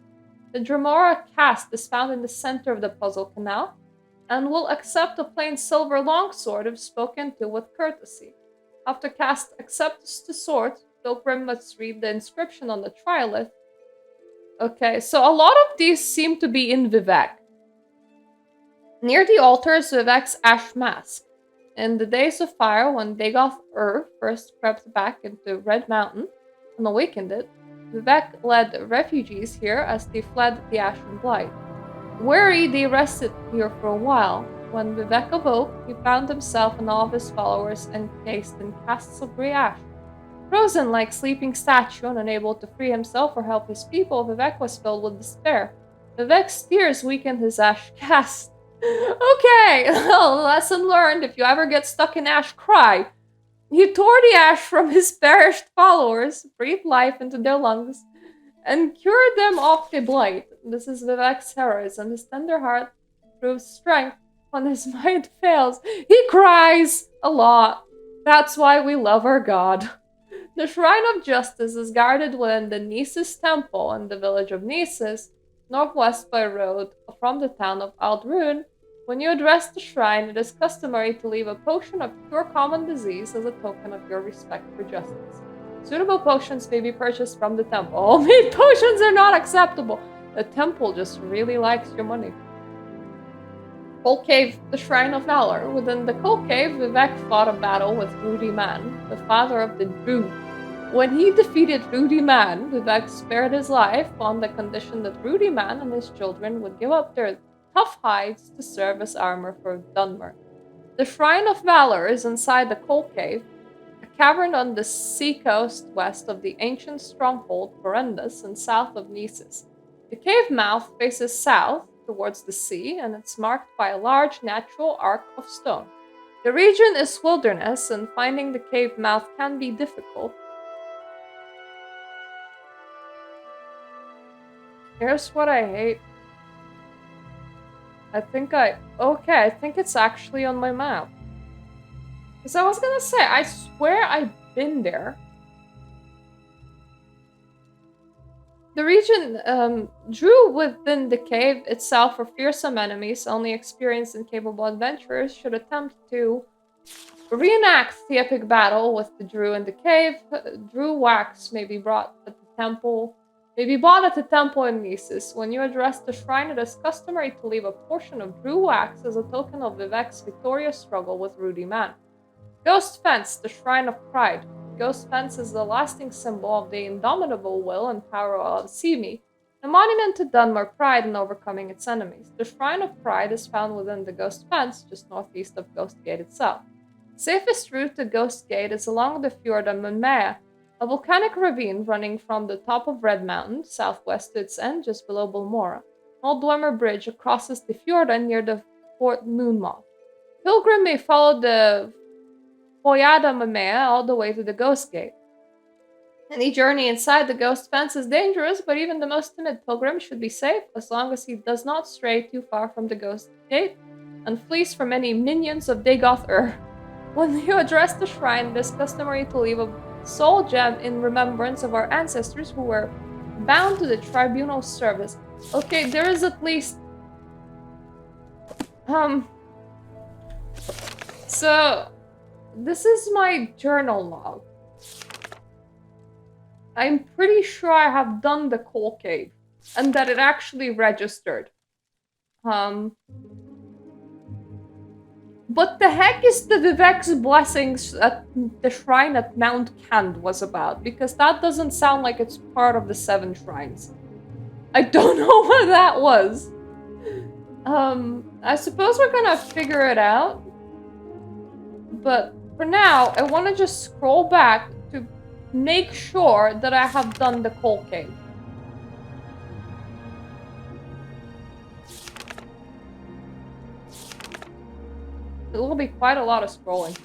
The Dremora cast is found in the center of the Puzzle Canal, and will accept a plain silver longsword if spoken to with courtesy. After cast accepts the sword, pilgrim must read the inscription on the trilith. Okay, so a lot of these seem to be in Vivek. Near the altar is Vivek's ash mask. In the days of fire, when Dagoth Ur first crept back into Red Mountain and awakened it, Vivek led refugees here as they fled the Ashen Blight. Weary, they rested here for a while. When Vivek awoke, he found himself and all of his followers encased in casts of grey ash. Frozen like sleeping statue and unable to free himself or help his people, Vivek was filled with despair. Vivek's tears weakened his ash cast. Okay, lesson learned. If you ever get stuck in ash, cry. He tore the ash from his perished followers, breathed life into their lungs, and cured them of the blight. This is Vivek's heroism. His tender heart proves strength when his might fails. He cries a lot. That's why we love our god. The Shrine of Justice is guarded within the Nisus Temple in the village of Nisus, northwest by road from the town of Aldrun. When you address the shrine, it is customary to leave a potion of cure common disease as a token of your respect for justice. Suitable potions may be purchased from the temple. Homemade potions are not acceptable. The temple just really likes your money. Coal Cave, the Shrine of Valor. Within the Coal Cave, Vivek fought a battle with Rudy Man, the father of the Druid. When he defeated Rudy Man, Vivek spared his life on the condition that Rudy Man and his children would give up their tough hides to serve as armor for Dunmer. The Shrine of Valor is inside the Coal Cave, a cavern on the seacoast west of the ancient stronghold Corendus and south of Nisus. The cave mouth faces south towards the sea, and it's marked by a large natural arc of stone. The region is wilderness, and finding the cave mouth can be difficult. Here's what I hate. Okay, I think it's actually on my map. Because I was gonna say, I swear I've been there. The region drew within the cave itself were fearsome enemies. Only experienced and capable adventurers should attempt to reenact the epic battle with the Drew in the cave. Drew wax may be bought at the temple in Nisus. When you address the shrine, it is customary to leave a portion of Drew wax as a token of Vivek's victorious struggle with Rudy Man. Ghost Fence, the Shrine of Pride. Ghost Fence is the lasting symbol of the indomitable will and power of Simi, a monument to Dunmer pride in overcoming its enemies. The Shrine of Pride is found within the Ghost Fence, just northeast of Ghost Gate itself. Safest route to Ghost Gate is along the fjord of Munmea, a volcanic ravine running from the top of Red Mountain, southwest to its end, just below Bulmora. An old Dwemer bridge crosses the fjord near the Fort Moonmoth. Pilgrim may follow the Foyada Mamea all the way to the Ghost Gate. Any journey inside the Ghost Fence is dangerous, but even the most timid pilgrim should be safe as long as he does not stray too far from the Ghost Gate and flees from any minions of Dagoth-Ur. When you address the shrine, it is customary to leave a soul gem in remembrance of our ancestors who were bound to the tribunal service. Okay, there is at least... So... This is my journal log. I'm pretty sure I have done the coal cave and that it actually registered. What the heck is the Vivek's blessings at the shrine at Mount Kand was about? Because that doesn't sound like it's part of the 7 shrines. I don't know what that was. I suppose we're gonna figure it out. But for now, I want to just scroll back to make sure that I have done the coal cave. It will be quite a lot of scrolling.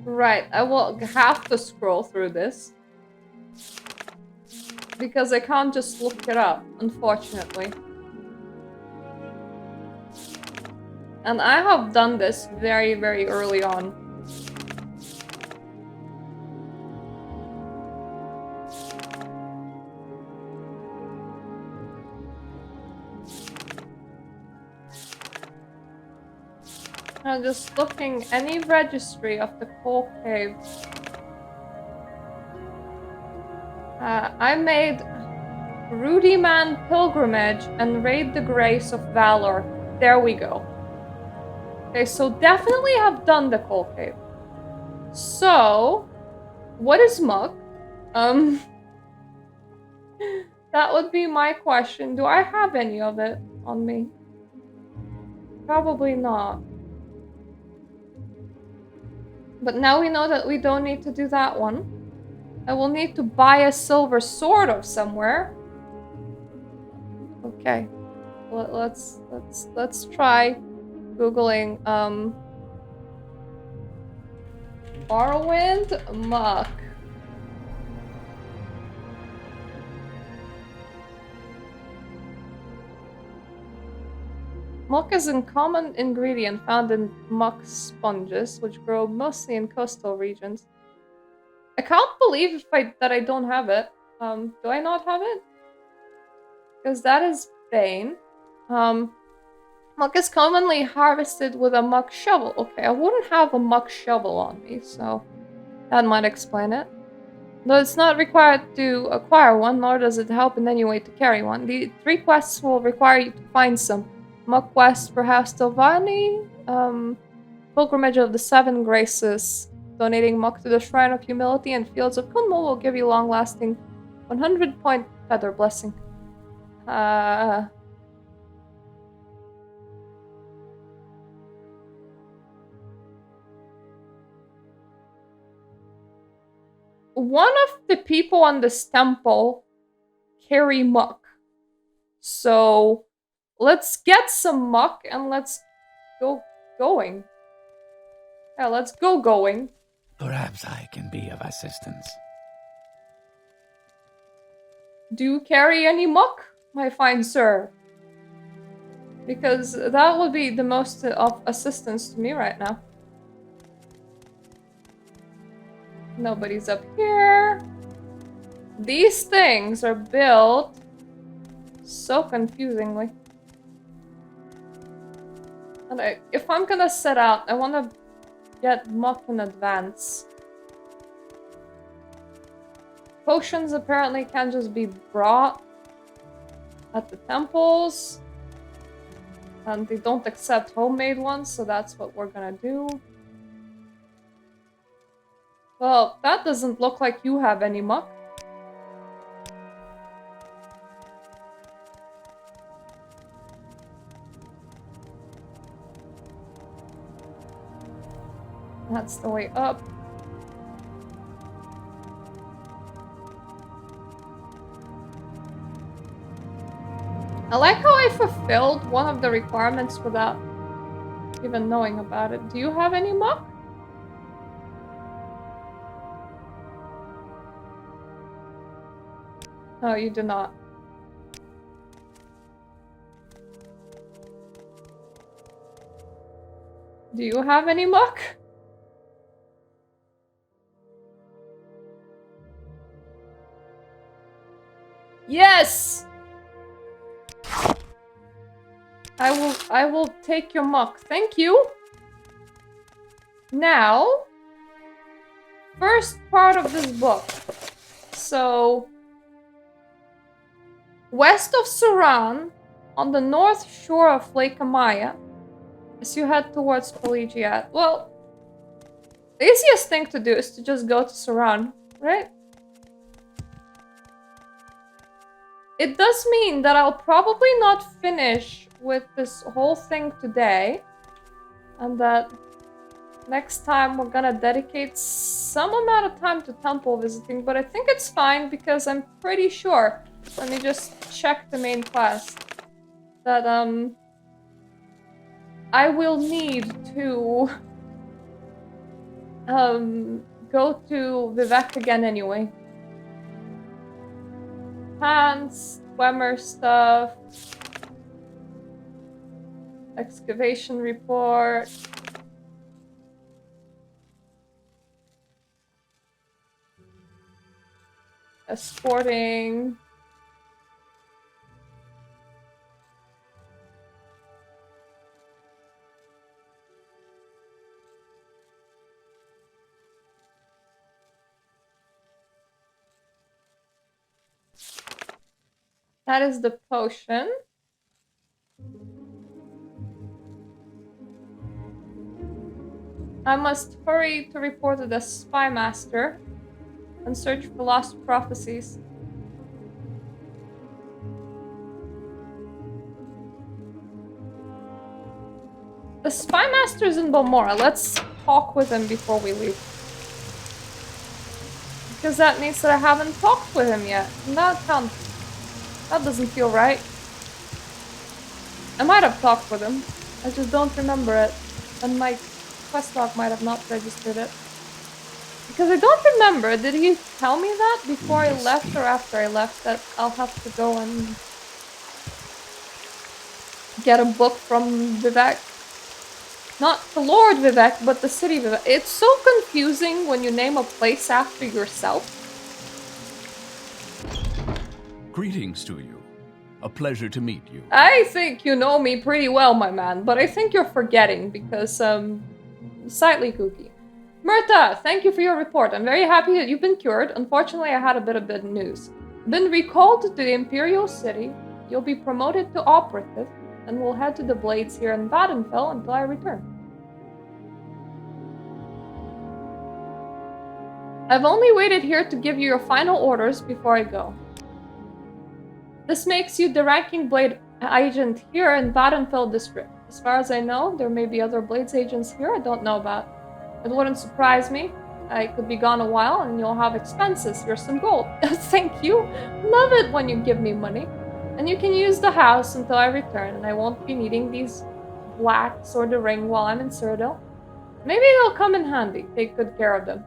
Right, I will have to scroll through this. Because I can't just look it up, unfortunately. And I have done this very, very early on. I'm just looking any registry of the coal cave. I made Rudy Man pilgrimage and raid the Grace of Valor. There we go. Okay, so definitely have done the coal cave. So, what is muck? That would be my question. Do I have any of it on me? Probably not. But now we know that we don't need to do that one. I will need to buy a silver sword of somewhere. Okay. Let's try Googling Morrowind muck. Muck is a common ingredient found in muck sponges, which grow mostly in coastal regions. I can't believe that I don't have it. Do I not have it? Because that is Bane. Muck is commonly harvested with a muck shovel. Okay, I wouldn't have a muck shovel on me, so that might explain it. Though it's not required to acquire one, nor does it help in any way to carry one. The 3 quests will require you to find some. Muck quest for House Stilvani, Pilgrimage of the 7 Graces, donating muck to the Shrine of Humility and Fields of Kunmo will give you long-lasting 100-point feather blessing. one of the people on this temple carry muck. So let's get some muck and let's go going. Yeah, let's go going. Perhaps I can be of assistance. Do you carry any muck, my fine sir? Because that would be the most of assistance to me right now. Nobody's up here. These things are built so confusingly. And if I'm gonna set out, I want to get muck in advance. Potions apparently can just be brought at the temples. And they don't accept homemade ones, so that's what we're gonna do. Well, that doesn't look like you have any muck. That's the way up. I like how I fulfilled one of the requirements without even knowing about it. Do you have any muck? No, you do not. Do you have any muck? Yes! I will take your muck. Thank you. Now, first part of this book. So, west of Suran, on the north shore of Lake Amaya, as you head towards Pelagiat. Well, the easiest thing to do is to just go to Suran, right? It does mean that I'll probably not finish with this whole thing today, and that next time we're gonna dedicate some amount of time to temple visiting, but I think it's fine because I'm pretty sure, let me just check the main quest, that I will need to go to Vivek again anyway. Pants, Wemmer stuff, excavation report. Escorting. That is the potion. I must hurry to report to the spy master and search for lost prophecies. The spy master is in Balmora. Let's talk with him before we leave. Because that means that I haven't talked with him yet. And that doesn't feel right. I might have talked with him. I just don't remember it. And my quest log might have not registered it. Because I don't remember, did he tell me that before I left or after I left, that I'll have to go and get a book from Vivek? Not the Lord Vivek, but the city Vivek. It's so confusing when you name a place after yourself. Greetings to you. A pleasure to meet you. I think you know me pretty well, my man, but I think you're forgetting because, slightly kooky. Myrta, thank you for your report. I'm very happy that you've been cured. Unfortunately, I had a bit of bad news. Been recalled to the Imperial City. You'll be promoted to operative, and we'll head to the Blades here in Vadenfell until I return. I've only waited here to give you your final orders before I go. This makes you the ranking Blade agent here in Vadenfell district. As far as I know, there may be other Blades agents here I don't know about. It wouldn't surprise me. I could be gone a while and you'll have expenses. Here's some gold. Thank you. Love it when you give me money. And you can use the house until I return, and I won't be needing these blacks or the ring while I'm in Cyrodiil. Maybe they'll come in handy. Take good care of them.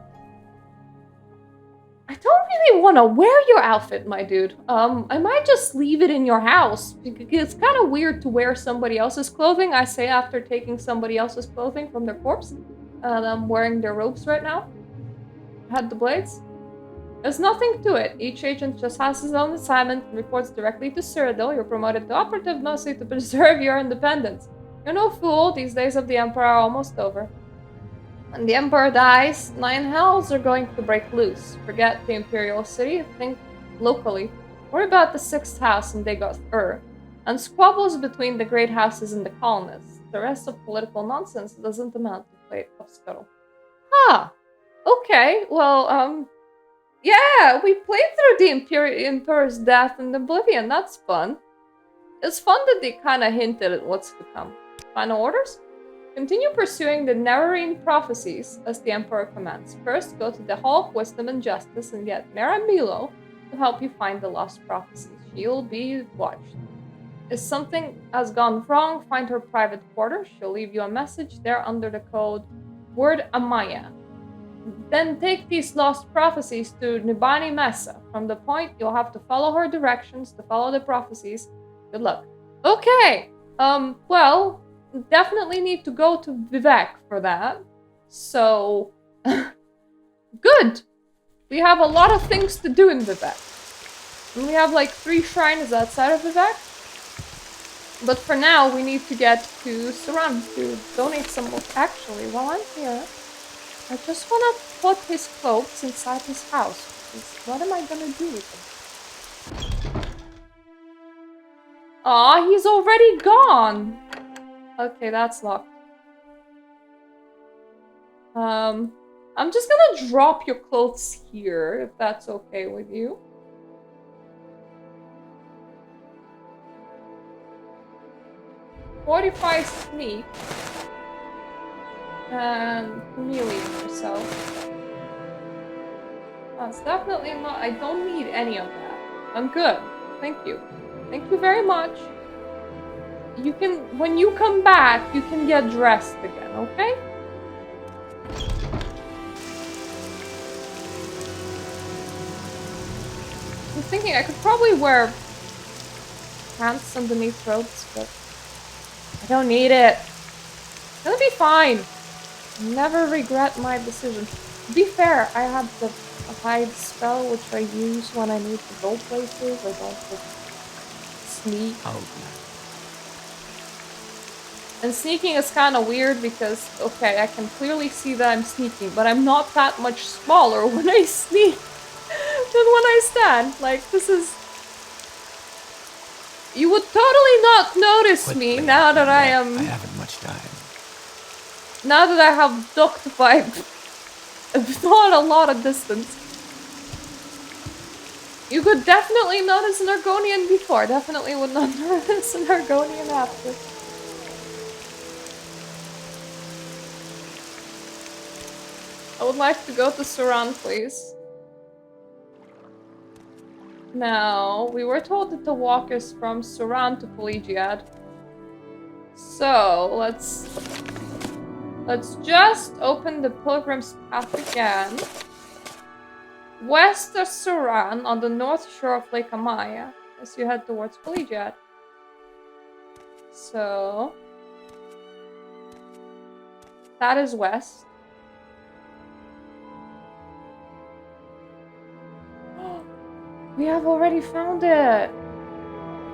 I don't really want to wear your outfit, my dude. I might just leave it in your house. It's kind of weird to wear somebody else's clothing, I say after taking somebody else's clothing from their corpse. I'm wearing their robes right now. Had the blades. There's nothing to it. Each agent just has his own assignment and reports directly to Cyrodiil. You're promoted to operative mostly to preserve your independence. You're no fool. These days of the Emperor are almost over. When the Emperor dies, 9 hells are going to break loose. Forget the Imperial City, think locally. Worry about the 6th house in Dagoth and squabbles between the great houses and the colonists. The rest of political nonsense doesn't amount to plate of scuttle. Ah, okay, well, yeah, we played through the Emperor's death in Oblivion. That's fun. It's fun that they kind of hinted at what's to come. Final orders? Continue pursuing the Nerarine prophecies as the Emperor commands. First, go to the Hall of Wisdom and Justice and get Mera Milo to help you find the lost prophecies. She'll be watched. If something has gone wrong, find her private quarters. She'll leave you a message there under the code word Amaya. Then take these lost prophecies to Nibani Mesa. From the point, you'll have to follow her directions to follow the prophecies. Good luck. Okay. Well, definitely need to go to Vivek for that. So, good. We have a lot of things to do in Vivek. And we have like 3 shrines outside of Vivek. But for now, we need to get to Suran to donate some more. Actually, while I'm here, I just want to put his clothes inside his house. What am I gonna do with them? Aw, he's already gone! Okay, that's locked. I'm just gonna drop your clothes here, if that's okay with you. Fortify sneak. And humiliate yourself. That's definitely not. I don't need any of that. I'm good. Thank you. Thank you very much. You can, when you come back, you can get dressed again, okay? I'm thinking I could probably wear pants underneath robes, but I don't need it. It'll be fine. Never regret my decision. To be fair, I have the hide spell, which I use when I need to go places. I don't just sneak. Oh, and sneaking is kind of weird because, okay, I can clearly see that I'm sneaking, but I'm not that much smaller when I sneak than when I stand. Like, this is... You would totally not notice me now that I am... I haven't much time. Now that I have ducked by not a lot of distance. You could definitely notice an Argonian before. Definitely would not notice an Argonian after. I would like to go to Suran, please. Now, we were told that the walk is from Suran to Pelagiad. So, let's just open the Pilgrim's Path again. West of Suran, on the north shore of Lake Amaya, as you head towards Pelagiad. So... that is west. We have already found it!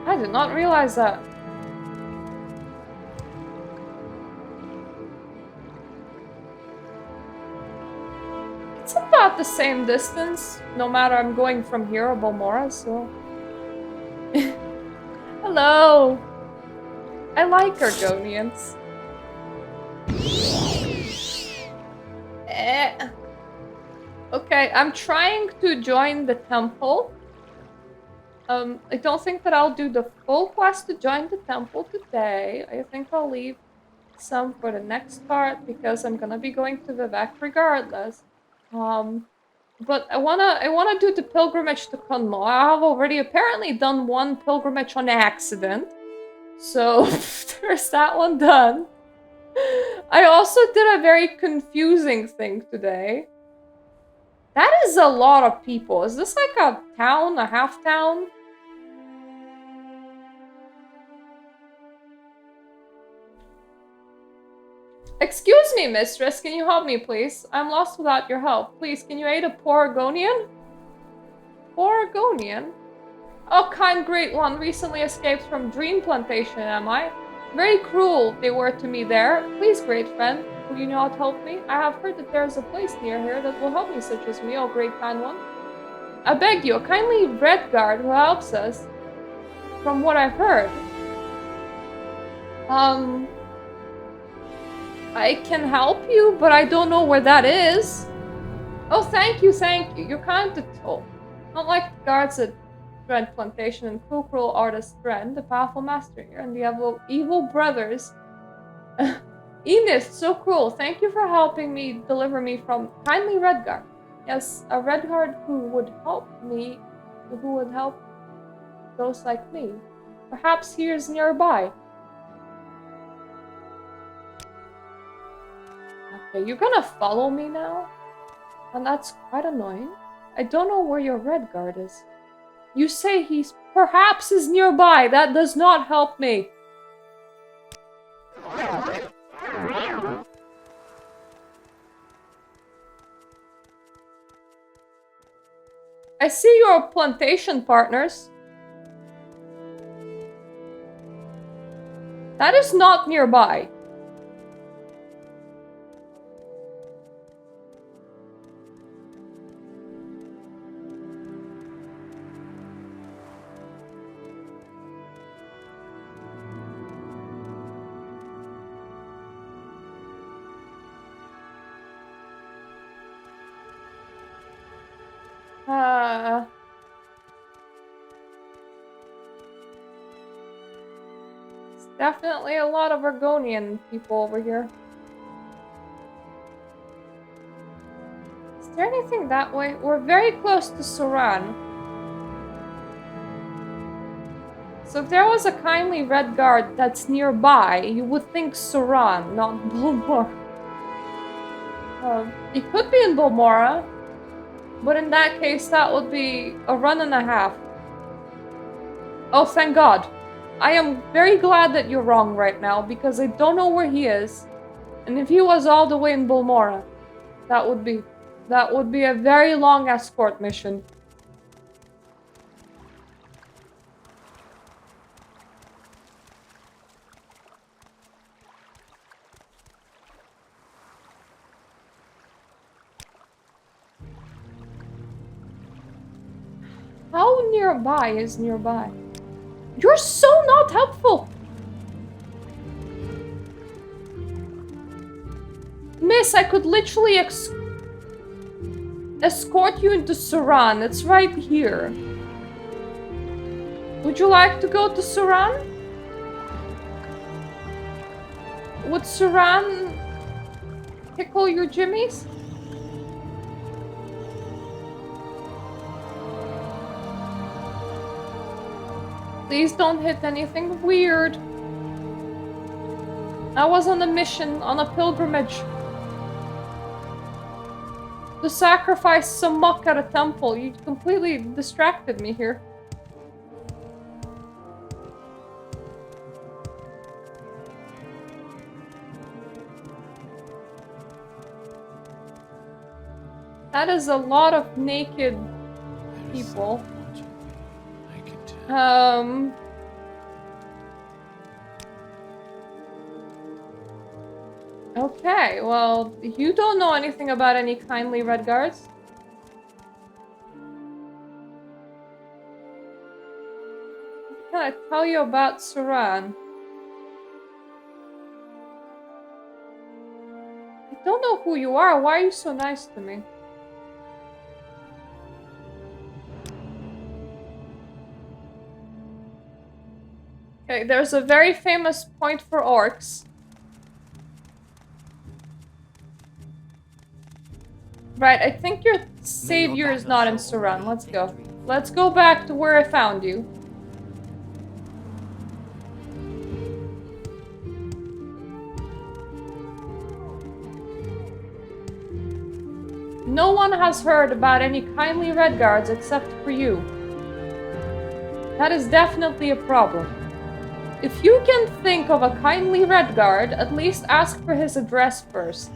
I did not realize that. It's about the same distance, no matter I'm going from here or Balmora, so... Hello! I like Argonians. Okay, I'm trying to join the temple. I don't think that I'll do the full quest to join the temple today. I think I'll leave some for the next part because I'm gonna be going to Vivek regardless. But I wanna do the pilgrimage to Kunmo. I have already apparently done one pilgrimage on accident. So there's that one done. I also did a very confusing thing today. That is a lot of people. Is this like a town, a half town? Excuse me, mistress. Can you help me, please? I'm lost without your help. Please, can you aid a poor Argonian? Poor Argonian? Oh, kind great one. Recently escaped from Dream Plantation, am I? Very cruel they were to me there. Please, great friend, will you know how to help me? I have heard that there is a place near here that will help me such as me, oh great kind one. I beg you, a kindly red guard who helps us. From what I've heard. I can help you, but I don't know where that is. Oh, thank you, thank you. You're kind to told. Not like the guards at Dread Plantation and cruel artist Dren, the powerful master here, and the evil brothers. Enith, so cruel. Thank you for helping me deliver me from kindly Redguard. Yes, a Redguard who would help me, who would help those like me. Perhaps he is nearby. Okay, you're gonna follow me now? And that's quite annoying. I don't know where your Redguard is. You say he's perhaps is nearby. That does not help me. I see your plantation partners. That is not nearby. It's definitely a lot of Argonian people over here. Is there anything that way? We're very close to Suran. So if there was a kindly red guard that's nearby, you would think Suran, not Bulmora. It could be in Bulmora. But in that case, that would be a run and a half. Oh, thank God. I am very glad that you're wrong right now, because I don't know where he is. And if he was all the way in Bulmora, that would be a very long escort mission. How nearby is nearby? You're so not helpful! Miss, I could literally escort you into Suran. It's right here. Would you like to go to Suran? Would Suran tickle your jimmies? Please don't hit anything weird. I was on a mission, on a pilgrimage. To sacrifice some muck at a temple. You completely distracted me here. That is a lot of naked people. Okay, well, you don't know anything about any kindly red guards. What can I tell you about Suran? I don't know who you are. Why are you so nice to me? Okay, there's a very famous point for orcs. Right, I think your savior is not in Suran. Let's go. Let's go back to where I found you. No one has heard about any kindly red guards except for you. That is definitely a problem. If you can think of a kindly red guard, at least ask for his address first.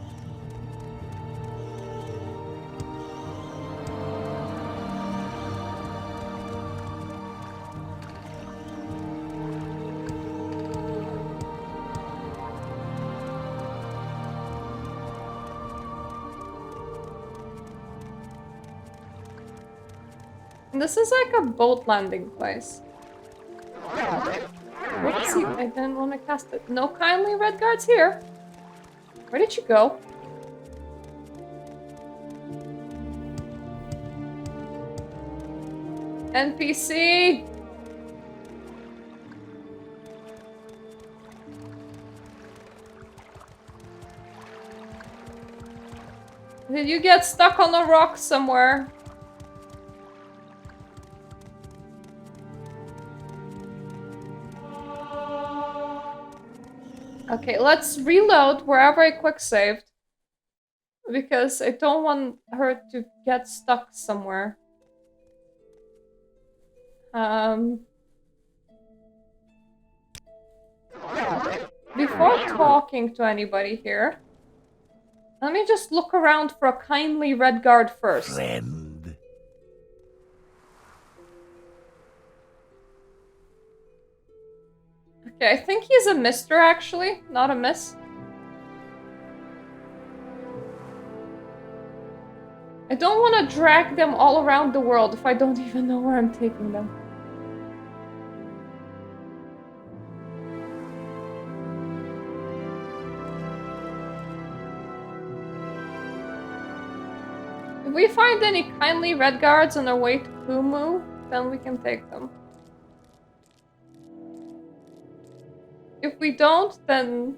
This is like a boat landing place. Whoopsie, I didn't want to cast it. No kindly red guards here. Where did you go? NPC! Did you get stuck on a rock somewhere? Okay, let's reload wherever I quick saved. Because I don't want her to get stuck somewhere. Before talking to anybody here, let me just look around for a kindly red guard first. Friend. Okay, I think he's a mister actually, not a miss. I don't want to drag them all around the world if I don't even know where I'm taking them. If we find any kindly red guards on their way to Kumu, then we can take them. If we don't, then...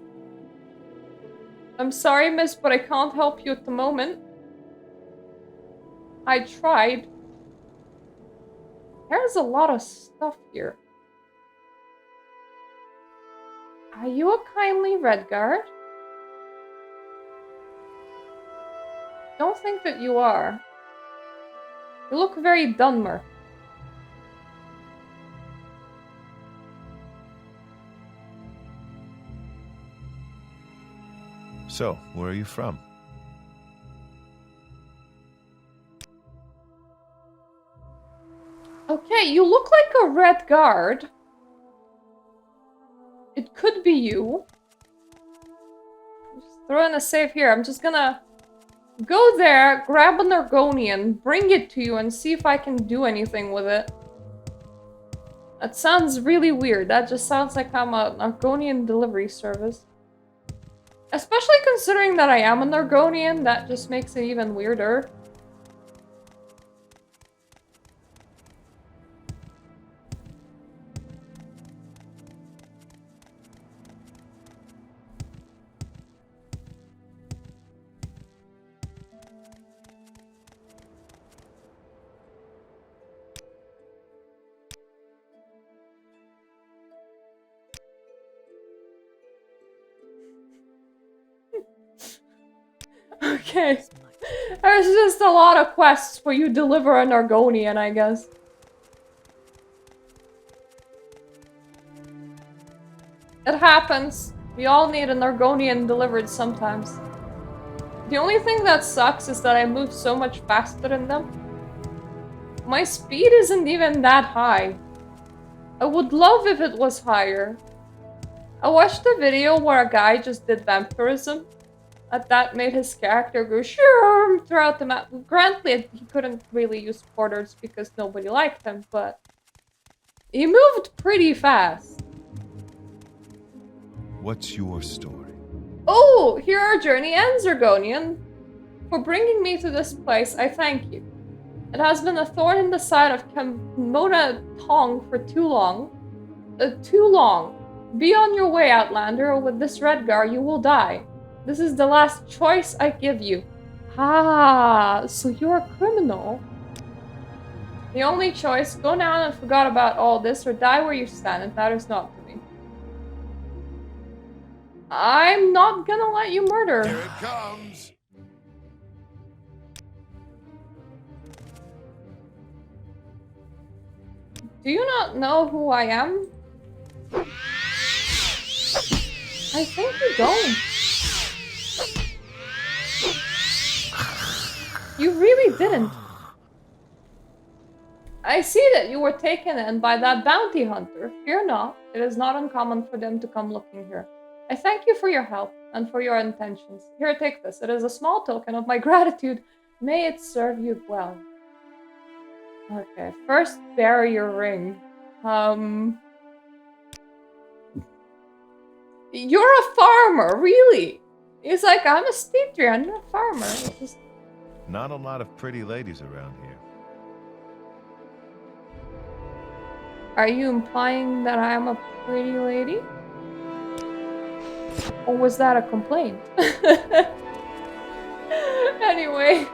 I'm sorry, miss, but I can't help you at the moment. I tried. There's a lot of stuff here. Are you a kindly red guard? Don't think that you are. You look very Dunmer. So, where are you from? Okay, you look like a red guard. It could be you. Just throw in a save here. I'm just gonna go there, grab an Argonian, bring it to you, and see if I can do anything with it. That sounds really weird. That just sounds like I'm an Argonian delivery service. Especially considering that I am an Argonian, that just makes it even weirder. Okay. There's just a lot of quests where you deliver an Argonian, I guess. It happens. We all need an Argonian delivered sometimes. The only thing that sucks is that I move so much faster than them. My speed isn't even that high. I would love if it was higher. I watched a video where a guy just did vampirism. That made his character go shroom throughout the map. Granted, he couldn't really use porters because nobody liked him, but he moved pretty fast. What's your story? Oh, here our journey ends, Argonian. For bringing me to this place, I thank you. It has been a thorn in the side of Kemona Tong for too long. Too long. Be on your way, Outlander, or with this Redgar you will die. This is the last choice I give you. Ah, so you're a criminal. The only choice, go down and forget about all this or die where you stand. It matters not to me. I'm not gonna let you murder. Here it comes. Do you not know who I am? I think you don't. You really didn't. I see that you were taken in by that bounty hunter. Fear not, it is not uncommon for them to come looking here. I thank you for your help and for your intentions. Here, take this. It is a small token of my gratitude. May it serve you well. Okay, first bury your ring. You're a farmer, really? He's like, I'm a Stytrian, and you're a farmer. It's just... Not a lot of pretty ladies around here. Are you implying that I am a pretty lady? Or was that a complaint? Anyway.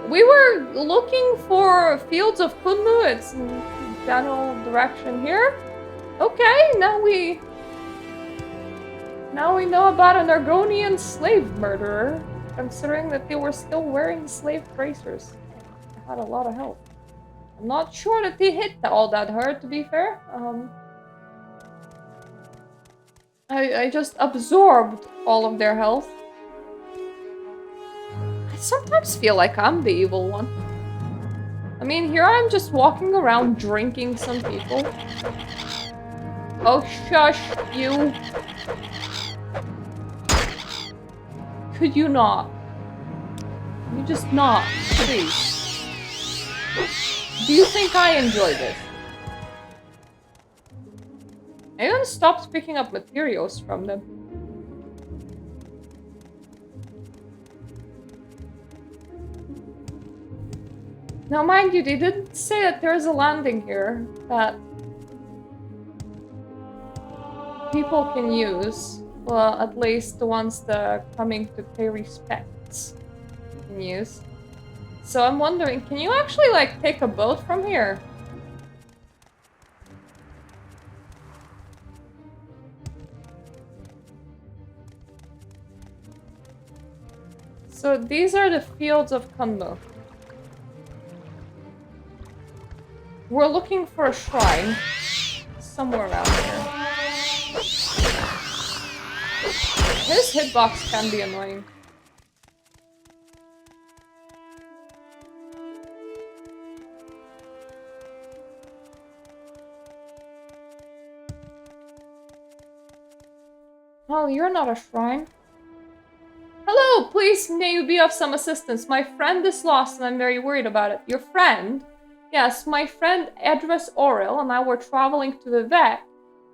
We were looking for fields of Kunmu. It's in general direction here. Okay, now we know about an Argonian slave murderer, considering that they were still wearing slave bracers. They had a lot of health. I'm not sure that they hit all that hard, to be fair. I just absorbed all of their health. I sometimes feel like I'm the evil one. I mean, here I'm just walking around drinking some people. Oh, shush, you. Could you not? Can you just not, please? Do you think I enjoy this? I even stopped picking up materials from them. Now, mind you, they did say that there's a landing here that people can use. Well, at least the ones that are coming to pay respects can use. So I'm wondering, can you actually, like, take a boat from here? So these are the fields of Kunmo. We're looking for a shrine somewhere around here. His hitbox can be annoying. Oh, you're not a shrine. Hello, please, may you be of some assistance. My friend is lost and I'm very worried about it. Your friend? Yes, my friend Edris Oril and I were traveling to the vet,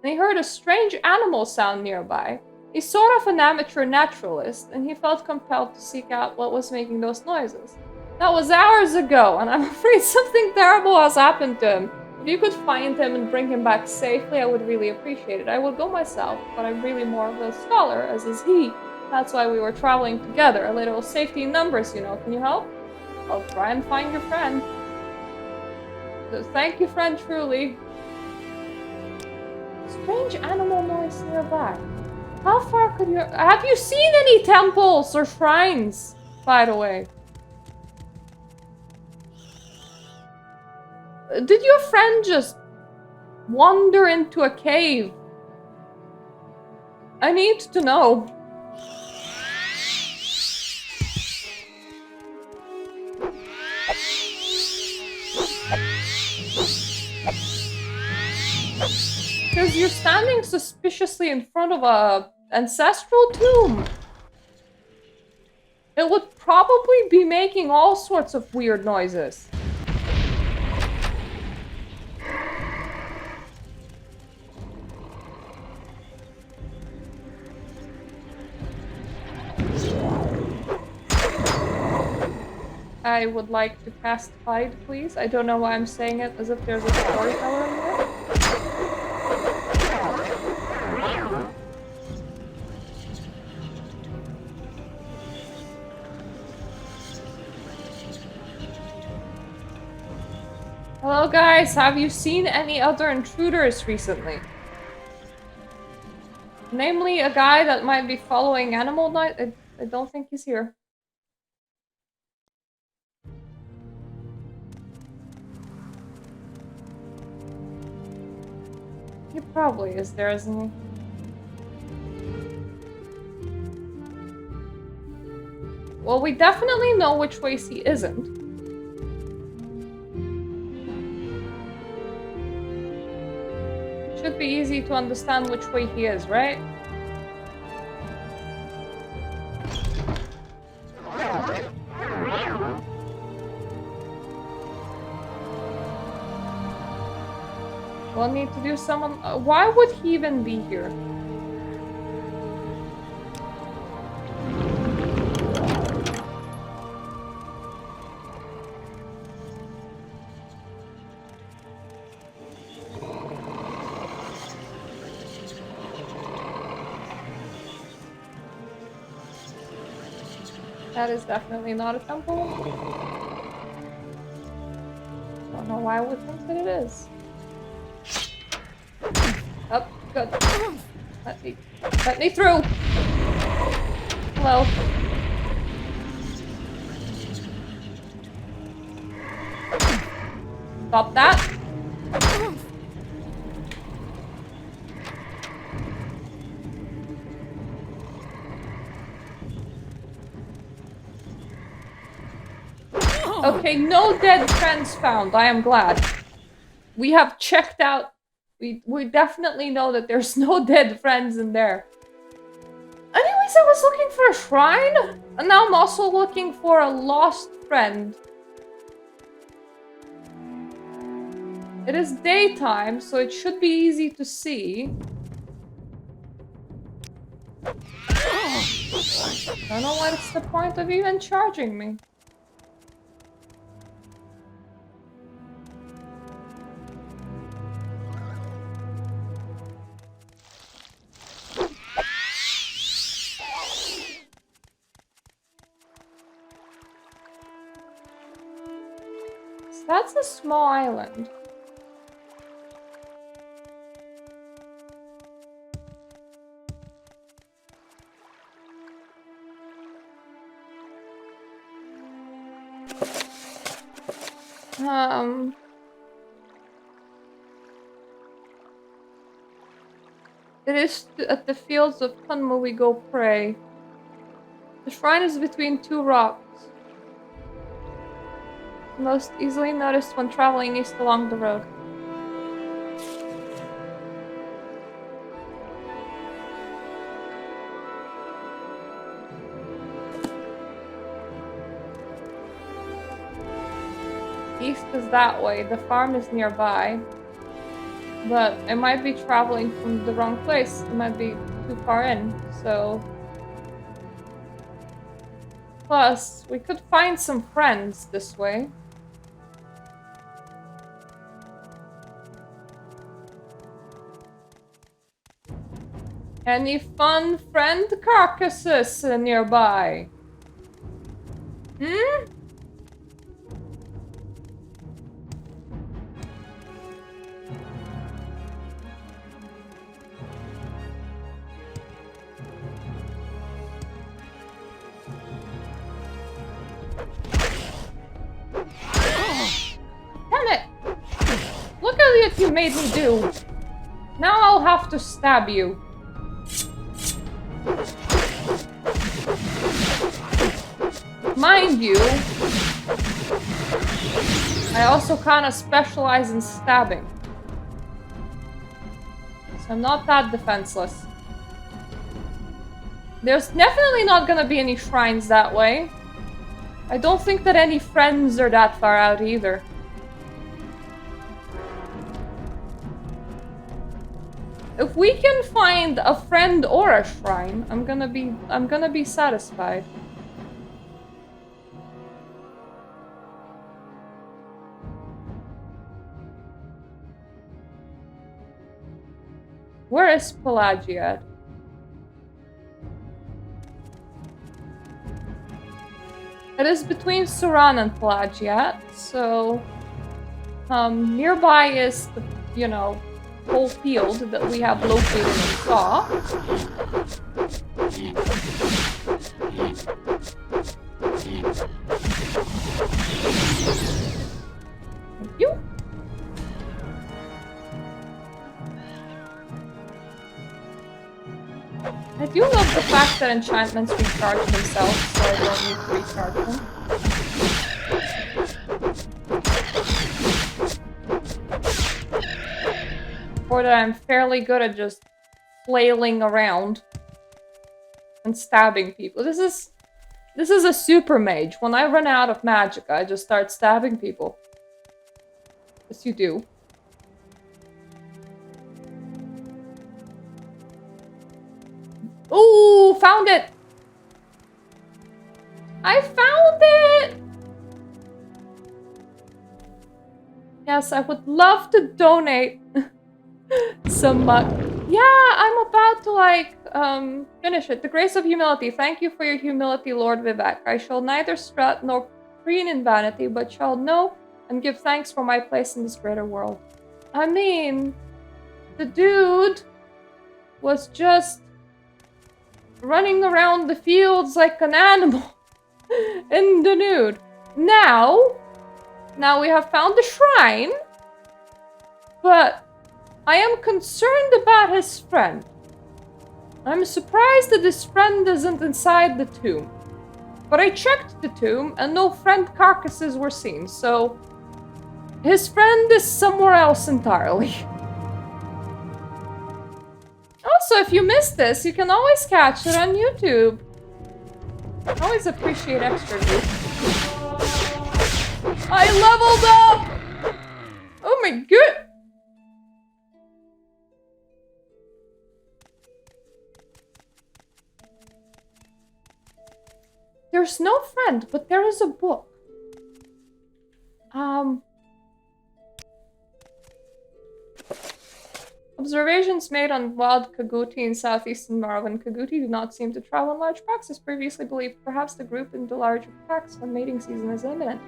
and he heard a strange animal sound nearby. He's sort of an amateur naturalist, and he felt compelled to seek out what was making those noises. That was hours ago, and I'm afraid something terrible has happened to him. If you could find him and bring him back safely, I would really appreciate it. I would go myself, but I'm really more of a scholar, as is he. That's why we were traveling together. A little safety in numbers, you know. Can you help? I'll try and find your friend. So thank you, friend, truly. Strange animal noise nearby. How far could you... Have you seen any temples or shrines, by the way? Did your friend just wander into a cave? I need to know. Because you're standing suspiciously in front of a ancestral tomb. It would probably be making all sorts of weird noises. I would like to cast hide, please. I don't know why I'm saying it as if there's a storyteller in there. Hello guys, have you seen any other intruders recently? Namely, a guy that might be following Animal Night. I don't think he's here. He probably is there, isn't he? Well, we definitely know which ways he isn't. Should be easy to understand which way he is, right? We'll need to do someone. Why would he even be here? That is definitely not a temple. Don't know why I would think that it is. Oh, good. Let me through. Hello. Stop that. Okay, no dead friends found. I am glad. We have checked out. We definitely know that there's no dead friends in there. Anyways, I was looking for a shrine, and now I'm also looking for a lost friend. It is daytime, so it should be easy to see. I don't know what's the point of even charging me. That's a small island. It is at the fields of Kunmu we go pray. The shrine is between two rocks. Most easily noticed when traveling east along the road. East is that way. The farm is nearby. But I might be traveling from the wrong place. It might be too far in, so... Plus, we could find some friends this way. Any fun friend carcasses nearby? Hmm? Damn it! Look at what you made me do. Now I'll have to stab you. Mind you, I also kind of specialize in stabbing. So I'm not that defenseless. There's definitely not gonna be any shrines that way. I don't think that any friends are that far out either. If we can find a friend or a shrine, I'm gonna be satisfied. Where is Pelagia? It is between Suran and Pelagia, so Nearby is the, you know, whole field that we have located and saw. Thank you. I do love the fact that enchantments recharge themselves, so I don't need to recharge them. Or that I'm fairly good at just flailing around and stabbing people. This is a super mage. When I run out of magic, I just start stabbing people. Yes, you do. Ooh, found it! I found it! Yes, I would love to donate some yeah, I'm about to, like, finish it. The grace of humility. Thank you for your humility, Lord Vivek. I shall neither strut nor preen in vanity, but shall know and give thanks for my place in this greater world. I mean, the dude was just running around the fields like an animal in the nude. Now we have found the shrine, but I am concerned about his friend. I'm surprised that his friend isn't inside the tomb. But I checked the tomb and no friend carcasses were seen, so his friend is somewhere else entirely. Also, if you missed this, you can always catch it on YouTube. I always appreciate extra views. I leveled up! Oh my god! There's no friend, but there is a book. Observations made on wild Kaguti in southeastern Morrowind. Kaguti do not seem to travel in large packs as previously believed. Perhaps the group into larger packs when mating season is imminent.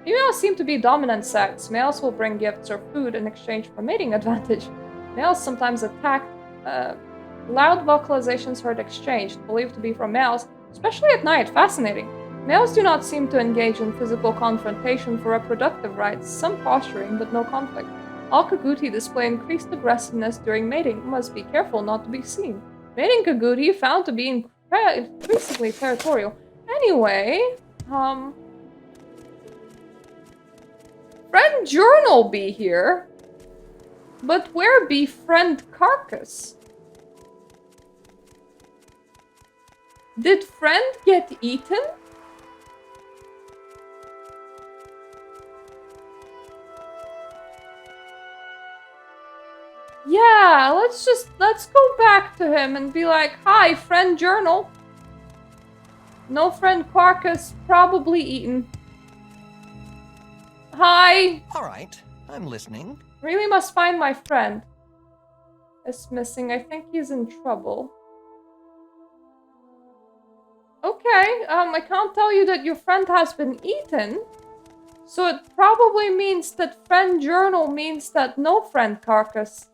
Females seem to be dominant sex. Males will bring gifts or food in exchange for mating advantage. Males sometimes attack. Loud vocalizations heard exchanged, believed to be from males, especially at night. Fascinating. Males do not seem to engage in physical confrontation for reproductive rights. Some posturing, but no conflict. All Kaguti display increased aggressiveness during mating. Must be careful not to be seen. Mating Kaguti found to be increasingly territorial. Anyway, Friend Journal be here, but where be Friend Carcass? Did Friend get eaten? Yeah, let's go back to him and be like, hi, Friend Journal. No Friend Carcass, probably eaten. Hi. All right, I'm listening. Really must find my friend. Is missing. I think he's in trouble. Okay, I can't tell you that your friend has been eaten. So it probably means that Friend Journal means that no Friend Carcass.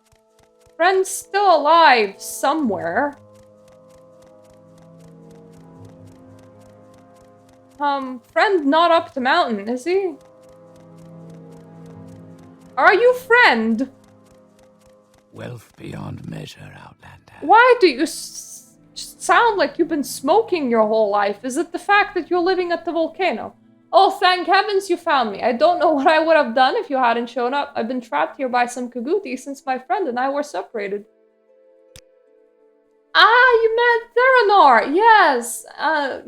Friend's still alive somewhere. Friend not up the mountain, is he? Are you Friend? Wealth beyond measure, Outlander. Why do you sound like you've been smoking your whole life? Is it the fact that you're living at the volcano? Oh, thank heavens you found me. I don't know what I would have done if you hadn't shown up. I've been trapped here by some Kaguti since my friend and I were separated. Ah, you met Theranor. Yes.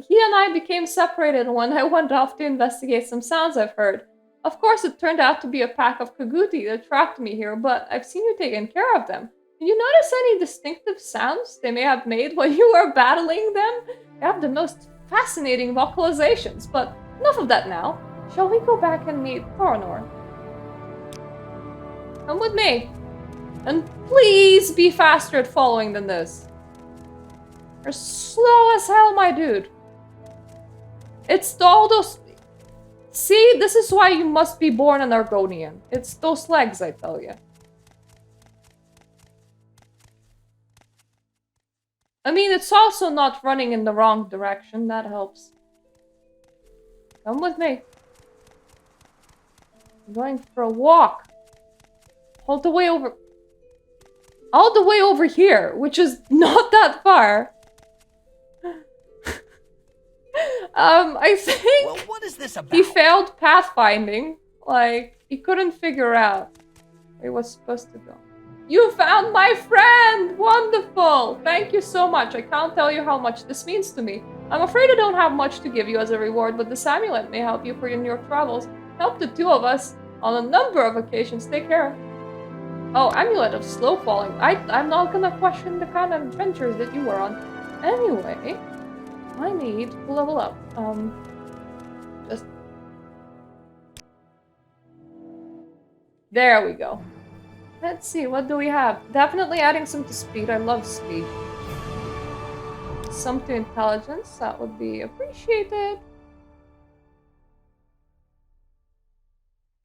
He and I became separated when I went off to investigate some sounds I've heard. Of course, it turned out to be a pack of Kaguti that trapped me here, but I've seen you taking care of them. Did you notice any distinctive sounds they may have made when you were battling them? They have the most fascinating vocalizations, but enough of that now. Shall we go back and meet Theranor? Come with me. And please be faster at following than this. You're slow as hell, my dude. It's all those... See, this is why you must be born an Argonian. It's those legs, I tell you. I mean, it's also not running in the wrong direction. That helps. Come with me. I'm going for a walk. All the way over here, which is not that far. I think Well, what is this about? he failed pathfinding. Like, he couldn't figure out where he was supposed to go. You found my friend! Wonderful! Thank you so much. I can't tell you how much this means to me. I'm afraid I don't have much to give you as a reward, but this amulet may help you for your travels. Help the two of us on a number of occasions. Take care. Oh, amulet of slow falling. I'm not gonna question the kind of adventures that you were on. Anyway, I need to level up. Just... There we go. Let's see, what do we have? Definitely adding some to speed. I love speed. Some to intelligence. That would be appreciated.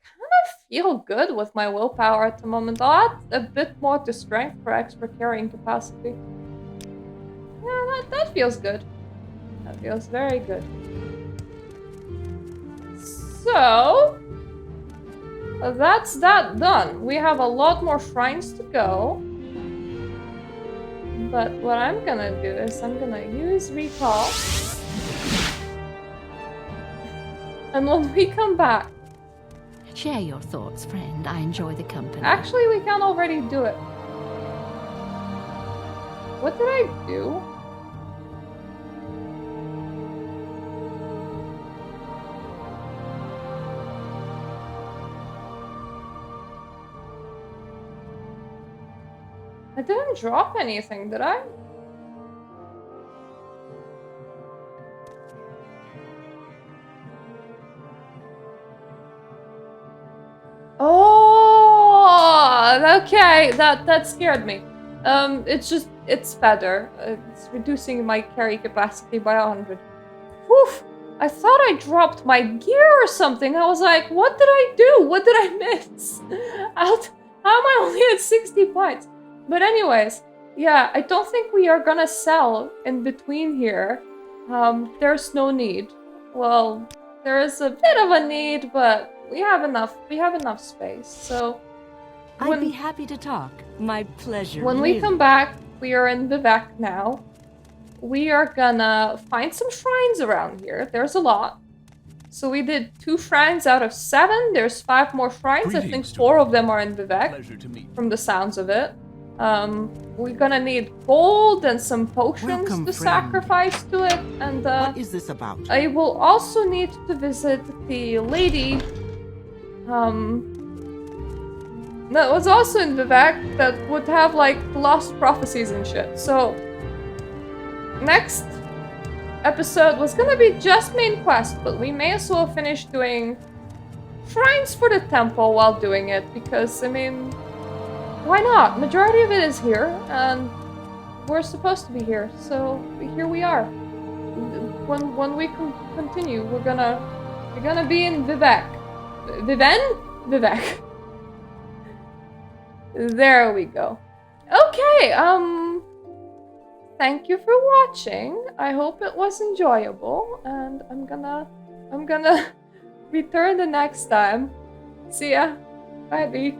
Kind of feel good with my willpower at the moment. I'll add a bit more to strength for extra carrying capacity. Yeah, that feels good. That feels very good. So... that's that done. We have a lot more shrines to go. But what I'm gonna do is I'm gonna use recall. And when we come back... Share your thoughts, friend. I enjoy the company. Actually, we can already do it. What did I do? I didn't drop anything, did I? Oh, okay. That scared me. It's better. It's reducing my carry capacity by 100. Whew! I thought I dropped my gear or something. I was like, what did I do? What did I miss? How am I only at 60 points? But anyways, yeah, I don't think we are gonna sell in between here. There's no need. Well, there is a bit of a need, but we have enough space, so... I'd be happy to talk. My pleasure. When we come back, we are in Vivek now. We are gonna find some shrines around here. There's a lot. So we did 2 shrines out of 7. There's 5 more shrines. I think 4 of them are in Vivek, from the sounds of it. We're gonna need gold and some potions to sacrifice to it, and what is this about? I will also need to visit the lady that was also in Vivek that would have like lost prophecies and shit. So next episode was gonna be just main quest, but we may as well finish doing shrines for the temple while doing it, because I mean, why not? Majority of it is here, and we're supposed to be here, so here we are. When we continue, we're gonna be in Vivek. Vivek. There we go. Okay, thank you for watching. I hope it was enjoyable, and I'm gonna return the next time. See ya. Bye.